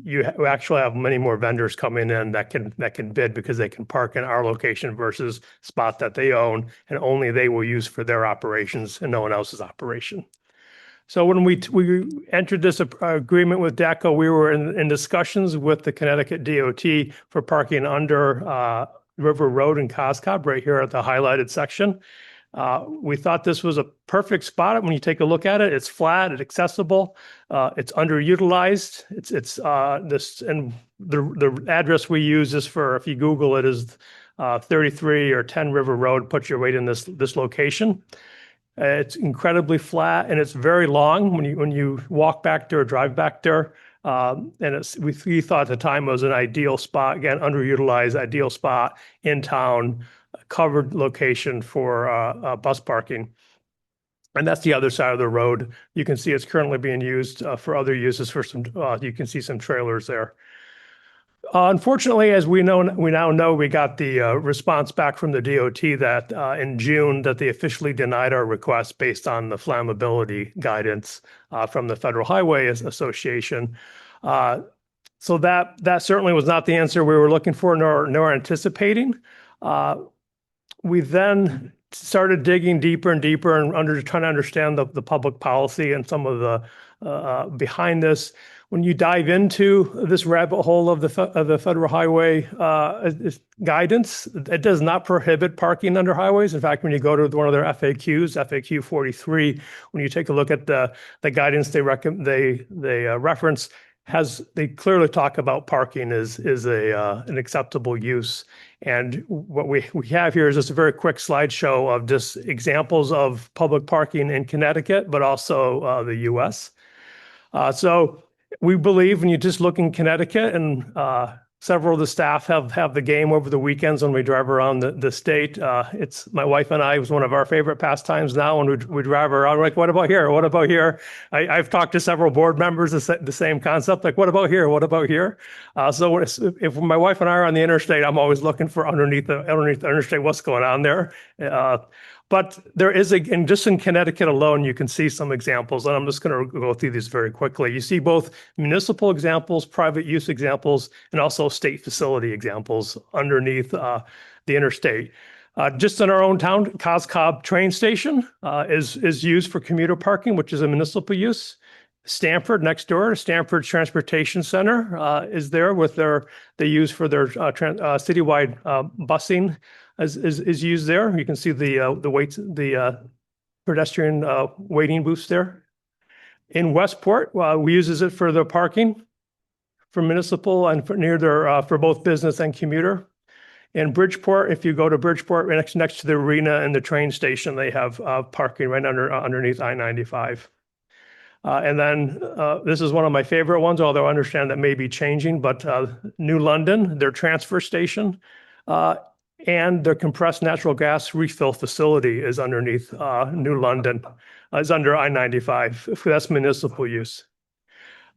We actually have many more vendors coming in that can bid because they can park in our location versus spot that they own and only they will use for their operations and no one else's operation. So when we entered this agreement with DATCO, we were in discussions with the Connecticut DOT for parking under River Road in Coscob, right here at the highlighted section. We thought this was a perfect spot. When you take a look at it, it's flat, it's accessible, it's underutilized. And the address we use is for, if you Google it, is 33 or 10 River Road. Put your weight in this location. It's incredibly flat and it's very long when you walk back there or drive back there. And we thought at the time it was an ideal spot, again, underutilized, ideal spot in town, covered location for bus parking. And that's the other side of the road. You can see it's currently being used for other uses for some, you can see some trailers there. Unfortunately, as we now know, we got the response back from the DOT that in June that they officially denied our request based on the flammability guidance from the Federal Highway Association. So that certainly was not the answer we were looking for nor anticipating. We then started digging deeper and deeper and trying to understand the public policy and some of the behind this. When you dive into this rabbit hole of the Federal Highway guidance, it does not prohibit parking under highways. In fact, when you go to one of their FAQs, FAQ 43, when you take a look at the guidance they reference, they clearly talk about parking is an acceptable use. And what we have here is just a very quick slideshow of just examples of public parking in Connecticut, but also the U.S. So we believe when you just look in Connecticut, and several of the staff have the game over the weekends when we drive around the state. It's my wife and I, it was one of our favorite pastimes now when we drive around. We're like, what about here? What about here? I've talked to several board members, the same concept, like, what about here? What about here? So if my wife and I are on the interstate, I'm always looking for underneath the interstate, what's going on there. But there is, and just in Connecticut alone, you can see some examples, and I'm just going to go through these very quickly. You see both municipal examples, private use examples, and also state facility examples underneath the interstate. Just in our own town, Coscob train station is used for commuter parking, which is a municipal use. Stamford next door, Stamford Transportation Center is there with they use for their citywide busing is used there. You can see the pedestrian waiting booths there. In Westport, we uses it for the parking for municipal and for both business and commuter. In Bridgeport, if you go to Bridgeport, next to the arena and the train station, they have parking right underneath I-95. And then this is one of my favorite ones, although I understand that may be changing, but New London, their transfer station, and their compressed natural gas refill facility is underneath New London, is under I-95. That's municipal use.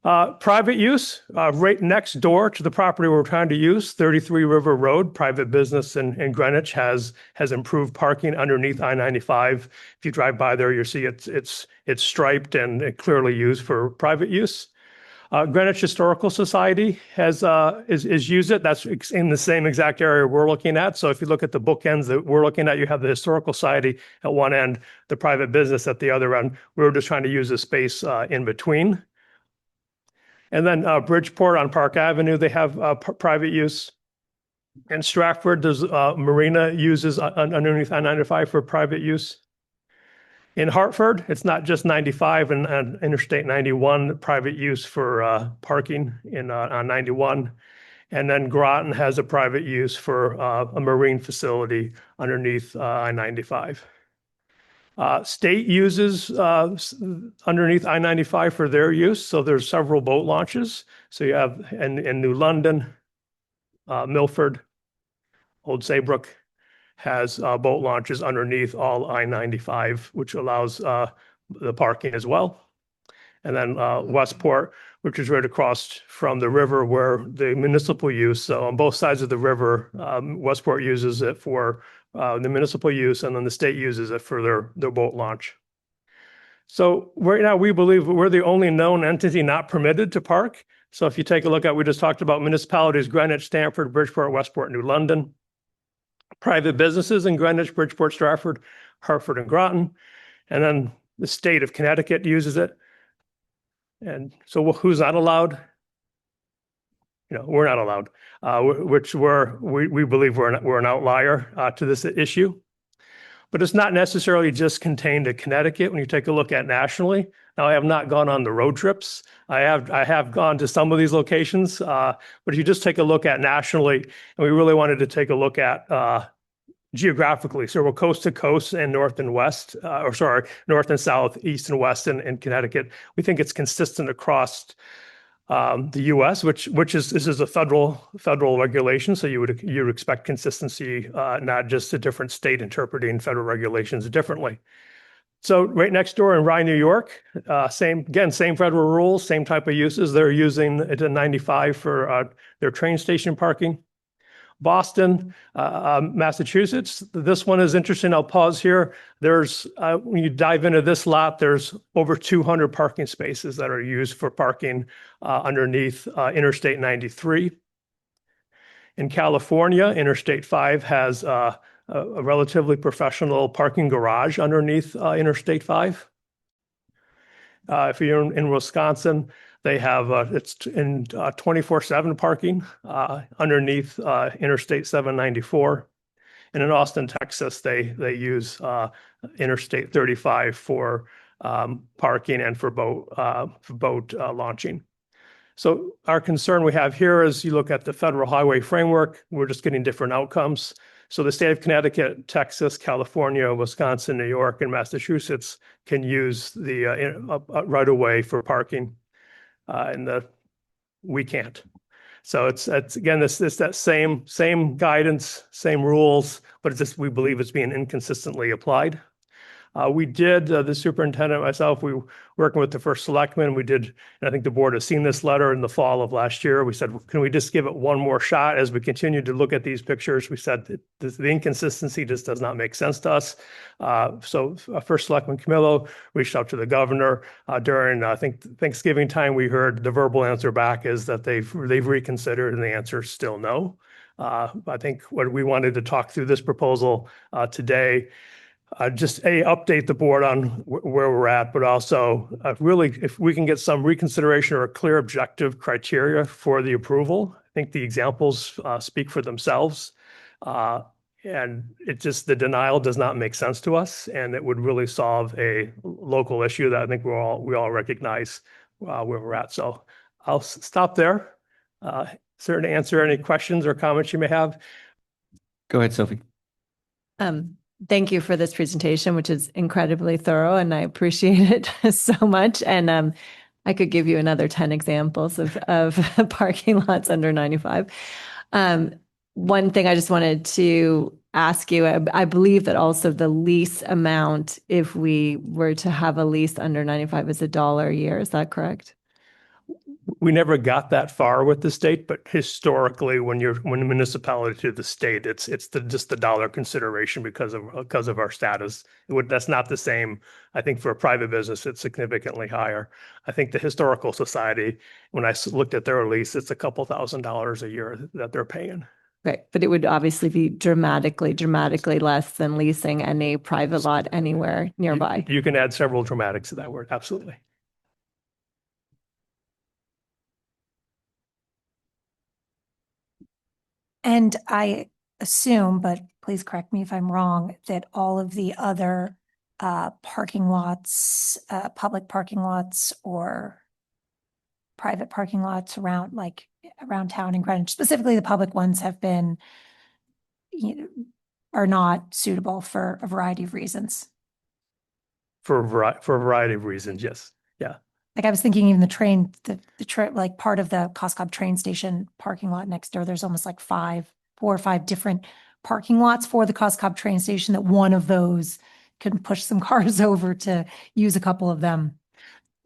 Private use, right next door to the property we're trying to use, 33 River Road, private business in Greenwich has improved parking underneath I-95. If you drive by there, you'll see it's striped and clearly used for private use. Greenwich Historical Society is used it. That's in the same exact area we're looking at. So if you look at the bookends that we're looking at, you have the Historical Society at one end, the private business at the other end. We're just trying to use the space in between. And then Bridgeport on Park Avenue, they have private use. In Stratford, there's Marina uses underneath I-95 for private use. In Hartford, it's not just 95 and Interstate 91, private use for parking on 91. And then Groton has a private use for a marine facility underneath I-95. State uses underneath I-95 for their use. So there's several boat launches. So you have in New London, Milford, Old Saybrook has boat launches underneath all I-95, which allows the parking as well. And then Westport, which is right across from the river where the municipal use. So on both sides of the river, Westport uses it for the municipal use, and then the state uses it for their boat launch. So right now, we believe we're the only known entity not permitted to park. So if you take a look at, we just talked about municipalities, Greenwich, Stamford, Bridgeport, Westport, New London. Private businesses in Greenwich, Bridgeport, Stratford, Hartford, and Groton. And then the state of Connecticut uses it. And so who's not allowed? We're not allowed, which we believe we're an outlier to this issue. But it's not necessarily just contained to Connecticut. When you take a look at nationally, now I have not gone on the road trips. I have gone to some of these locations, but if you just take a look at nationally, and we really wanted to take a look at geographically, so we're coast to coast and north and west, north and south, east and west in Connecticut. We think it's consistent across the U.S., which this is a federal regulation, so you would expect consistency, not just a different state interpreting federal regulations differently. So right next door in Rye, New York, same federal rules, same type of uses. They're using it at 95 for their train station parking. Boston, Massachusetts. This one is interesting. I'll pause here. There's when you dive into this lot, there's over 200 parking spaces that are used for parking underneath Interstate 93. In California, Interstate 5 has a relatively professional parking garage underneath Interstate 5. If you're in Wisconsin, they have it's in 24/7 parking underneath Interstate 794, and in Austin, Texas, they use Interstate 35 for parking and for boat launching. So our concern we have here is you look at the federal highway framework, we're just getting different outcomes. So the state of Connecticut, Texas, California, Wisconsin, New York, and Massachusetts can use the right-of-way for parking. And we can't. So it's again, it's that same guidance, same rules, but it's just, we believe it's being inconsistently applied. We did, the superintendent and myself, we working with the first selectman, we did, and I think the board has seen this letter in the fall of last year. We said, can we just give it one more shot as we continue to look at these pictures? We said that the inconsistency just does not make sense to us. So first selectman Camillo reached out to the governor during, I think, Thanksgiving time. We heard the verbal answer back is that they've reconsidered, and the answer is still no. I think what we wanted to talk through this proposal today, just update the board on where we're at, but also really if we can get some reconsideration or a clear objective criteria for the approval. I think the examples speak for themselves. And the denial does not make sense to us, and it would really solve a local issue that I think we all recognize where we're at. So I'll stop there. Certainly answer any questions or comments you may have. Go ahead, Sophie. Thank you for this presentation, which is incredibly thorough, and I appreciate it so much. And I could give you another 10 examples of parking lots under 95. One thing I just wanted to ask you, I believe that also the lease amount, if we were to have a lease under 95, is $1 a year. Is that correct? We never got that far with the state, but historically, when a municipality to the state, it's just the dollar consideration because of our status. That's not the same. I think for a private business, it's significantly higher. I think the Historical Society, when I looked at their lease, it's a couple $1,000s a year that they're paying. Right, but it would obviously be dramatically less than leasing any private lot anywhere nearby. You can add several dramatics to that word, absolutely. And I assume, but please correct me if I'm wrong, that all of the other parking lots, public parking lots or private parking lots around, like around town in Greenwich, specifically the public ones have been, are not suitable for a variety of reasons. For a variety of reasons, yes. Yeah. Like I was thinking even the train, like part of the Coscob train station parking lot next door, there's almost like 4 or 5 different parking lots for the Coscob train station, that one of those can push some cars over to use a couple of them.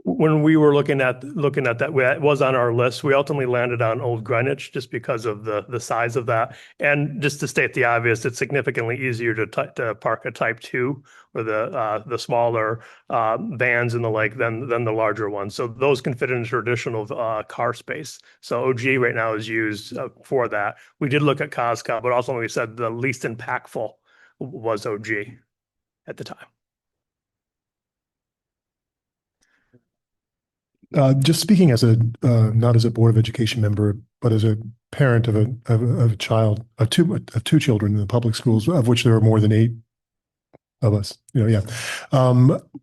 When we were looking at that, it was on our list. We ultimately landed on Old Greenwich just because of the size of that. And just to state the obvious, it's significantly easier to park a Type 2 or the smaller vans and the like than the larger ones. So those can fit in traditional car space. So OG right now is used for that. We did look at Coscob, but also we said the least impactful was OG at the time. Just speaking as a not as a Board of Education member, but as a parent of a child, of two children in the public schools, of which there are more than 8 of us. Yeah.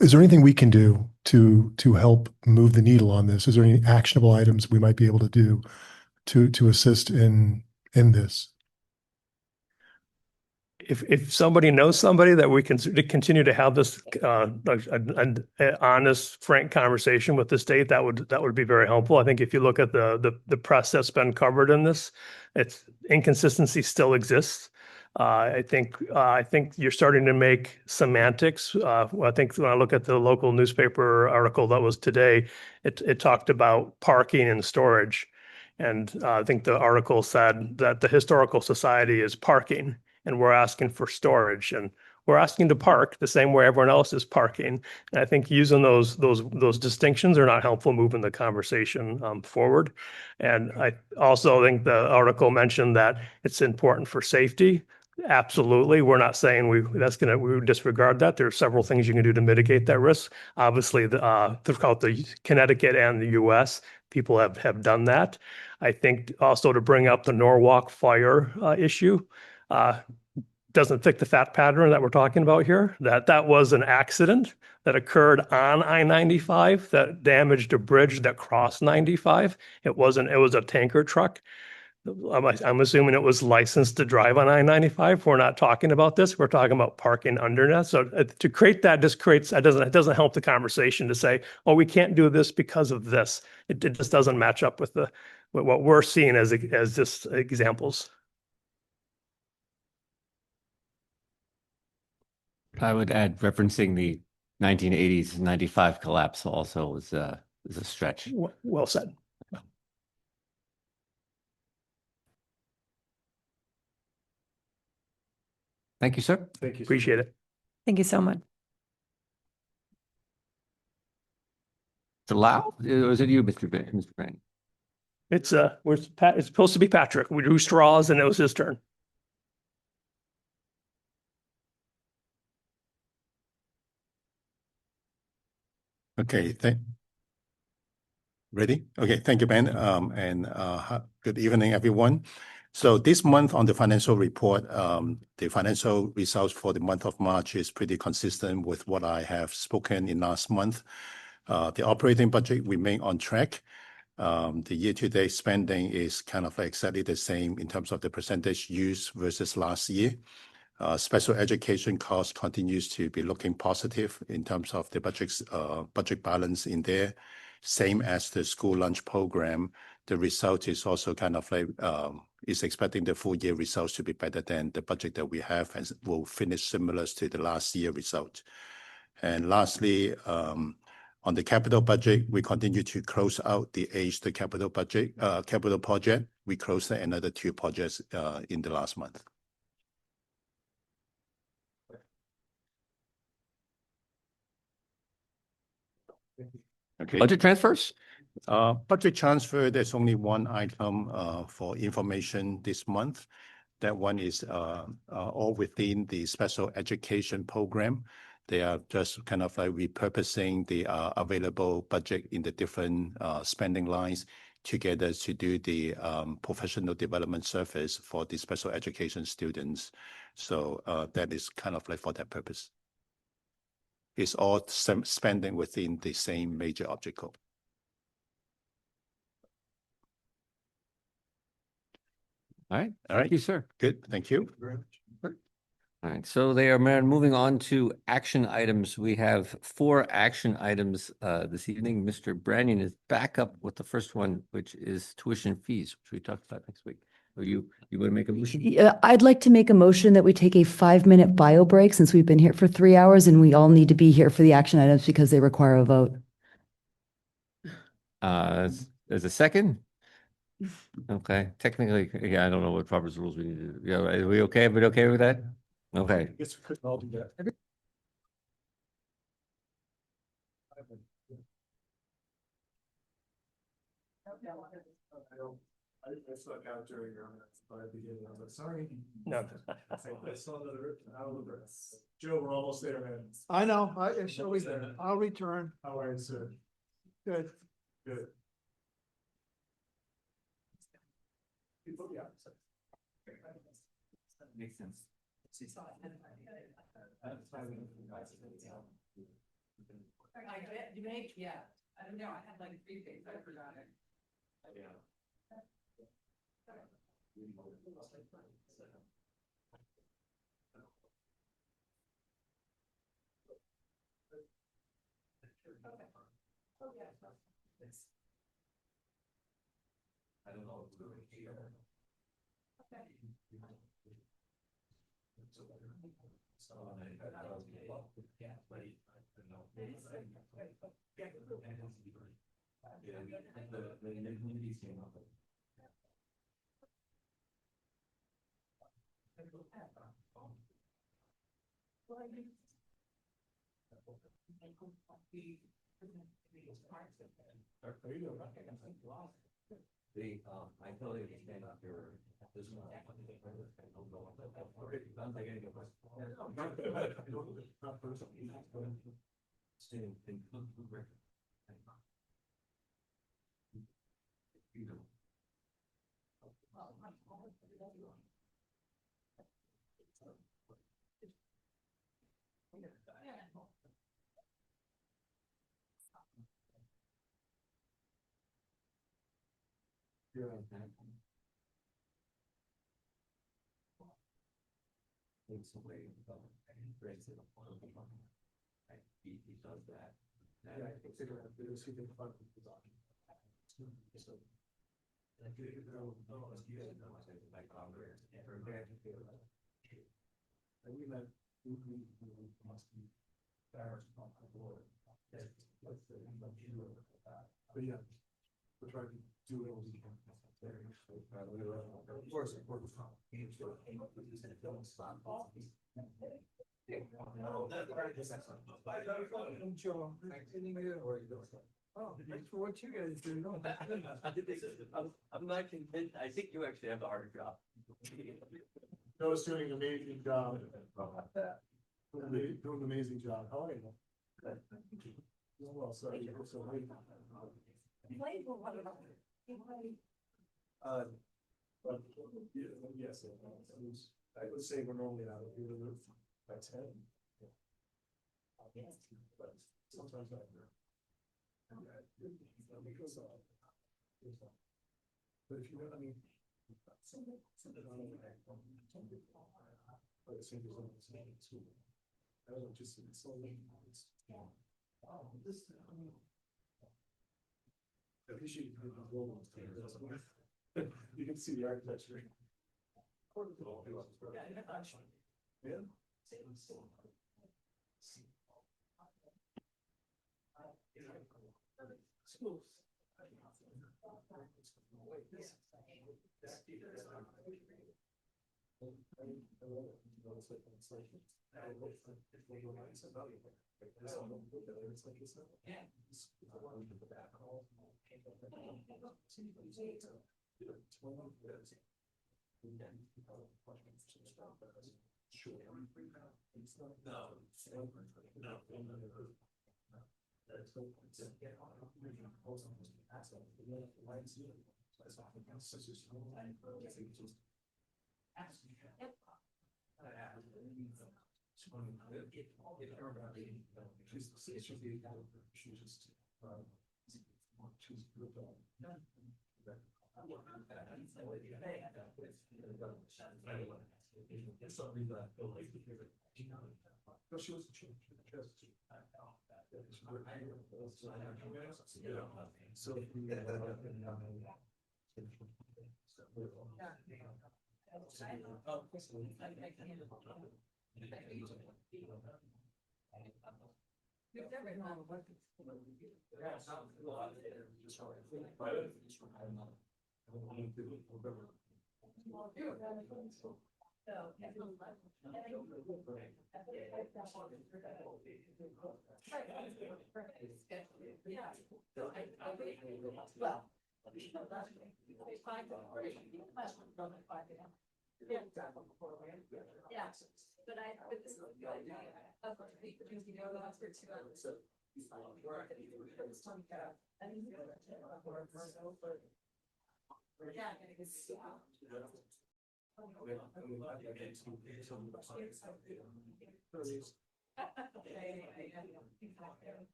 Is there anything we can do to help move the needle on this? Is there any actionable items we might be able to do to assist in this? If somebody knows somebody that we can continue to have this an honest, frank conversation with the state, that would be very helpful. I think if you look at the press that's been covered in this, it's inconsistency still exists. I think you're starting to make semantics. I think when I look at the local newspaper article that was today, it talked about parking and storage, and I think the article said that the Historical Society is parking, and we're asking for storage, and we're asking to park the same way everyone else is parking. And I think using those distinctions are not helpful moving the conversation forward. And I also think the article mentioned that it's important for safety. Absolutely. We're not saying we would disregard that. There are several things you can do to mitigate that risk. Obviously, throughout the Connecticut and the US, people have done that. I think also to bring up the Norwalk fire issue, doesn't fit the fact pattern that we're talking about here. That was an accident that occurred on I-95 that damaged a bridge that crossed 95. It was a tanker truck. I'm assuming it was licensed to drive on I-95. We're not talking about this. We're talking about parking underneath. So to create that it doesn't help the conversation to say, oh, we can't do this because of this. It just doesn't match up with what we're seeing as just examples. I would add referencing the 1980s 95 collapse also is a stretch. Well said. Thank you, sir. Thank you. Appreciate it. Thank you so much. Is it Lau? Or is it you, Mr. Brand? It's supposed to be Patrick. We drew straws and it was his turn. Okay, ready? Okay, thank you, Ben. Good evening, everyone. So this month on the financial report, the financial results for the month of March is pretty consistent with what I have spoken in last month. The operating budget remain on track. The year-to-date spending is kind of exactly the same in terms of the percentage used versus last year. Special education cost continues to be looking positive in terms of the budget balance in there. Same as the school lunch program. The result is also kind of like is expecting the full year results to be better than the budget that we have, and will finish similar to the last year result. And lastly, on the capital budget, we continue to close out the capital budget, capital project. We closed another 2 projects in the last month. Okay. Budget transfers? Budget transfer, there's only one item for information this month. That one is all within the special education program. They are just kind of like repurposing the available budget in the different spending lines, together to do the professional development service for the special education students. So that is kind of like for that purpose. It's all spending within the same major object code. All right. All right. Thank you, sir. Good. Thank you. All right, so they are moving on to action items. We have 4 action items this evening. Mr. Brannion is back up with the first one, which is tuition fees, which we talked about next week. Are you want to make a motion? Yeah, I'd like to make a motion that we take a 5-minute bio break since we've been here for 3 hours and we all need to be here for the action items because they require a vote. As a second? Okay, technically, yeah, I don't know what Robert's rules we need to, yeah, are we okay? Everybody okay with that? Okay. I guess we couldn't all do that. I stuck out during your beginning. I was like, sorry. No. I saw the out of the Joe, we're almost there, man. I know, I'll return. How are you, sir? Good. Good. Makes sense. Yeah, I don't know, I had like 3 things, I forgot it. I don't know. I totally understand your takes away breaks it upon he does that. Yeah, I think they're gonna do is he can fund the document. So. And we meant we must be embarrassed on the board. But yeah, we're trying to do it all we can. Of course, of course. Oh, thanks for what you guys do. I'm not convinced. I think you actually have the harder job. Joe's doing an amazing job. Doing an amazing job. How are you? Well, sorry. You're so late. Yes, I would say we're normally out of here by 10. But sometimes I. But if you know, I mean. I don't just, it's so late. Oh, this, I appreciate you can see the architecture. Yeah. Schools.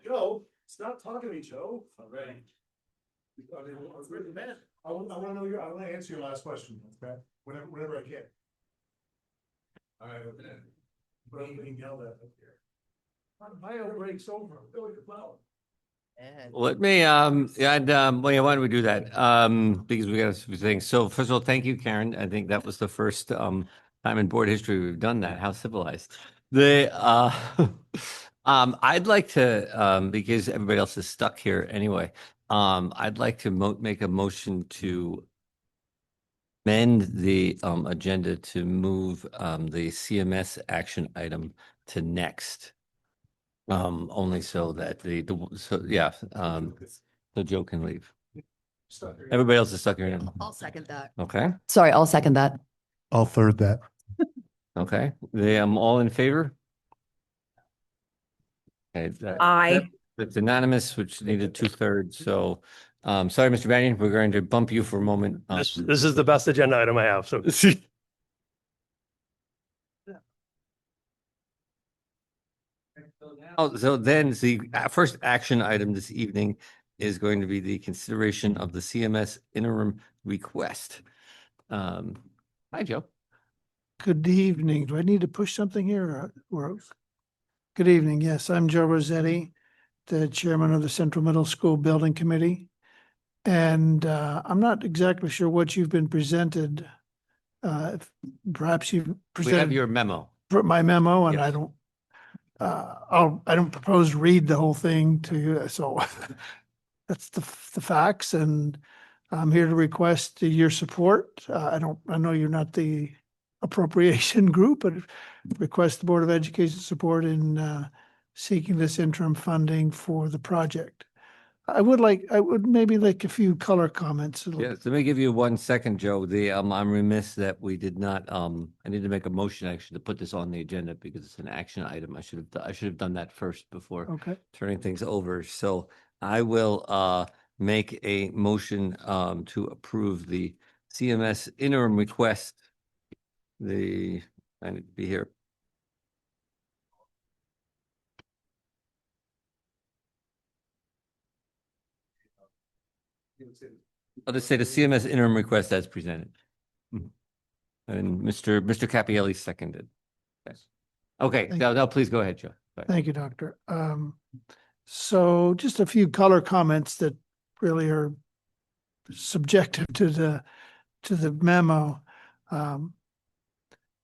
Joe, stop talking to me, Joe. All right. I want to know I want to answer your last question, okay? Whenever I can. All right, okay. But I'm being yelled at up here. My break's over. I'm going to flower. Let me, well, yeah, why don't we do that? Because we got a few things. So first of all, thank you, Karen. I think that was the first, time in board history we've done that. How civilized. I'd like to, because everybody else is stuck here anyway, I'd like to make a motion to amend the, agenda to move, the CMS action item to next. Only so that so Joe can leave. Everybody else is stuck here. I'll second that. Okay, Sorry, I'll second that. I'll third that. okay. They, all in favor? Okay. Aye. It's unanimous, which needed 2/3. So, sorry, Mr. Banyan, we're going to bump you for a moment. This is the best agenda item I have, so. Oh, so then the first action item this evening is going to be the consideration of the CMS interim request. Hi, Joe. Good evening. Do I need to push something here or? Good evening. Yes, I'm Joe Rossetti, the chairman of the Central Middle School Building Committee. And I'm not exactly sure what you've been presented. Perhaps you've We have presented your memo. my memo and I Yes. don't, I don't propose to read the whole thing to you. So that's the facts and I'm here to request your support. I know you're not the appropriation group, but request the Board of Education support in seeking this interim funding for the project. I would maybe like a few color comments. Yes, let me give you 1 second, Joe. I'm remiss that we did not, I need to make a motion actually to put this on the agenda because it's an action item. I should have done that first before Okay. turning things over. So I will, make a motion, to approve the CMS interim request. I need to be here. I'll just say the CMS interim request as presented. And Mr. Cappielli seconded. Yes. Okay, Thank now please go ahead, Joe. Go ahead. Thank you, Doctor. So just a few color comments that really are subjective to the memo.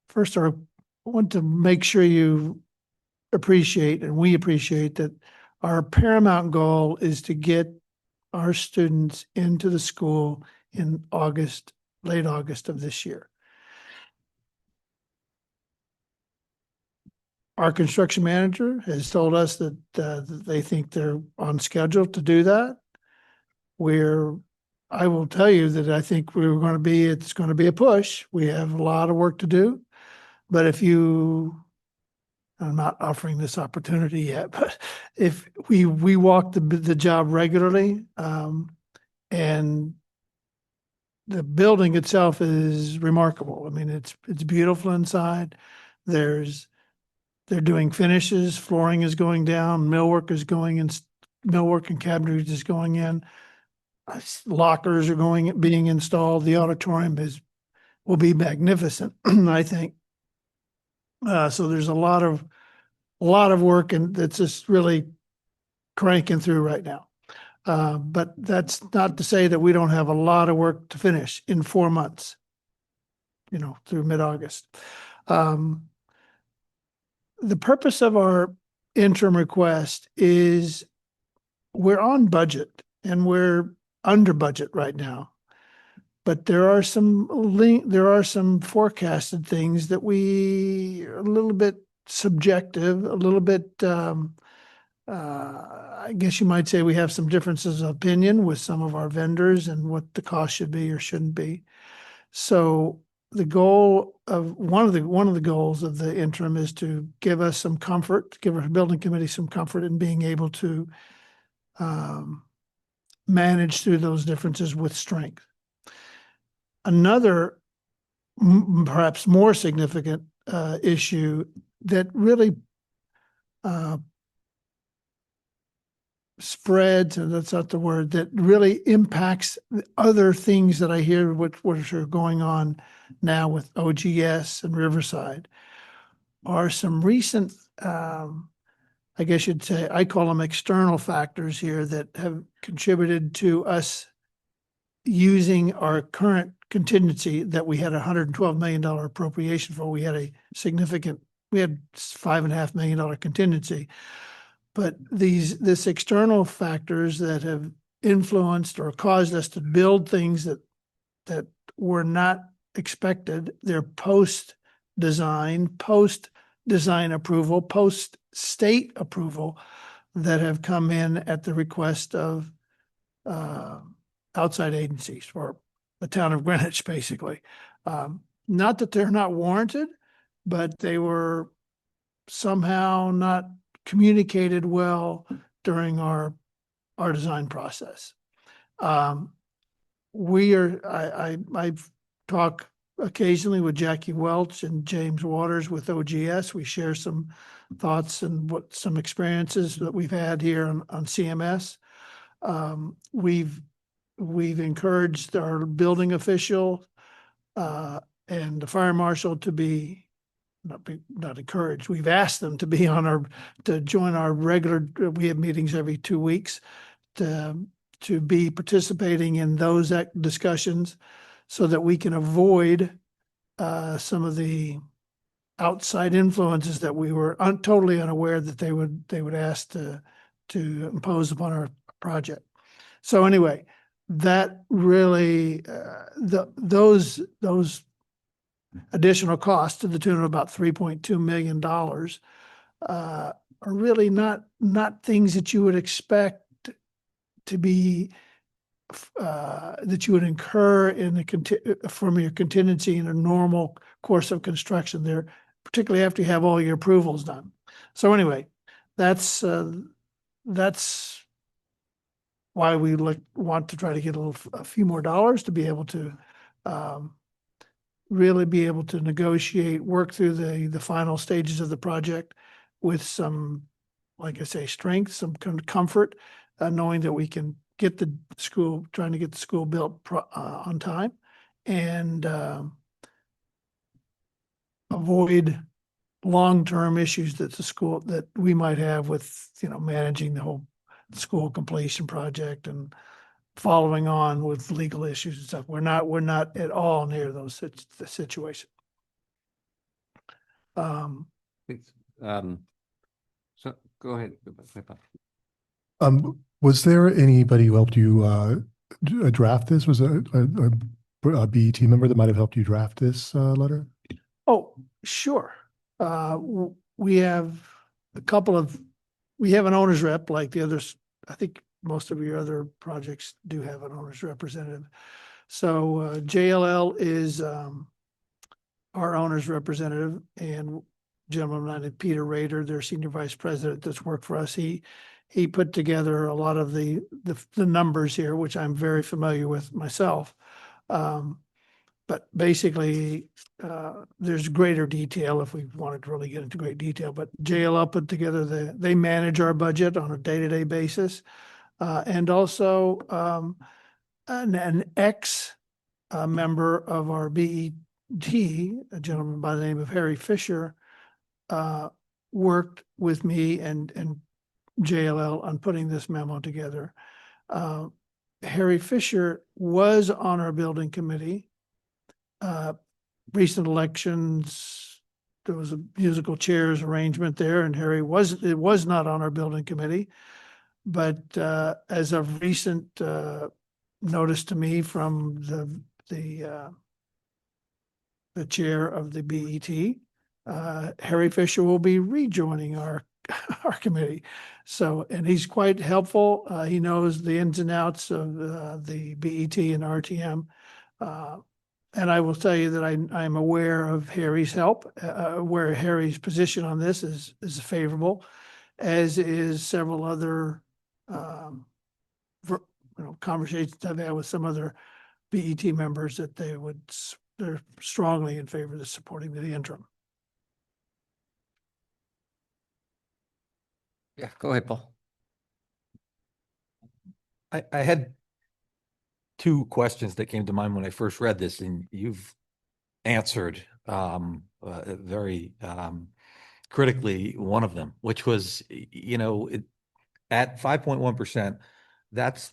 First, I want to make sure you appreciate, and we appreciate that our paramount goal is to get our students into the school in August, late August of this year. Our construction manager has told us that they think they're on schedule to do that. I will tell you that I think it's going to be a push. We have a lot of work to do. But I'm not offering this opportunity yet, but if we walk the job regularly, and the building itself is remarkable. I mean, it's beautiful inside. They're doing finishes, flooring is going down, millwork and cabinetry is going in. Lockers are being installed. The auditorium will be magnificent, I think. So there's a lot of work, and that's just really cranking through right now. But that's not to say that we don't have a lot of work to finish in 4 months, through mid-August. The purpose of our interim request is we're on budget and we're under budget right now. But there are some forecasted things that we are a little bit subjective, a little bit, I guess you might say we have some differences of opinion with some of our vendors and what the cost should be or shouldn't be. So the goal of one of the goals of the interim is to give us some comfort, give our building committee some comfort in being able to manage through those differences with strength. Another, perhaps more significant issue that really spreads, and that's not the word, that really impacts other things that I hear which are going on now with OGS and Riverside, are some recent, I guess you'd say, I call them external factors here that have contributed to us using our current contingency that we had $112 million appropriation for. We had $5.5 million contingency. But this external factors that have influenced or caused us to build things that were not expected, they're post-design approval, post-state approval, that have come in at the request of outside agencies or the town of Greenwich, basically. Not that they're not warranted, but they were somehow not communicated well during our design process. I talk occasionally with Jackie Welch and James Waters with OGS. We share some thoughts and some experiences that we've had here on CMS. We've encouraged our building official and the fire marshal to be not encouraged. We've asked them to be to join our regular. We have meetings every 2 weeks to be participating in those discussions, so that we can avoid some of the outside influences that we were totally unaware that they would ask to impose upon our project. So anyway, that really those additional costs to the tune of about $3.2 million are really not things that you would expect to be that you would incur from your contingency in a normal course of construction there, particularly after you have all your approvals done. So anyway, that's why we want to try to get a few more dollars to be able to really be able to negotiate, work through the final stages of the project with some, like I say, strength, some comfort, knowing that we can trying to get the school built on time, and avoid long-term issues that we might have with, managing the whole school completion project and following on with legal issues and stuff. We're not at all near the situation. So go ahead. Was there anybody who helped you draft this? Was it a BET member that might have helped you draft this letter? Oh, sure. we have a couple of, we have an owner's rep like the others. I think most of your other projects do have an owner's representative. So JLL is our owner's representative, and gentleman named Peter Rader, their senior vice president that's worked for us. He put together a lot of the numbers here, which I'm very familiar with myself. But basically, there's greater detail if we wanted to really get into great detail. But JLL put together they manage our budget on a day-to-day basis. And also an member of our BET, a gentleman by the name of Harry Fisher, worked with me and JLL on putting this memo together. Harry Fisher was on our building committee. Recent elections, there was a musical chairs arrangement there, and Harry was not on our building committee. But as of recent notice to me from the chair of the BET, Harry Fisher will be rejoining our committee. So, and he's quite helpful. He knows the ins and outs of the BET and RTM. And I will tell you that I'm aware of Harry's help, where Harry's position on this is favorable, as is several other conversations I've had with some other BET members that they're strongly in favor of supporting the interim. Yeah, go ahead, Paul. I had two questions that came to mind when I first read this, and you've answered very critically one of them, which was, at 5.1%, that's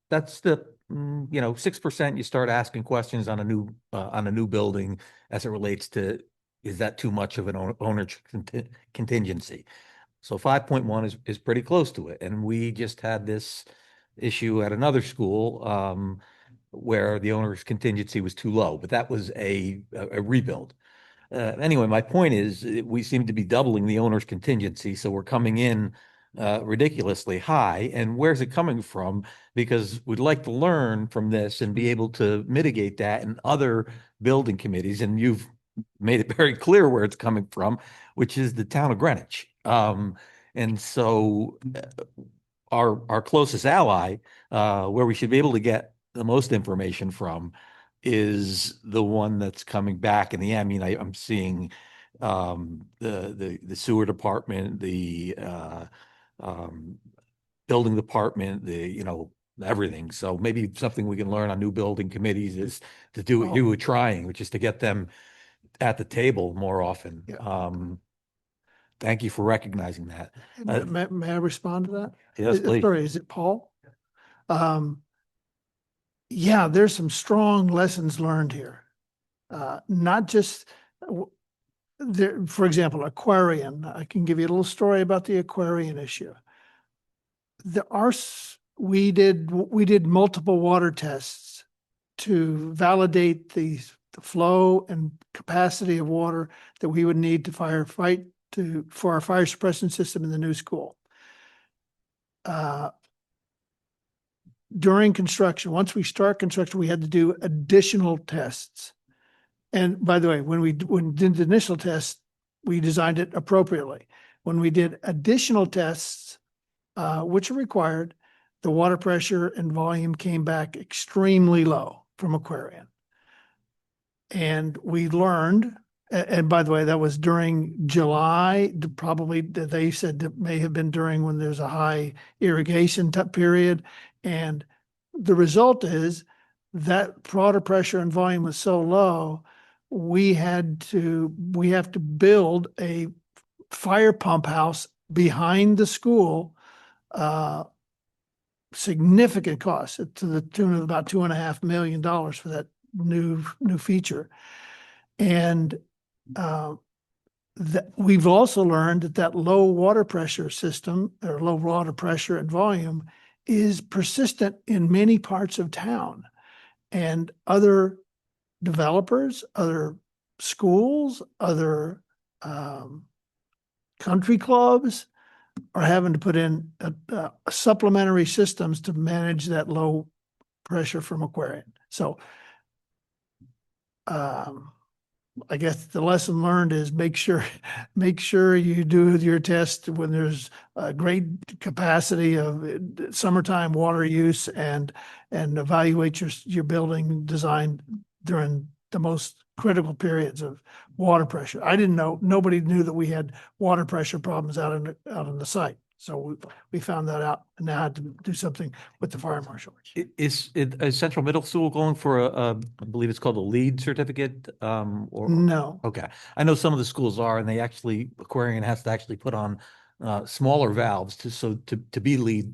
the 6% you start asking questions on a new building as it relates to, is that too much of an owner contingency? So 5.1 is pretty close to it. And we just had this issue at another school where the owner's contingency was too low, but that was a rebuild. Anyway, my point is we seem to be doubling the owner's contingency, so we're coming in ridiculously high. And where's it coming from? Because we'd like to learn from this and be able to mitigate that in other building committees. And you've made it very clear where it's coming from, which is the town of Greenwich. And so our closest ally, where we should be able to get the most information from, is the one that's coming back in the end. I mean, I'm seeing the sewer department, the building department, everything. So maybe something we can learn on new building committees is to do what you were trying, which is to get them at the table more often. Thank you for recognizing that. May I respond to that? Yes, please. Sorry, is it Paul? Yeah, there's some strong lessons learned here. Not just there, for example, Aquarian. I can give you a little story about the Aquarian issue. We did multiple water tests to validate the flow and capacity of water that we would need to firefight for our fire suppression system in the new school. During construction, once we start construction, we had to do additional tests. And by the way, when we did the initial test, we designed it appropriately. When we did additional tests, which are required, the water pressure and volume came back extremely low from Aquarian. And we learned, and by the way, that was during July, probably they said that may have been during when there's a high irrigation period. And the result is that water pressure and volume was so low, we have to build a fire pump house behind the school, significant cost to the tune of about $2.5 million for that new feature. And that we've also learned that low water pressure system, or low water pressure and volume, is persistent in many parts of town. And other developers, other schools, other country clubs are having to put in supplementary systems to manage that low pressure from Aquarian. So I guess the lesson learned is make sure you do your test when there's a great capacity of summertime water use and evaluate your building design during the most critical periods of water pressure. I didn't know, nobody knew that we had water pressure problems out on the site. So we found that out and now had to do something with the fire marshal. Is Central Middle School going for I believe it's called a LEED certificate? Or No. Okay, I know some of the schools are, and Aquarian has to actually put on smaller valves to be LEED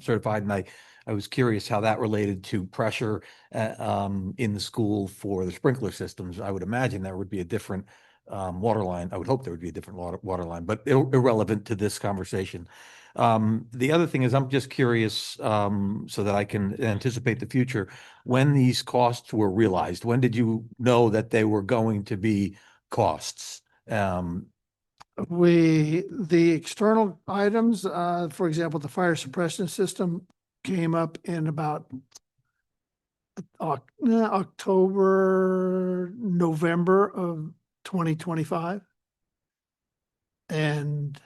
certified. And I was curious how that related to pressure in the school for the sprinkler systems. I would imagine there would be a different water line. I would hope there would be a different water line, but irrelevant to this conversation. The other thing is I'm just curious, so that I can anticipate the future, when these costs were realized. When did you know that they were going to be costs? The external items, for example, the fire suppression system came up in about October, November of 2025. And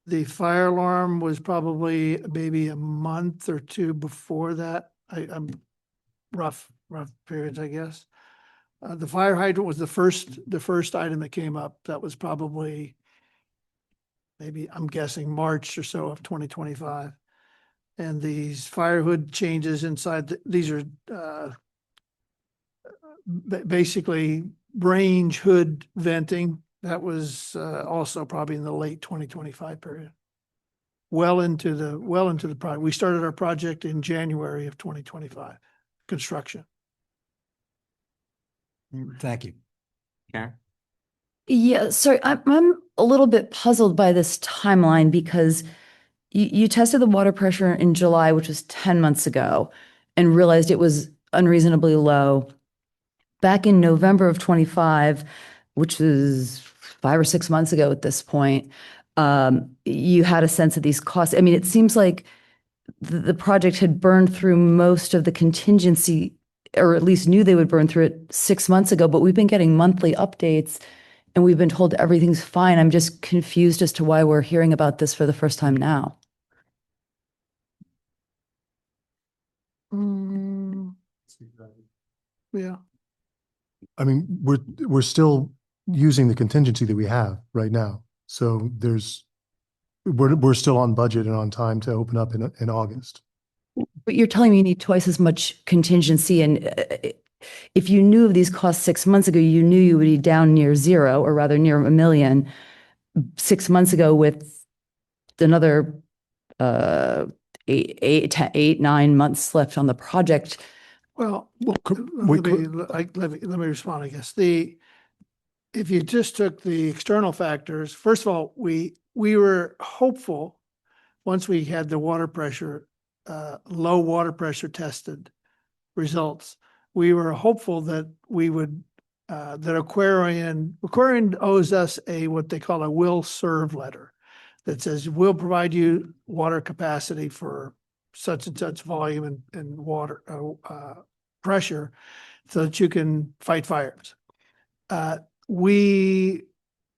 the fire alarm was probably maybe a month or two before that. I'm rough periods, I guess. The fire hydrant was the first item that came up. That was probably maybe, I'm guessing, March or so of 2025. And these fire hood changes inside, these are basically range hood venting. That was also probably in the late 2025 period. Well into the project. We started our project in January of 2025, construction. Thank you. Karen? Yeah, sorry, I'm a little bit puzzled by this timeline because you tested the water pressure in July, which was 10 months ago, and realized it was unreasonably low. Back in November of 25, which was 5 or 6 months ago at this point, you had a sense of these costs. I mean, it seems like the project had burned through most of the contingency, or at least knew they would burn through it 6 months ago, but we've been getting monthly updates and we've been told everything's fine. I'm just confused as to why we're hearing about this for the first time now. Yeah. I mean, we're still using the contingency that we have right now. So we're still on budget and on time to open up in August. But you're telling me you need twice as much contingency, and if you knew of these costs 6 months ago, you knew you would be down near zero, or rather near $1 million 6 months ago, with another 9 months left on the project. Well, let me respond, I guess. If you just took the external factors, first of all, we were hopeful once we had the water pressure, low water pressure tested results, we were hopeful that we would, that Aquarian owes us what they call a will serve letter that says we'll provide you water capacity for such and such volume and water pressure so that you can fight fires. We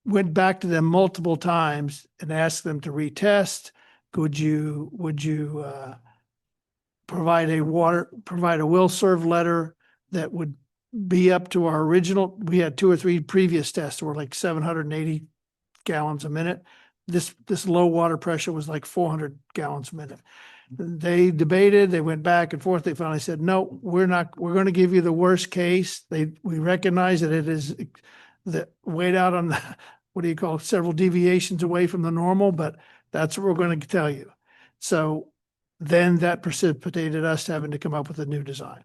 went back to them multiple times and asked them to retest. Would you provide a will serve letter that would be up to our original? We had 2 or 3 previous tests that were like 780 gallons a minute. This low water pressure was like 400 gallons a minute. They debated, they went back and forth. They finally said, no, we're going to give you the worst case. We recognize that it is the weight out on the, what do you call, several deviations away from the normal, but that's what we're going to tell you. So then that precipitated us having to come up with a new design.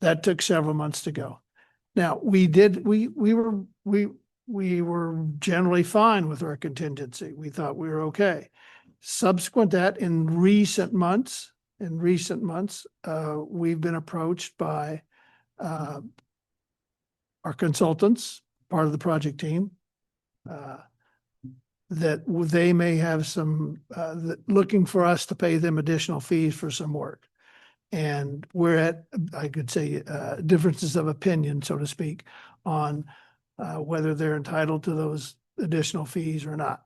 That took several months to go. Now we were generally fine with our contingency. We thought we were okay. Subsequent to that, in recent months, we've been approached by our consultants, part of the project team. they may have some, looking for us to pay them additional fees for some work. And we're at, I could say, differences of opinion, so to speak, on whether they're entitled to those additional fees or not.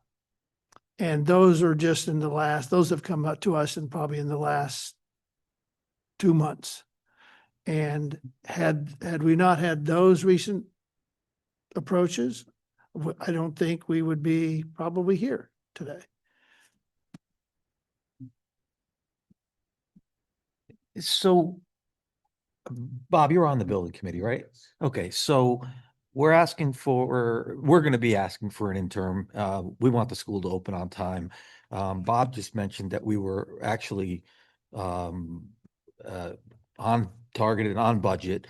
And those are just those have come up to us in probably in the last 2 months. And had we not had those recent approaches, I don't think we would be probably here today. So, Bob, you're on the building committee, right? Okay, so we're going to be asking for an interim. We want the school to open on time. Bob just mentioned that we were actually on target and on budget.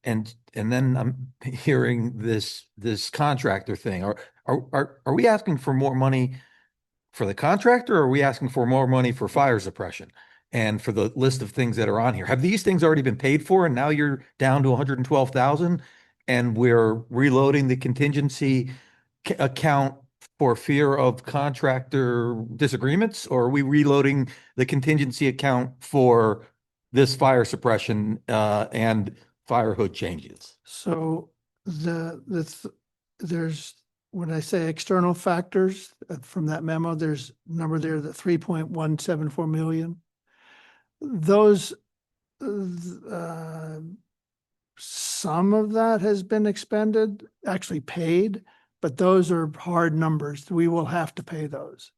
And then I'm hearing this contractor thing. Are we asking for more money for the contractor, or are we asking for more money for fire suppression and for the list of things that are on here? Have these things already been paid for, and now you're down to 112,000, and we're reloading the contingency account for fear of contractor disagreements, or are we reloading the contingency account for this fire suppression and fire hood changes? So there's, when I say external factors from that memo, there's a number there, the 3.174 million. Those, some of that has been expended, actually paid, but those are hard numbers. We will have to pay those.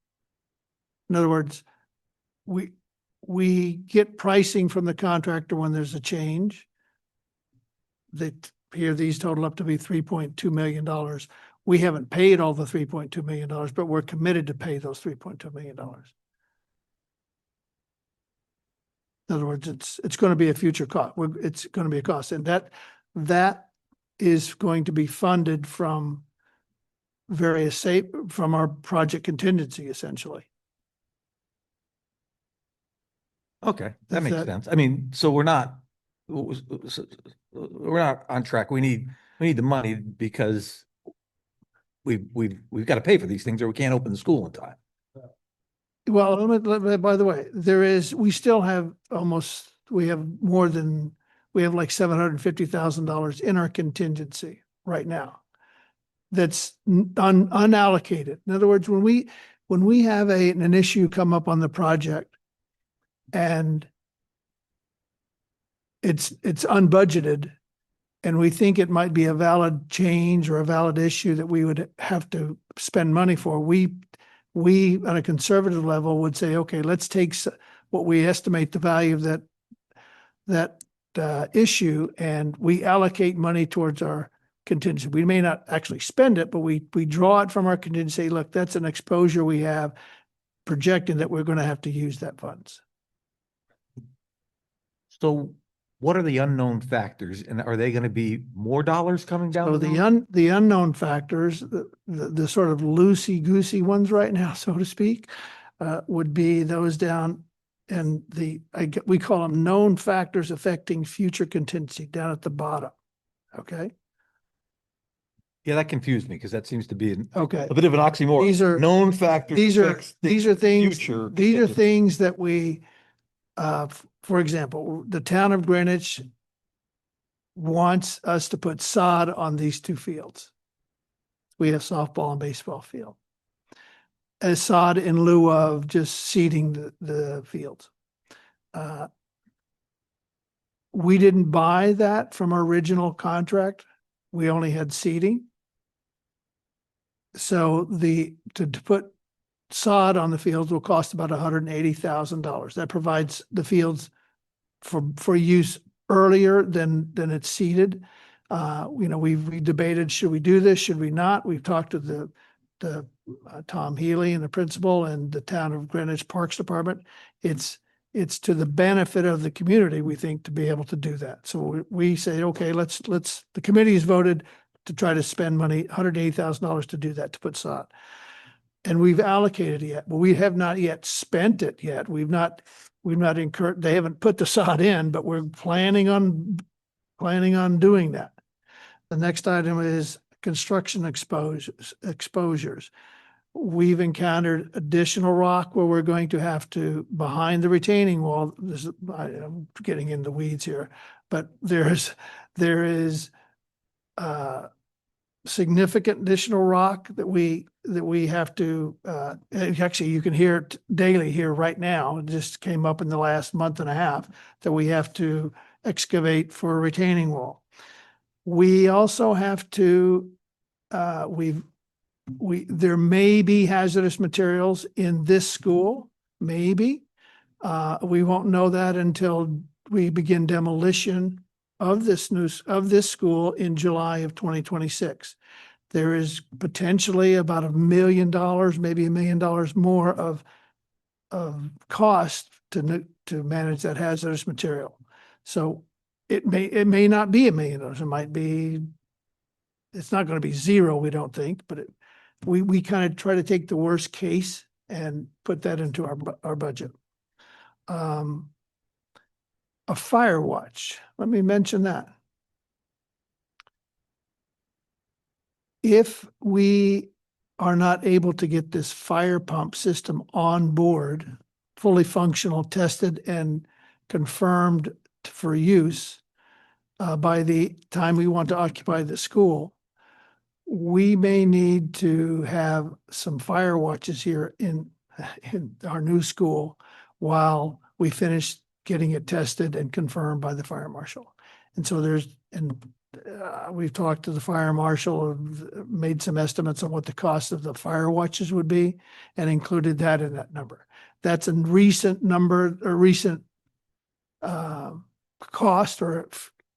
In other words, we get pricing from the contractor when there's a change. Here, these total up to be $3.2 million. We haven't paid all the $3.2 million, but we're committed to pay those $3.2 million. In other words, it's going to be a future cost. It's going to be a cost, and that is going to be funded from from our project contingency, essentially. Okay, that makes sense. I mean, so we're not on track. We need the money because we've got to pay for these things, or we can't open the school in time. Well, by the way, we still have we have like $750,000 in our contingency right now. That's unallocated. In other words, when we have an issue come up on the project and it's unbudgeted, and we think it might be a valid change or a valid issue that we would have to spend money for, we on a conservative level would say, okay, let's take what we estimate the value of that issue, and we allocate money towards our contingency. We may not actually spend it, but we draw it from our contingency. Look, that's an exposure we have, projecting that we're going to have to use that funds. So what are the unknown factors, and are they going to be more dollars coming down? So the unknown factors, the sort of loosey-goosey ones right now, so to speak, would be those down, and we call them known factors affecting future contingency down at the bottom. Okay. Yeah, that confused me because that seems to be a bit of an oxymoron. These are known factors. These are things. Future these are things that we, for example, the town of Greenwich wants us to put sod on these two fields. We have softball and baseball field. As sod in lieu of just seeding the fields. We didn't buy that from our original contract. We only had seeding. So to put sod on the fields will cost about $180,000. That provides the fields for use earlier than it's seeded. We debated, should we do this? Should we not? We've talked to the Tom Healy and the principal and the town of Greenwich Parks Department. It's to the benefit of the community, we think, to be able to do that. So we say, okay, the committee has voted to try to spend money, $180,000 to do that, to put sod. And we've allocated it yet, but we have not yet spent it yet. We've not incurred, they haven't put the sod in, but we're planning on doing that. The next item is construction exposures. We've encountered additional rock where we're going to have to, behind the retaining wall, I'm getting in the weeds here, but there is significant additional rock that we have to, actually you can hear it daily here right now. It just came up in the last month and a half that we have to excavate for a retaining wall. We also have to, there may be hazardous materials in this school, maybe. We won't know that until we begin demolition of this school in July of 2026. There is potentially about $1 million, maybe $1 million more of cost to manage that hazardous material. So it may not be $1 million. It might be, it's not going to be zero, we don't think, but we kind of try to take the worst case and put that into our budget. A fire watch, let me mention that. If we are not able to get this fire pump system on board, fully functional, tested and confirmed for use by the time we want to occupy the school, we may need to have some fire watches here in our new school while we finish getting it tested and confirmed by the fire marshal. And so we've talked to the fire marshal, made some estimates on what the cost of the fire watches would be and included that in that number. That's a recent number, a recent cost or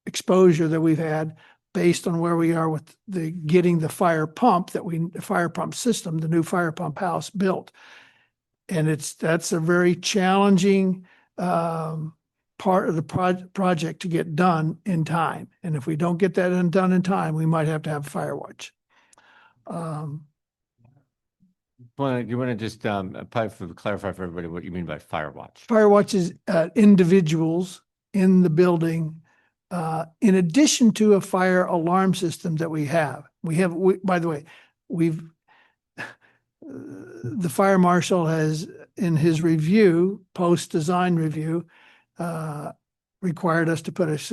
exposure that we've had based on where we are with getting the fire pump system, the new fire pump house built. And that's a very challenging part of the project to get done in time. And if we don't get that done in time, we might have to have a fire watch. You want to just clarify for everybody what you mean by fire watch? Fire watch is individuals in the building, in addition to a fire alarm system that we have. By the way, the fire marshal has, in his review, post-design review, required us to put was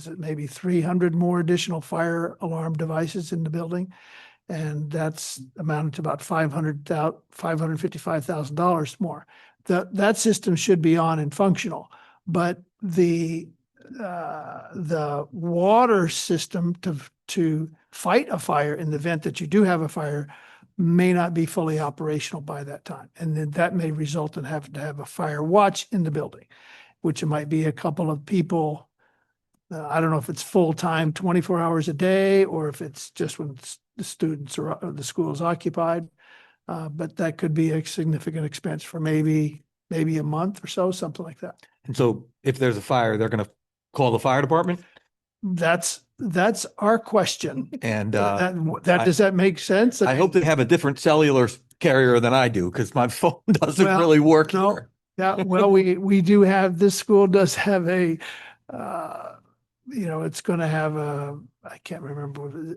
it maybe 300 more additional fire alarm devices in the building? And that's amounted to about $555,000 more. That system should be on and functional, but the water system to fight a fire in the event that you do have a fire may not be fully operational by that time. And then that may result in having to have a fire watch in the building, which it might be a couple of people. I don't know if it's full-time, 24 hours a day, or if it's just when the school is occupied. But that could be a significant expense for maybe a month or so, something like that. And so if there's a fire, they're going to call the fire department? That's our question. And does that make sense? I hope they have a different cellular carrier than I do, because my phone doesn't really work here. Yeah, well, we do have, this school does have a, it's going to have I can't remember,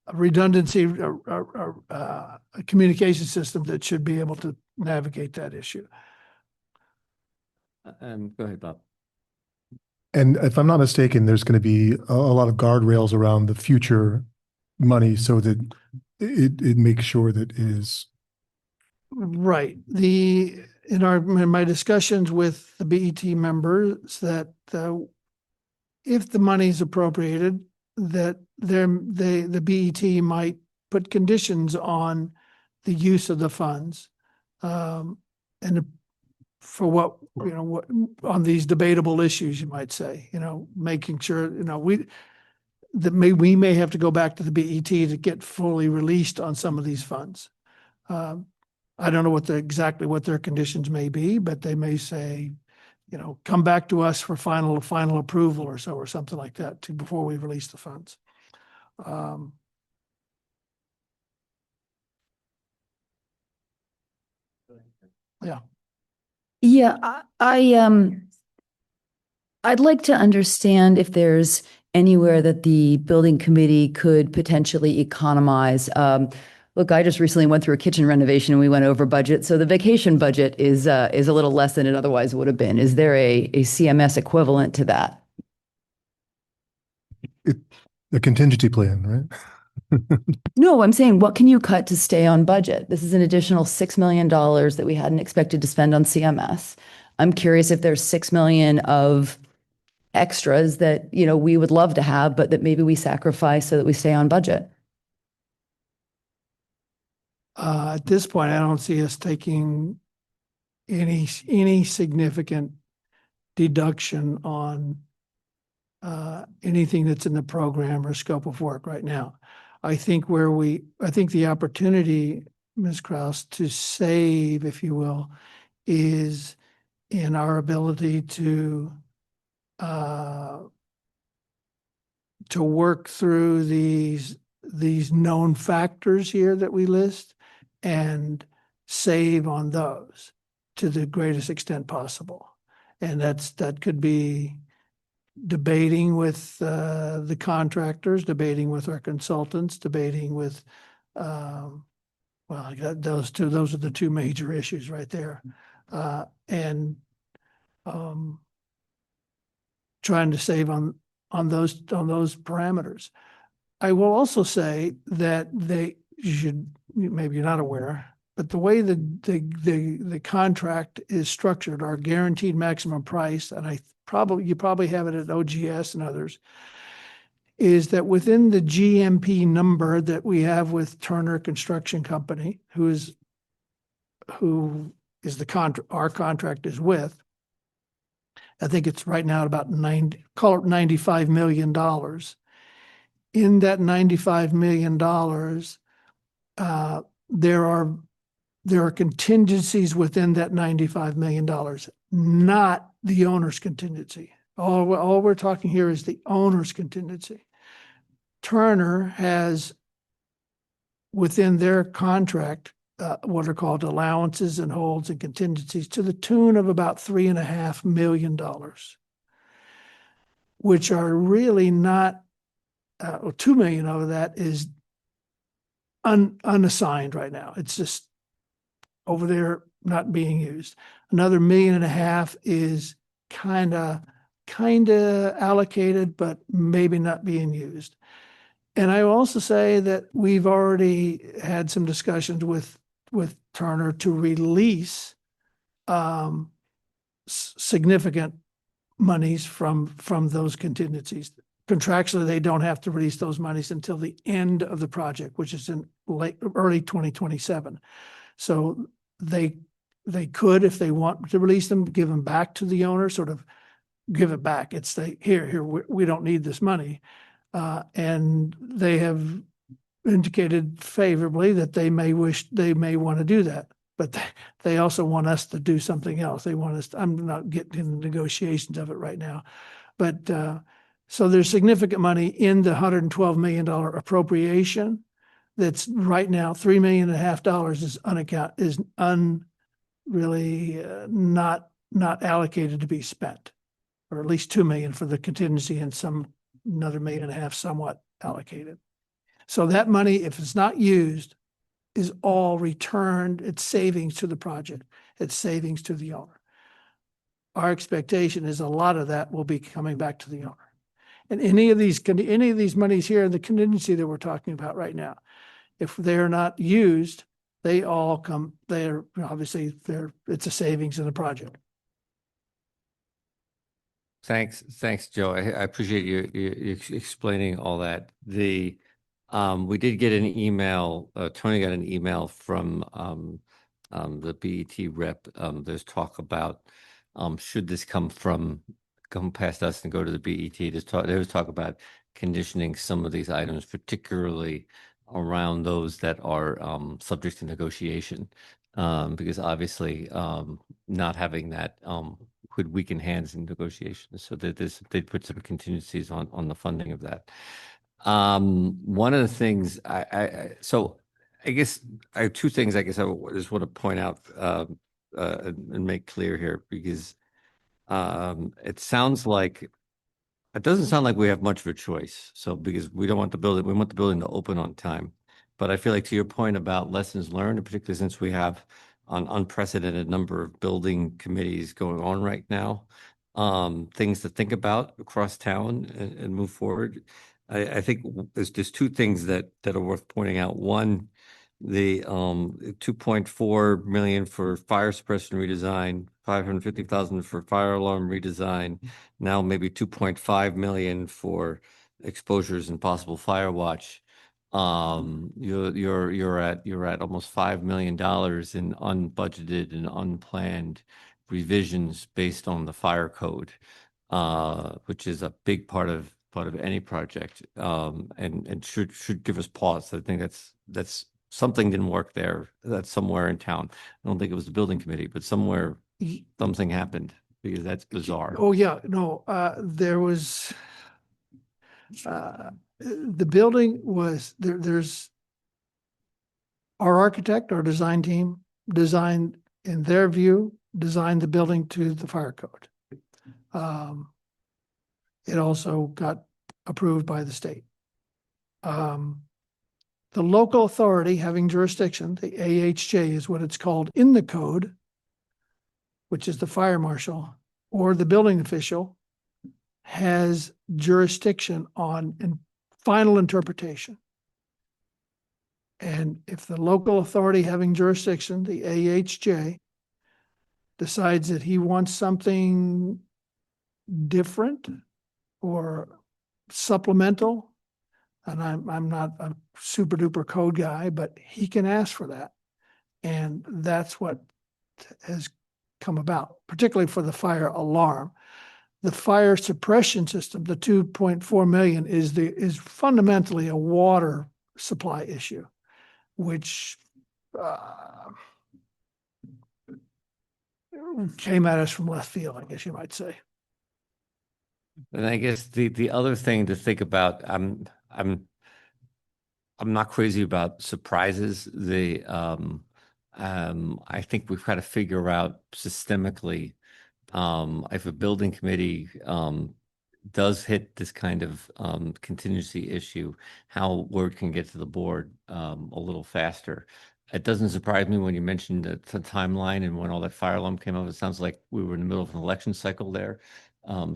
a redundancy, a communication system that should be able to navigate that issue. Go ahead, Bob. And if I'm not mistaken, there's going to be a lot of guardrails around the future money so that it makes sure that it is. Right. In my discussions with the BET members, that if the money is appropriated, that the BET might put conditions on the use of the funds, and for what on these debatable issues, you might say, making sure, we may have to go back to the BET to get fully released on some of these funds. I don't know exactly what their conditions may be, but they may say, come back to us for final approval or something like that before we release the funds. Yeah. Yeah, I'd like to understand if there's anywhere that the building committee could potentially economize? Look, I just recently went through a kitchen renovation and we went over budget. So the vacation budget is a little less than it otherwise would have been. Is there a CMS equivalent to that? The contingency plan, right? No, I'm saying, what can you cut to stay on budget? This is an additional $6 million that we hadn't expected to spend on CMS. I'm curious if there's 6 million of extras that, we would love to have, but that maybe we sacrifice so that we stay on budget. At this point, I don't see us taking any significant deduction on anything that's in the program or scope of work right now. I think the opportunity, Ms. Kraus, to save, if you will, is in our ability to work through these known factors here that we list and save on those to the greatest extent possible. And that could be debating with the contractors, debating with our consultants, debating with those are the two major issues right there. And trying to save on those parameters. I will also say that maybe you're not aware, but the way the contract is structured, our guaranteed maximum price, and you probably have it at OGS and others, is that within the GMP number that we have with Turner Construction Company, who is our contract is with, I think it's right now at about $95 million. In that $95 million, there are contingencies within that $95 million, not the owner's contingency. All we're talking here is the owner's contingency. Turner has, within their contract, what are called allowances and holds and contingencies to the tune of about $3.5 million, which are really not, 2 million of that is unassigned right now. It's just over there not being used. Another $1.5 million is kind of allocated, but maybe not being used. And I will also say that we've already had some discussions with Turner to release significant monies from those contingencies. Contractually, they don't have to release those monies until the end of the project, which is in early 2027. So they could, if they want to release them, give them back to the owner, sort of give it back. It's here, we don't need this money. And they have indicated favorably that they may want to do that, but they also want us to do something else. They want us I'm not getting into negotiations of it right now, but so there's significant money in the $112 million appropriation. That's right now $3.5 million is not allocated to be spent, or at least 2 million for the contingency and another $1.5 million somewhat allocated. So that money, if it's not used, is all returned. It's savings to the project. It's savings to the owner. Our expectation is a lot of that will be coming back to the owner. And any of these monies here in the contingency that we're talking about right now, if they're not used, it's a savings in the project. Thanks, Joe. I appreciate you explaining all that. We did get an email, Tony got an email from the BET rep. There's talk about should this come past us and go to the BET. There was talk about conditioning some of these items, particularly around those that are subject to negotiation, because obviously not having that could weaken hands in negotiations. So they put some contingencies on the funding of that. One of the things so I guess I have two things I guess I just want to point out and make clear here, because it sounds like It doesn't sound like we have much of a choice. So because we don't want the building, we want the building to open on time. But I feel like to your point about lessons learned, and particularly since we have an unprecedented number of building committees going on right now, things to think about across town and move forward. I think there's two things that are worth pointing out. One, the 2.4 million for fire suppression redesign, 550,000 for fire alarm redesign, now maybe 2.5 million for exposures and possible fire watch. You're at almost $5 million in unbudgeted and unplanned revisions based on the fire code, which is a big part of any project, and should give us pause. I think that's something didn't work there. That's somewhere in town. I don't think it was the building committee, but somewhere something happened because that's bizarre. Oh, yeah, no, there was, the building was, there's our architect, our design team designed, in their view, designed the building to the fire code. It also got approved by the state. The local authority having jurisdiction, the AHJ is what it's called in the code, which is the fire marshal or the building official, has jurisdiction on final interpretation. And if the local authority having jurisdiction, the AHJ, decides that he wants something different or supplemental, and I'm not a super duper code guy, but he can ask for that. And that's what has come about, particularly for the fire alarm. The fire suppression system, the 2.4 million is fundamentally a water supply issue, which came at us from left field, I guess you might say. And I guess the other thing to think about, I'm not crazy about surprises. I think we've got to figure out systemically, if a building committee does hit this kind of contingency issue, how word can get to the board a little faster. It doesn't surprise me when you mentioned the timeline and when all that fire alarm came up. It sounds like we were in the middle of an election cycle there.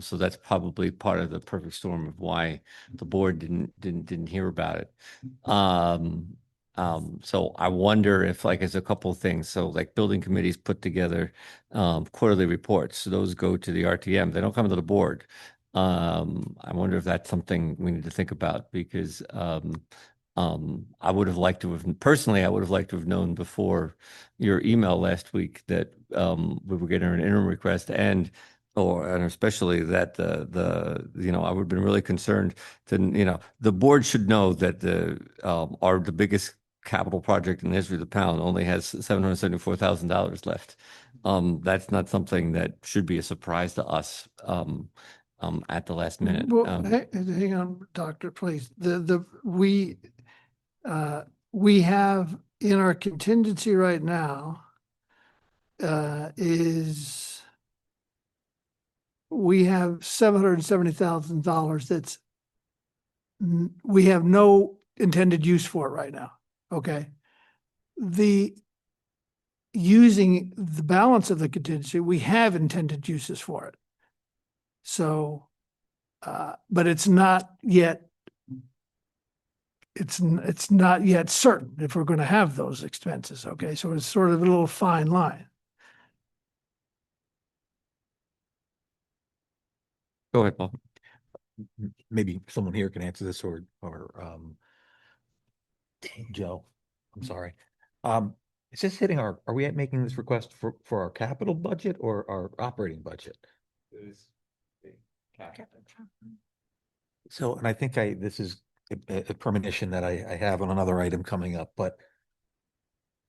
So that's probably part of the perfect storm of why the board didn't hear about it. So I wonder if, like, as a couple of things, so like building committees put together quarterly reports. So those go to the RTM. They don't come to the board. I wonder if that's something we need to think about, because I would have liked to have, personally, I would have liked to have known before your email last week that we were getting an interim request, and especially that I would have been really concerned to, the board should know that the biggest capital project in the history of the pound only has $774,000 left. That's not something that should be a surprise to us at the last minute. Well, hang on, Doctor, please. We have in our contingency right now we have $770,000 that's we have no intended use for it right now. Okay. Using the balance of the contingency, we have intended uses for it. So, but it's not yet, it's not yet certain if we're going to have those expenses. Okay. So it's sort of a little fine line. Go ahead, Paul. Maybe someone here can answer this, or Joe, I'm sorry. Is this hitting are we making this request for our capital budget or our operating budget? So, and I think this is a premonition that I have on another item coming up, but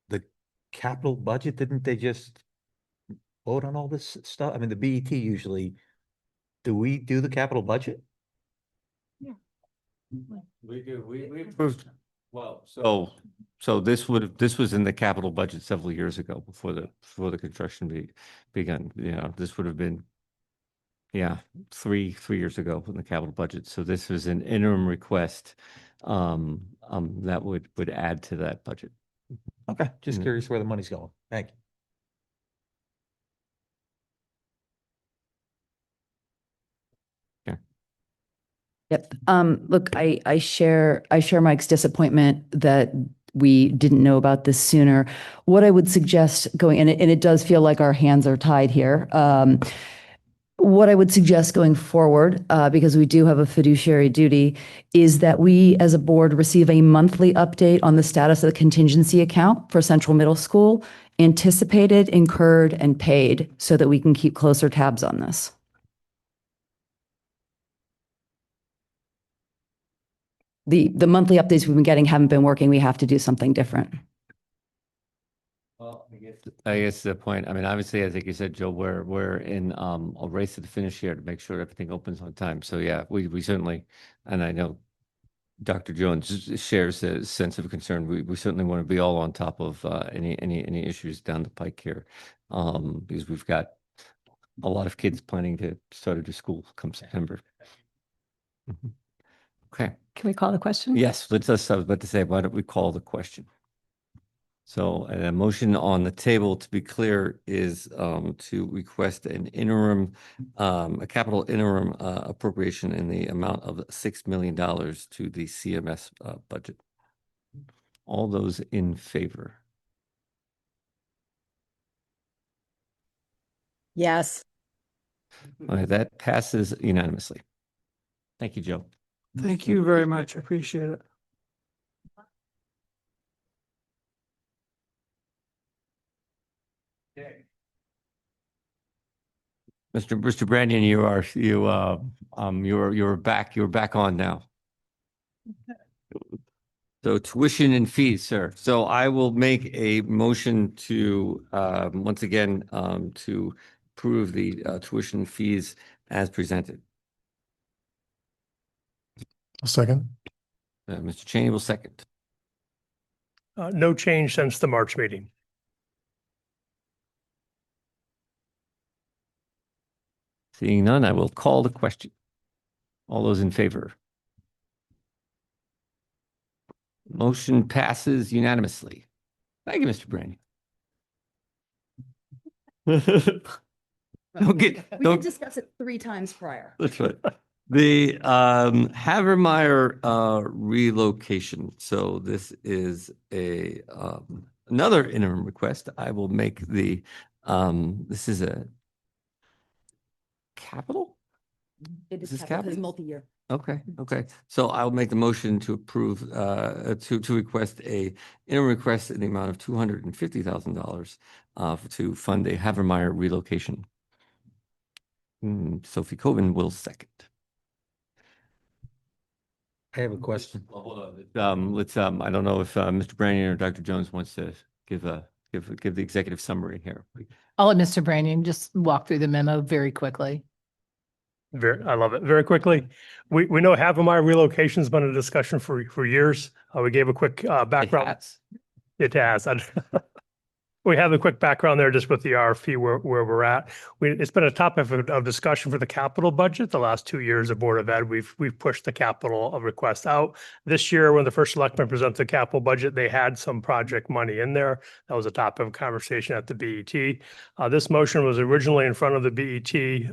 the capital budget, didn't they just vote on all this stuff? I mean, the BET usually, do we do the capital budget? Yeah. We do. We approved. Well, so this was in the capital budget several years ago before the construction began. This would have been yeah, three years ago in the capital budget. So this was an interim request that would add to that budget. Okay, just Mm. curious where the money's going. Thank you. Yep. Look, I share Mike's disappointment that we didn't know about this sooner. What I would suggest going, and it does feel like our hands are tied here. What I would suggest going forward, because we do have a fiduciary duty, is that we as a board receive a monthly update on the status of the contingency account for Central Middle School, anticipated, incurred, and paid, so that we can keep closer tabs on this. The monthly updates we've been getting haven't been working. We have to do something different. Well, I guess the point, I mean, obviously, I think you said, Joe, we're in a race to the finish here to make sure everything opens on time. So yeah, we certainly, and I know Dr. Jones shares a sense of concern. We certainly want to be all on top of any issues down the pike here, because we've got a lot of kids planning to start to school come September. Mhm. Okay. Can we call the question? Yes, I was about to say, why don't we call the question? So a motion on the table, to be clear, is to request an interim, a capital interim appropriation in the amount of $6 million to the CMS budget. All those in favor? Yes. All right, that passes unanimously. Thank you, Joe. Thank you very much. I appreciate it. Mr. Brandon, you're back on now. So tuition and fees, sir. So I will make a motion to once again to approve the tuition fees as presented. A second. Mr. Cheney will second. No change since the March meeting. Seeing none, I will call the question. All those in favor? Motion passes unanimously. Thank you, Mr. Brandon. Don't discuss it 3 times prior. That's right. The Havermeyer relocation. So this is a another interim request. I will make the this is a capital? It Is is this capital, capital? multi-year. Okay. So I'll make the motion to approve to request a interim request in the amount of $250,000 to fund a Havermeyer relocation. Sophie Coven will second. I have a question. Well, hold on. Let's I don't know if Mr. Brandon or Dr. Jones wants to give the executive summary here. I'll let Mr. Brandon just walk through the memo very quickly. I love it. Very quickly, we know Havermeyer relocation has been a discussion for years. We gave a quick background. It has. We have a quick background there just with the RFP where we're at. It's been a topic of discussion for the capital budget. The last 2 years of Board of Ed, we've pushed the capital request out. This year, when the first selectman presented the capital budget, they had some project money in there. That was a topic of conversation at the BET. This motion was originally in front of the BET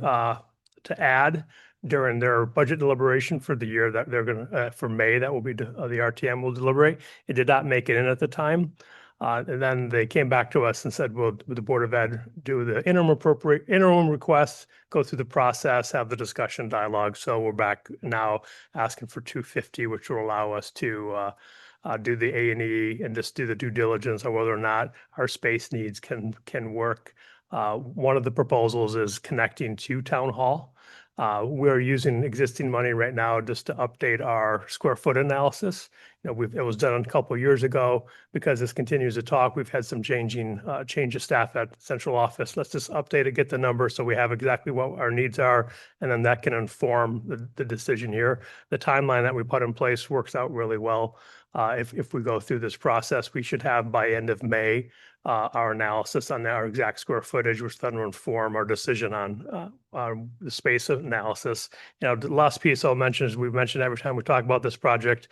to add during their budget deliberation for the year that they're going to, for May, that will be, the RTM will deliberate. It did not make it in at the time. And then they came back to us and said, "Will the Board of Ed do the interim requests, go through the process, have the discussion dialogue?" So we're back now asking for 250, which will allow us to do the A&E and just do the due diligence on whether or not our space needs can work. One of the proposals is connecting to Town Hall. We're using existing money right now just to update our square foot analysis. It was done a couple of years ago. Because this continues to talk, we've had some change of staff at central office. Let's just update it, get the number so we have exactly what our needs are, and then that can inform the decision here. The timeline that we put in place works out really well. If we go through this process, we should have by end of May our analysis on our exact square footage, which then will inform our decision on the space analysis. The last piece I'll mention is we've mentioned every time we talk about this project,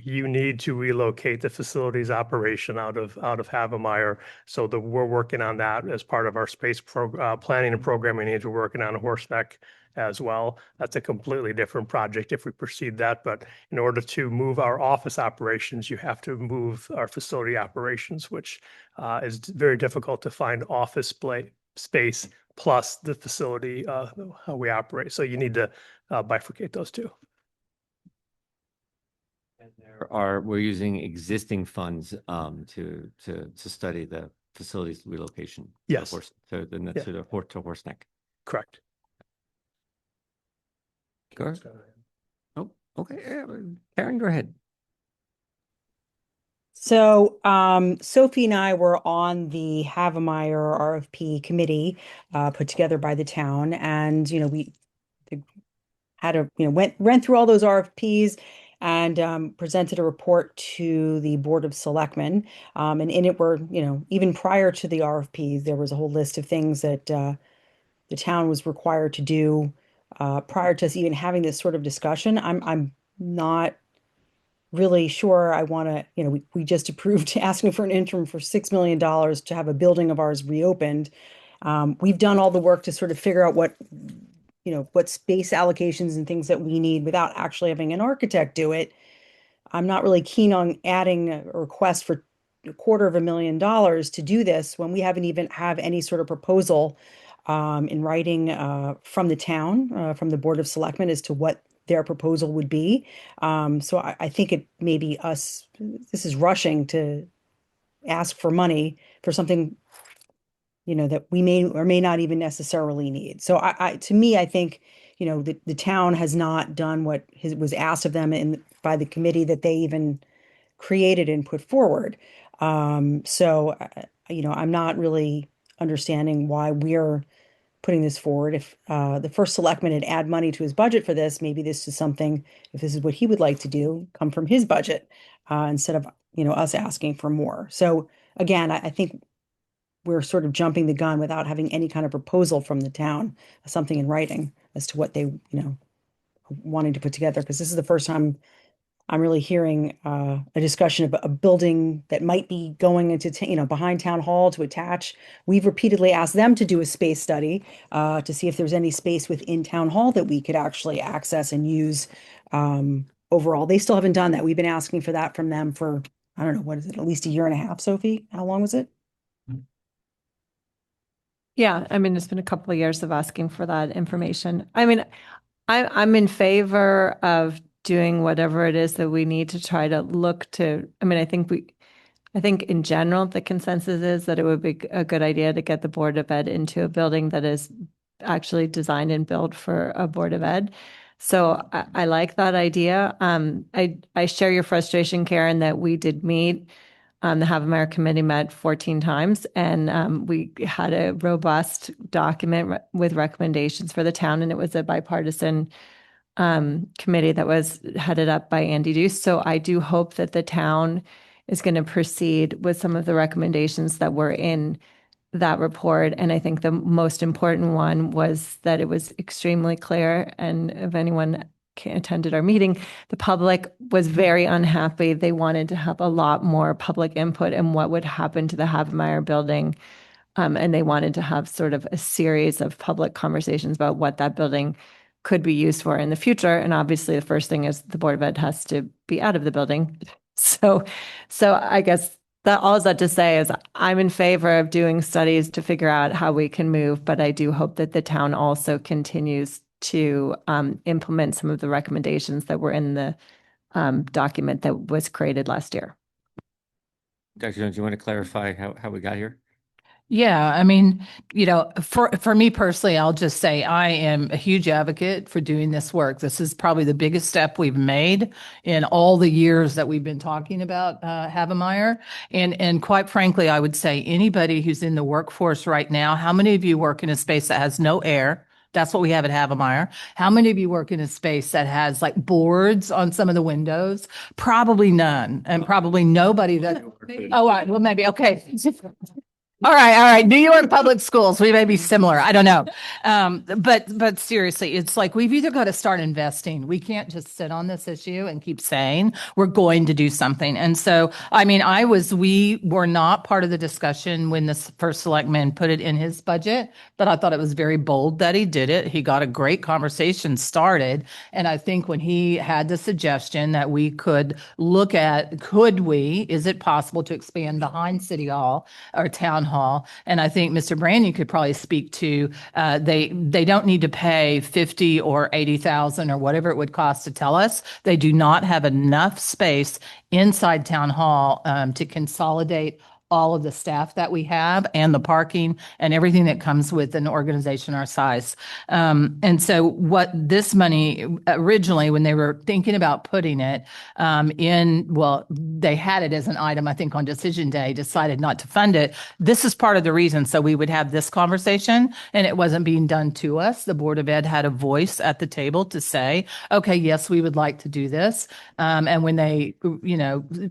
you need to relocate the facilities operation out of Havemeyer. So we're working on that as part of our space planning and programming needs. We're working on a Horseneck as well. That's a completely different project if we proceed that. But in order to move our office operations, you have to move our facility operations, which is very difficult to find office space plus the facility how we operate. So you need to bifurcate those two. We're using existing funds to study the facilities relocation. Yes. To Horseneck. Correct. Go ahead. Oh, okay. Karen, go ahead. So Sophie and I were on the Havemeyer RFP committee put together by the town, and we had went through all those RFPs and presented a report to the Board of Selectmen. And in it were, even prior to the RFPs, there was a whole list of things that the town was required to do prior to us even having this sort of discussion. I'm not really sure I want to, we just approved asking for an interim for $6 million to have a building of ours reopened. We've done all the work to sort of figure out what space allocations and things that we need without actually having an architect do it. I'm not really keen on adding a request for $250,000 to do this when we haven't even have any sort of proposal in writing from the town, from the Board of Selectmen as to what their proposal would be. So I think it may be this is rushing to ask for money for something that we may or may not even necessarily need. So to me, I think, the town has not done what was asked of them by the committee that they even created and put forward. So I'm not really understanding why we're putting this forward. If the first selectman had add money to his budget for this, maybe this is something, if this is what he would like to do, come from his budget instead of, us asking for more. So again, I think we're sort of jumping the gun without having any kind of proposal from the town, something in writing as to what they, wanting to put together. Because this is the first time I'm really hearing a discussion of a building that might be going into, behind town hall to attach. We've repeatedly asked them to do a space study to see if there's any space within town hall that we could actually access and use overall. They still haven't done that. We've been asking for that from them for, I don't know, what is it, at least a year and a half, Sophie? How long was it? Yeah, I mean, it's been a couple of years of asking for that information. I mean, I'm in favor of doing whatever it is that we need to try to look to. I mean, I think in general, the consensus is that it would be a good idea to get the Board of Ed into a building that is actually designed and built for a Board of Ed. So I like that idea. I share your frustration, Karen, that we did meet. The Havemeyer Committee met 14 times, and we had a robust document with recommendations for the town, and it was a bipartisan committee that was headed up by Andy Deuce. So I do hope that the town is going to proceed with some of the recommendations that were in that report. And I think the most important one was that it was extremely clear, and if anyone attended our meeting, the public was very unhappy. They wanted to have a lot more public input in what would happen to the Havemeyer building. And they wanted to have sort of a series of public conversations about what that building could be used for in the future. And obviously the first thing is the Board of Ed has to be out of the building. So I guess that all that to say is I'm in favor of doing studies to figure out how we can move, but I do hope that the town also continues to implement some of the recommendations that were in the document that was created last year. Dr. Jones, you want to clarify how we got here? Yeah, I mean, for me personally, I'll just say I am a huge advocate for doing this work. This is probably the biggest step we've made in all the years that we've been talking about Havemeyer. And quite frankly, I would say anybody who's in the workforce right now, how many of you work in a space that has no air, That's what we have at Havemeyer. How many of you work in a space that has like boards on some of the windows? Probably none, and probably nobody that, oh, all right, well, maybe, okay. All right. New York Public Schools, we may be similar. I don't know. But seriously, it's like we've either got to start investing. We can't just sit on this issue and keep saying we're going to do something. And so, I mean, we were not part of the discussion when the first selectman put it in his budget, but I thought it was very bold that he did it. He got a great conversation started. And I think when he had the suggestion that we could look at, is it possible to expand behind City Hall or Town Hall? And I think Mr. Brandon could probably speak to, they don't need to pay 50 or 80,000 or whatever it would cost to tell us. They do not have enough space inside Town Hall to consolidate all of the staff that we have and the parking and everything that comes with an organization our size. And so what this money originally, when they were thinking about putting it they had it as an item, I think on decision day, decided not to fund it. This is part of the reason. So we would have this conversation and it wasn't being done to us. The Board of Ed had a voice at the table to say, okay, yes, we would like to do this. And when they,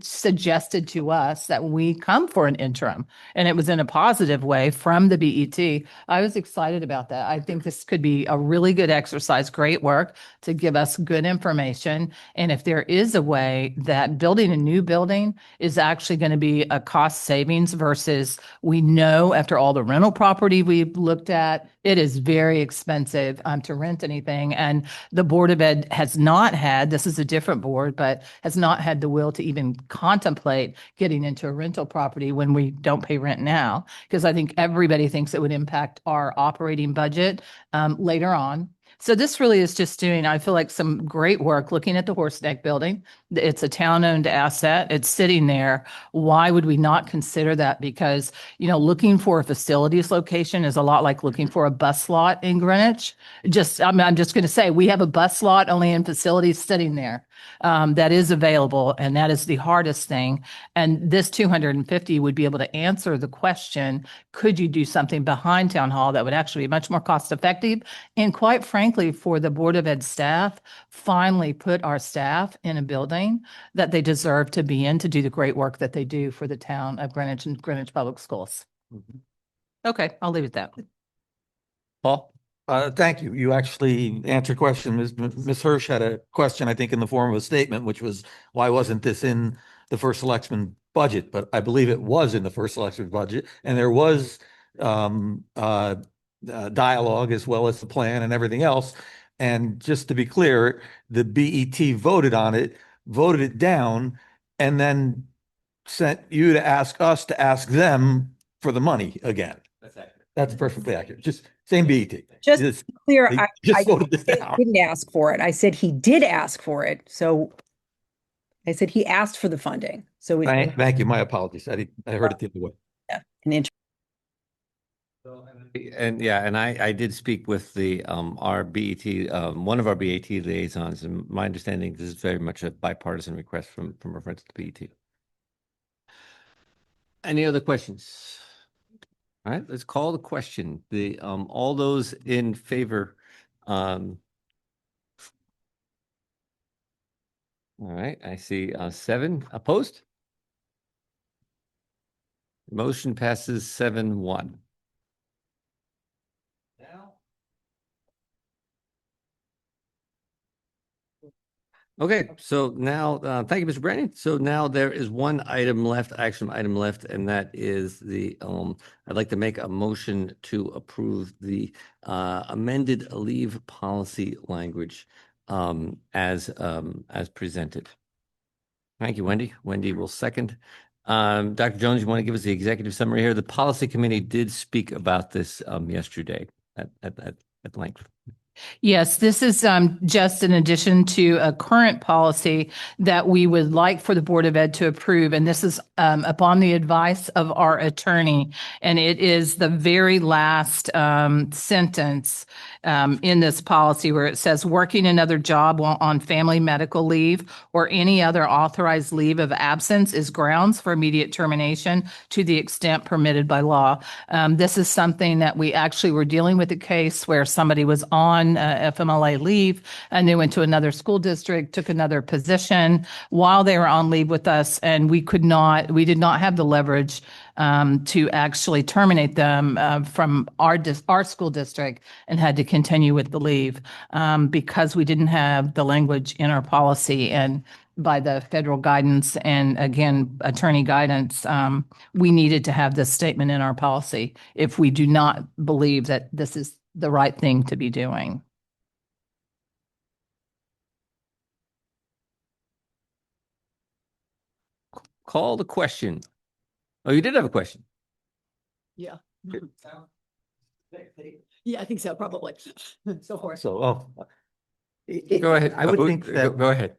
suggested to us that we come for an interim, and it was in a positive way from the BET, I was excited about that. I think this could be a really good exercise, great work to give us good information. And if there is a way that building a new building is actually going to be a cost savings versus we know after all the rental property we've looked at, it is very expensive to rent anything. And the Board of Ed has not had, this is a different board, but has not had the will to even contemplate getting into a rental property when we don't pay rent now, because I think everybody thinks it would impact our operating budget later on. So this really is just doing, I feel like, some great work looking at the Horse Neck building. It's a town-owned asset. It's sitting there. Why would we not consider that? Because, looking for a facilities location is a lot like looking for a bus lot in Greenwich. I'm just going to say, we have a bus lot only in facilities sitting there. That is available, and that is the hardest thing. And this 250 would be able to answer the question, could you do something behind Town Hall that would actually be much more cost effective? And quite frankly, for the Board of Ed staff, finally put our staff in a building that they deserve to be in to do the great work that they do for the town of Greenwich and Greenwich Public Schools. Okay, I'll leave it at that. Paul? Thank you. You actually answered question. Ms. Hirsch had a question, I think, in the form of a statement, which was, why wasn't this in the first selectman budget? But I believe it was in the first selectman budget, and there was dialogue as well as the plan and everything else. And just to be clear, the BET voted on it, voted it down, and then sent you to ask us to ask them for the money again. That's perfectly accurate. Just same BET. Just clear, they I voted this down. didn't ask for it. I said he did ask for it. So I said he asked for the funding. So Thank you. My apologies. I heard it the other way. And I did speak with our BET, one of our BET liaisons, and my understanding this is very much a bipartisan request from our friends at the BET. Any other questions? All right, let's call the question. All those in favor. All right, I see 7 opposed. Motion passes 7-1. Okay, so now, thank you, Mr. Brandon. So now there is one item left, action item left, and that is I'd like to make a motion to approve the amended leave policy language as presented. Thank you, Wendy. Wendy will second. Dr. Jones, you want to give us the executive summary here? The policy committee did speak about this yesterday at length. Yes, this is just in addition to a current policy that we would like for the Board of Ed to approve. And this is upon the advice of our attorney. And it is the very last sentence in this policy where it says working another job while on family medical leave or any other authorized leave of absence is grounds for immediate termination to the extent permitted by law. This is something that we actually were dealing with a case where somebody was on FMLA leave and they went to another school district, took another position while they were on leave with us, and we did not have the leverage to actually terminate them from our school district and had to continue with the leave because we didn't have the language in our policy. And by the federal guidance and again, attorney guidance, we needed to have this statement in our policy if we do not believe that this is the right thing to be doing. Call the question. Oh, you did have a question. Yeah. Yeah, I think so, probably. So far. So, Go ahead. I would think that. Go ahead.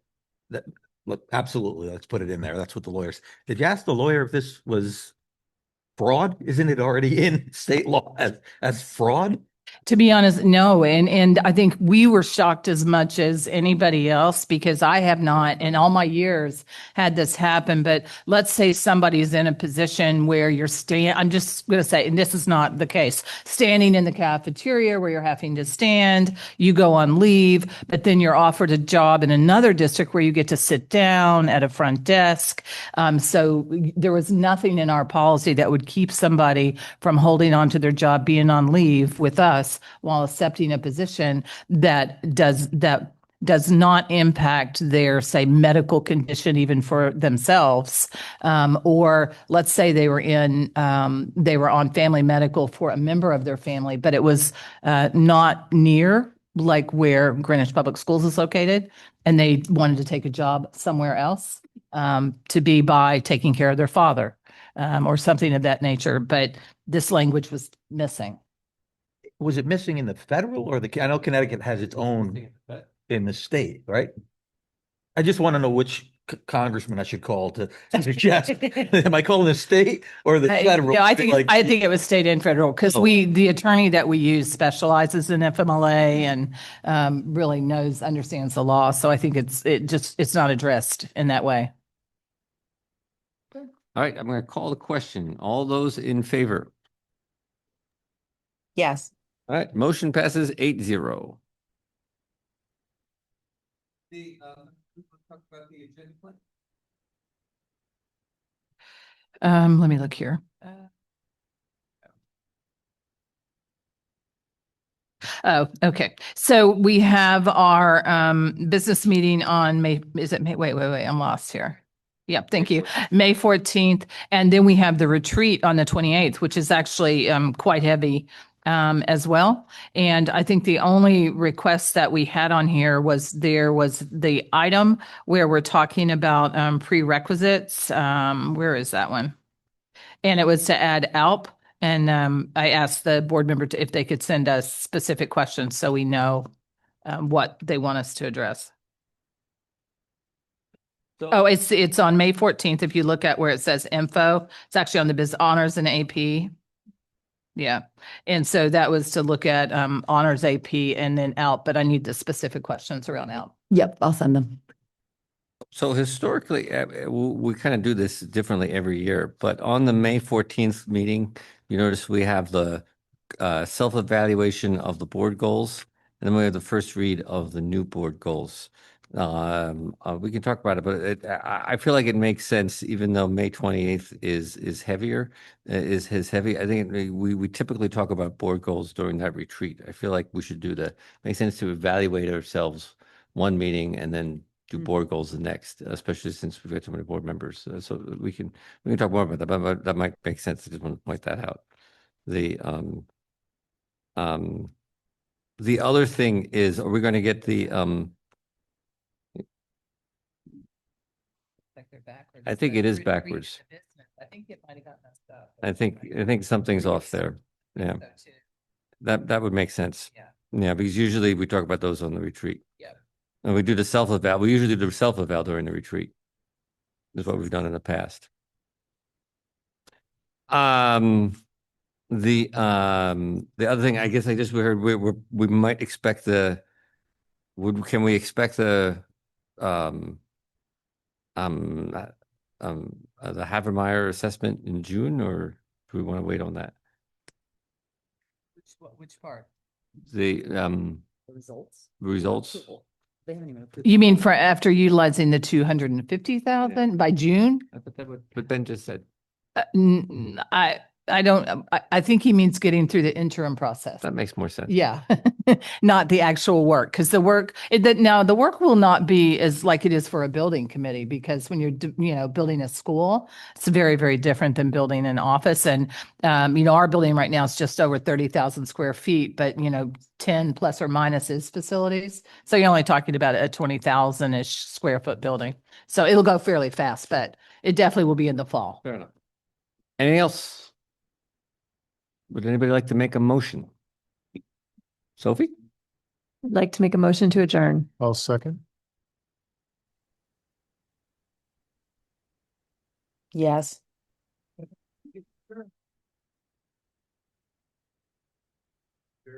Look, absolutely. Let's put it in there. That's what the lawyers. Did you ask the lawyer if this was fraud? Isn't it already in state law as fraud? To be honest, no. And I think we were shocked as much as anybody else because I have not in all my years had this happen. But let's say somebody's in a position where I'm just going to say, and this is not the case, standing in the cafeteria where you're having to stand, you go on leave, but then you're offered a job in another district where you get to sit down at a front desk. So there was nothing in our policy that would keep somebody from holding on to their job, being on leave with us while accepting a position that does not impact their, say, medical condition even for themselves. Or let's say they were on family medical for a member of their family, but it was not near like where Greenwich Public Schools is located, and they wanted to take a job somewhere else to be by taking care of their father or something of that nature. But this language was missing. Was it missing in the federal or I know Connecticut has its own in the state, right? I just want to know which congressman I should call to suggest. Am I calling the state or the federal? I think it was state and federal because the attorney that we use specializes in FMLA and really understands the law. So I think it's not addressed in that way. All right, I'm going to call the question. All those in favor? Yes. All right, motion passes 8-0. Let me look here. Oh, okay. So we have our business meeting on May. Is it May? Wait. I'm lost here. Yep. Thank you. May 14th. And then we have the retreat on the 28th, which is actually quite heavy as well. And I think the only request that we had on here was the item where we're talking about prerequisites. Where is that one? And it was to add ALP. And I asked the board member if they could send us specific questions so we know what they want us to address. Oh, it's on May 14th. If you look at where it says info, it's actually on the Biz Honors and AP. Yeah. And so that was to look at Honors AP and then ALP, but I need the specific questions around ALP. Yep, I'll send them. So historically, we kind of do this differently every year, but on the May 14th meeting, you notice we have the self-evaluation of the board goals, and then we have the first read of the new board goals. We can talk about it, but I feel like it makes sense, even though May 28th is heavier, is heavy. I think we typically talk about board goals during that retreat. I feel like we should makes sense to evaluate ourselves one meeting and then do board goals the next, especially since we've got so many board members. So we can talk more about that, but that might make sense. I just want to point that out. The other thing is, are we going to get the I think it is backwards. I think it might have got messed up. I think something's off there. Yeah. That would make sense. Yeah, because usually we talk about those on the retreat. Yeah. And we do the self-eval. We usually do the self-eval during the retreat. Is what we've done in the past. The other thing, I guess we heard we might expect can we expect the Havermeyer assessment in June, or do we want to wait on that? Which part? The Results. results. They haven't even approved. You mean for after utilizing the 250,000 by June? But Ben just said. I don't, I think he means getting through the interim process. That makes more sense. Yeah, not the actual work, because the work, now the work will not be as like it is for a building committee, because when you're, building a school, it's very, very different than building an office. And, our building right now is just over 30,000 square feet, but, 10 plus or minus is facilities. So you're only talking about a 20,000-ish square foot building. So it'll go fairly fast, but it definitely will be in the fall. Fair enough. Anything else? Would anybody like to make a motion? Sophie? I'd like to make a motion to adjourn. I'll second. Yes.